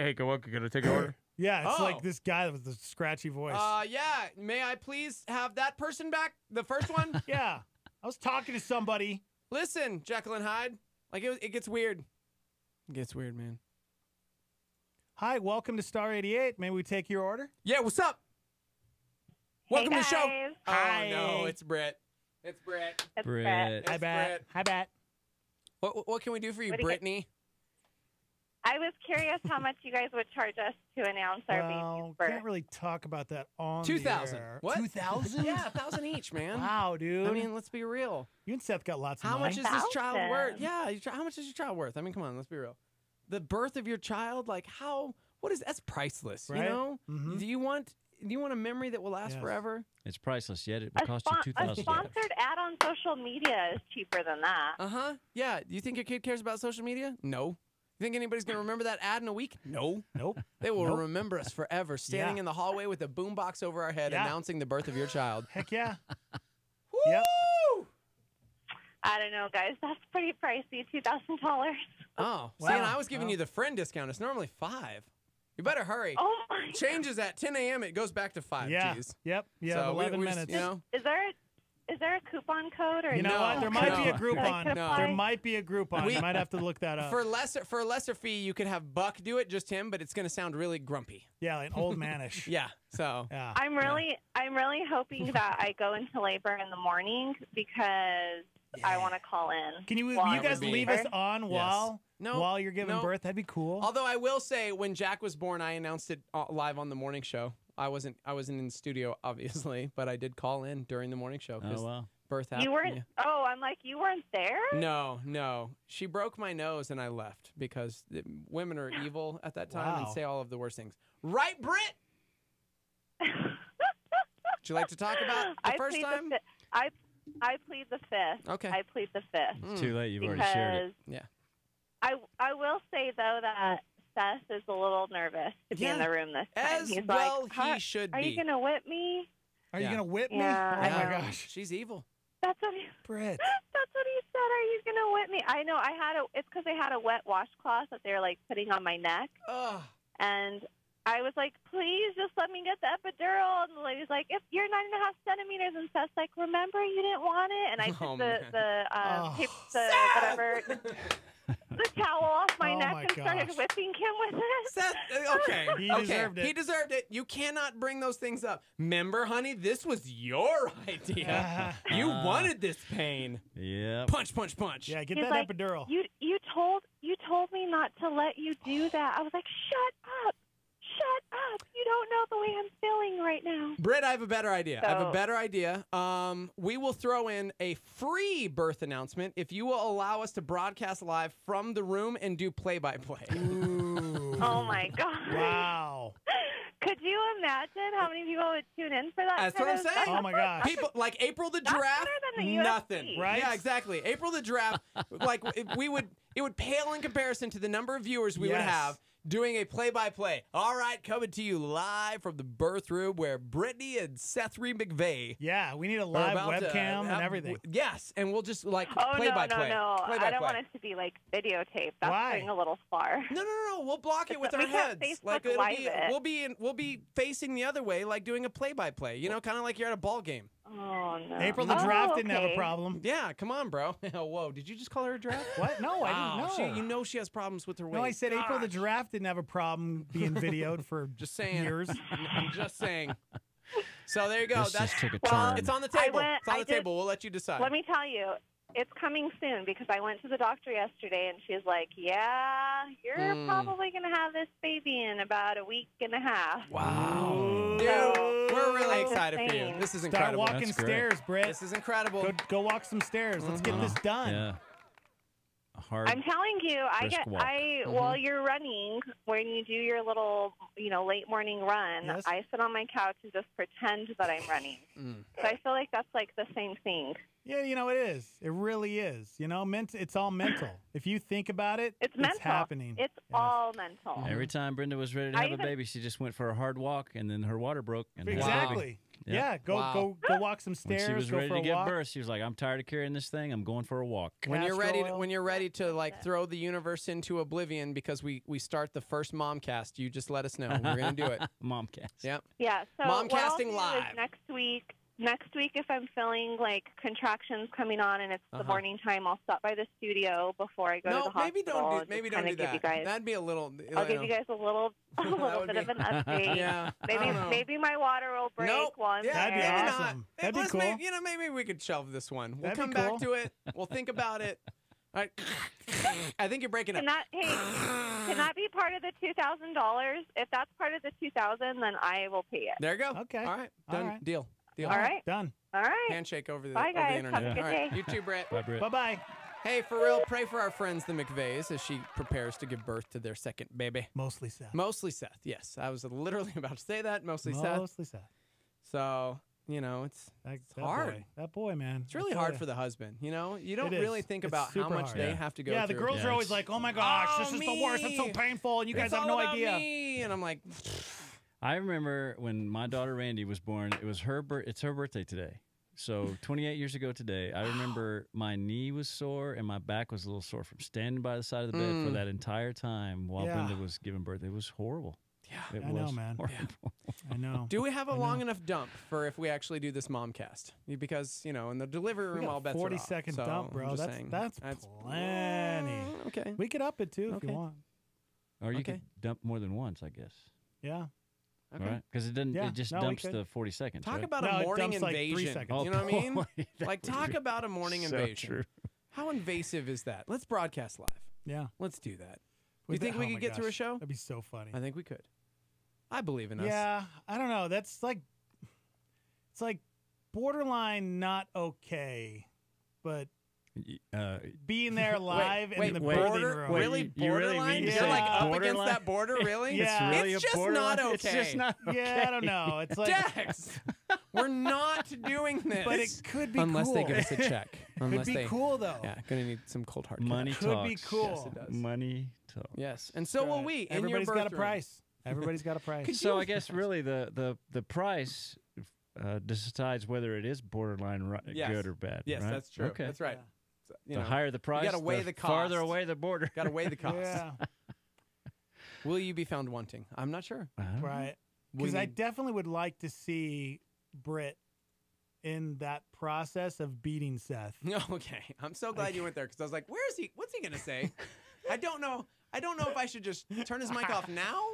take your order? Yeah, it's Oh. like this guy with the scratchy voice. Yeah. May I please have that person back? The first one? Yeah. I was talking to somebody. Listen, Jekyll and Hyde. Like it gets weird. It gets weird, man. Hi, welcome to Star 88. May we take your order? Yeah, what's up? Welcome to the show. guys. Hi. Oh no, it's Brett. It's Brett. It's Brett. Hi, Bat. Hi, Bat. What can we do for you, What do you Brittany? I was curious how much you guys would charge us to announce our baby's birth. Can't really talk about that on 2,000. the air. What? 2,000? Yeah, 1,000 each, man. Wow, dude. I mean, let's be real. You and Seth got lots of How money. much is this child 1,000? worth? Yeah, how much is your child worth? I mean, come on, let's be real. The birth of your child, like that's priceless, Right? you know? Mhm. Do you want a memory that will last Yes. forever? It's priceless, yet it would cost you A $2,000. sponsored ad on social media is cheaper than that. Uh-huh. Yeah. Do you think your kid cares about social media? No. You think anybody's going to remember that ad in a week? No. Nope. They will Nope. remember us forever, standing Yeah. in the hallway with a boombox over our head Yeah. announcing the birth of your child. Heck yeah. Yep. I don't know, guys. That's pretty pricey. $2,000. Oh, see, Wow. and I was giving you the friend discount. It's normally $5. You better hurry. Oh my! Changes at 10 a.m. It goes back to 5. Yeah. Jeez. Yep. Yeah. So 11 we just, minutes. you know, Is there a coupon code or You know No. what? There might be a No. Groupon. Could apply? There might be a Groupon. We- You might have to look that up. for a lesser fee, you could have Buck do it, just him, but it's going to sound really grumpy. Yeah, like old manish. Yeah. So. Yeah. I'm really hoping that I go into labor in the morning because I want to call in. Can you while guys I'm in leave labor. us on No, while you're giving no. birth? That'd be cool. Although I will say, when Jack was born, I announced it live on the morning show. I wasn't in the studio, obviously, but I did call in during the morning show. Oh, wow. Birth happened. You weren't. Oh, I'm like, you weren't there. No. She broke my nose and I left because women are evil at that time and Wow. say all of the worst things. Right, Britt? Would you like to talk about the first time? I plead the fifth. Okay. I plead the fifth. It's too late. You've already shared it. Yeah. I will say though that Seth is a little nervous to be in Yeah. the room this time. As He's well like, he should Are be. you gonna whip me? Are Yeah. you gonna whip me? Yeah. Oh Yeah. my gosh, She's evil. That's what he. Brett. That's what he said. Are you gonna whip me? I know. It's because I had a wet washcloth that they were like putting on my neck, Ugh. and I was like, please just let me get the epidural. And the lady's like, if you're 9.5 centimeters. And Seth's like, remember, you didn't want it. And I took the towel off my neck and started whipping him with it. Seth, okay. He deserved it. He deserved it. You cannot bring those things up. Remember, honey, this was your idea. You wanted this pain. Yeah. Punch, punch, punch. Yeah, get He's that like, epidural. You told me not to let you do that. I was like, shut up. Shut up. You don't know the way I'm feeling right now. Britt, I have a better idea. So- We will throw in a free birth announcement if you will allow us to broadcast live from the room and do play-by-play. Oh, my God. Wow. Could you imagine how many people would tune in for that? That's what I'm saying. Oh, my gosh. People like April the That's Giraffe, better than the UFC. nothing. Right? Yeah, exactly. April the Giraffe, like it would pale in comparison to the number of viewers we would Yes. have doing a play-by-play. All right, coming to you live from the birth room where Brittany and Seth Reed McVeigh. Yeah, we need a are live about to webcam and have- everything. Yes, and we'll just like Oh, play-by-play. no. I Play-by-play. don't want it to be like videotape. That's Why? going a little far. No. We'll block it with our We can't heads. Facebook Like it'll Live be, it. we'll be facing the other way, like doing a play-by-play. You know, kind of like you're at a ball game. Oh, no. April the Giraffe didn't have a okay. problem. Yeah, come on, bro. Whoa, did you just call her a giraffe? What? No, I didn't know. You know she has problems with her weight. No, I said April the Gosh. Giraffe didn't have a problem being videoed for Just saying. years. I'm just saying. So there you go. This That's just took a Well, turn. it's on the table. It's on I the did- table. We'll let you decide. Let me tell you, it's coming soon because I went to the doctor yesterday and she's like, yeah, you're probably going to have this baby in about a week and a half. Wow. Dude, So, we're really I'm just excited for you. saying. This is Start incredible. walking That's great. stairs, Britt. This is incredible. Go walk some stairs. Let's get this done. Yeah. A hard. I'm telling you, brisk walk. while you're running, when you do your little, late morning run, Yes. I sit on my couch and just pretend that I'm running. So I feel like that's like the same thing. Yeah, it is. It really is. It's all mental. If you think about it, It's mental. happening. It's all mental. Every time Brenda was ready to I have a even- baby, she just went for a hard walk, and then her water broke. And had a baby. Exactly. Yeah, go walk some When stairs. she was go ready for to a give walk. birth, she was like, "I'm tired of carrying this thing. I'm going for a walk." When you're Castor ready, oil. when you're ready to like throw the universe into oblivion because we start the first Momcast, you just let us know. We're gonna do it. Momcast. Yep. Yeah, so Momcasting what I'll do is live. next week, if I'm feeling like contractions coming on and it's the morning time, I'll stop by the studio before I go to the No, hospital. maybe don't do and maybe just don't kinda do give you that. guys, That'd be a little. I'll give you guys a little would bit of be- an update. Yeah. I don't know. Maybe my water will break Nope. while I'm Yeah, That'd be there. maybe awesome. not. Hey, That'd be let's cool. Maybe we could shelve this one. We'll That'd be come back cool. to it. We'll think about it. All right. I think you're breaking up. Can that be part of the $2,000? If that's part of the $2,000, then I will pay it. There you go. Okay. All right. All Done. right. Deal. All right. Done. All right. Handshake over the, Bye, over the guys. internet. Have a good All right. day. You too, Brett. Bye, Britt. Bye-bye. Hey, for real, pray for our friends, the McVeighs, as she prepares to give birth to their second baby. Mostly Seth. Mostly Seth, yes. I was literally about to say that. Mostly Seth. Mostly Seth. So, it's That hard. Boy. That boy, man. It's really hard for the husband. You don't It really is. think It's about how super much hard. they Yeah. have to go Yeah, through. the girls Yeah, are always it's- like, "Oh my gosh, Oh, this is the worst. It's so me. painful," and you guys It's have all no about idea. me. And I'm like, I remember when my daughter Randy was born. It was it's her birthday today. So 28 years ago today, I remember my knee was sore and my back was a little sore from standing by the side of the bed for that entire time while Yeah. Brenda was giving birth. It was horrible. yeah. It I was know, man. horrible. I know. Do we have a I long know. enough dump for if we actually do this Momcast? Because, in the delivery We room, got all bets 40 are off. second So, dump, bro. I'm just That's saying. plenty. Okay. We could up it too if Okay. you want. Or you Okay. could dump more than once, I guess. Yeah. Okay. Right? Because it doesn't. Yeah, It just no, we dumps could. the 40 seconds. Talk right? about No, a it morning dumps like 3 invasion. seconds. You know what I mean? boy, that Like, would talk be about a morning so invasion. true. How invasive is that? Let's broadcast live. Yeah. Let's do that. Do you With think the- we oh could my get through a gosh, show? That'd be so funny. I think we could. I believe in us. Yeah, I don't know. That's like, it's like borderline not okay, but being there live in the birthing room. Really You really borderline? mean to You're say like up borderline? against that border, really? Yeah. It's really It's a just borderline? not okay. It's just not okay. Yeah, I don't know. It's like, Dex, we're not doing this. but it could be unless cool. they give us a check. Could Unless be they, cool though. Yeah, gonna need some cold hard Money cash. Could talks. be cool. Yes, it does. Money talks. Yes, and so will Right. we. In Everybody's your got a birth room. price. Everybody's got a price. So I guess really the price decides whether it is borderline Yes. good or bad. Yes, right? that's true. Okay. That's right. So, The higher the price, gotta weigh the the farther cost. away the border. Got to weigh the cost. Yeah. Will you be found wanting? I'm not sure. Right. Because I definitely would like to see Britt in that process of beating Seth. Okay. I'm so glad you went there because I was like, where is he? What's he going to say? I don't know. I don't know if I should just turn his mic off now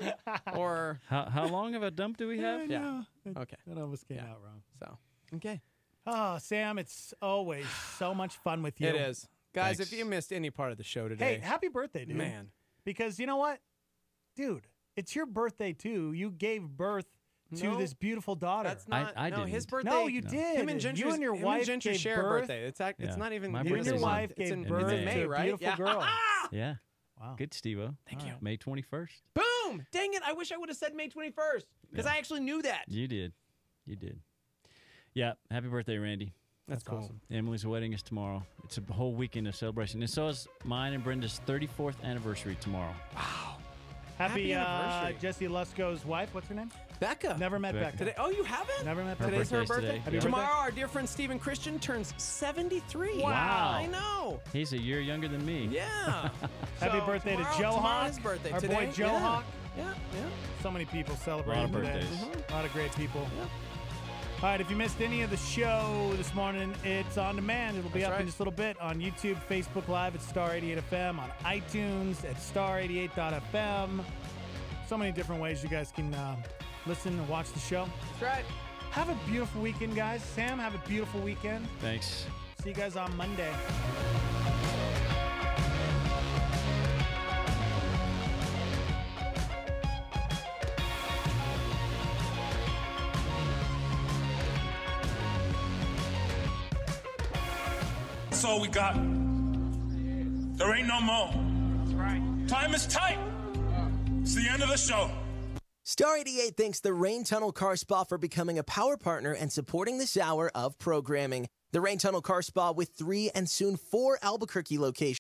or. How long of a dump do we have? Yeah. Okay. That almost came out wrong. So, okay. Oh, Sam, it's always so much fun with you. It is. Guys, Thanks. if you missed any part of the show today. Hey, happy birthday, dude. Man. Because you know what? Dude, it's your birthday, too. You gave birth to this beautiful daughter. That's not. I no, didn't. his birthday. No, you did. Him and Gentry. You and your wife Gentry gave share a birth. birthday. It's not even. My You and your birthday's wife it's gave in birth May, to a right? beautiful girl. Yeah. Wow. Good, Steve-O. Thank you. May 21st. Boom! Dang it! I wish I would have said May 21st because I actually knew that. You did. You did. Yeah. Happy birthday, Randy. That's cool. awesome. Emily's wedding is tomorrow. It's a whole weekend of celebration. And so is mine and Brenda's 34th anniversary tomorrow. Wow. Happy anniversary. Jesse Lusko's wife. What's her name? Becca. Never met Becca. Becca. Today. Oh, you haven't? Never met Her Becca. Today's her birthday's birthday. today. Happy Tomorrow, birthday. our dear friend Stephen Christian turns 73. Wow. I know. He's a year younger than me. Yeah. Happy So, birthday to tomorrow- Joe tomorrow Hawk. his birthday. Our Today? boy Joe Yeah. Hawk. Yeah. So many people celebrating A lot of today. birthdays. A lot of great people. Yeah. All right, if you missed any of the show this morning, it's on demand. It'll be That's up right. in just a little bit on YouTube, Facebook Live at Star 88 FM, on iTunes at star88.fm. So many different ways you guys can listen and watch the show. That's right. Have a beautiful weekend, guys. Sam, have a beautiful weekend. Thanks. See you guys on Monday. That's all we got. There ain't no more. That's right. Time is tight. It's the end of the show. Star 88 thanks the Rain Tunnel Car Spa for becoming a power partner and supporting this hour of programming. The Rain Tunnel Car Spa with 3 and soon 4 Albuquerque locations.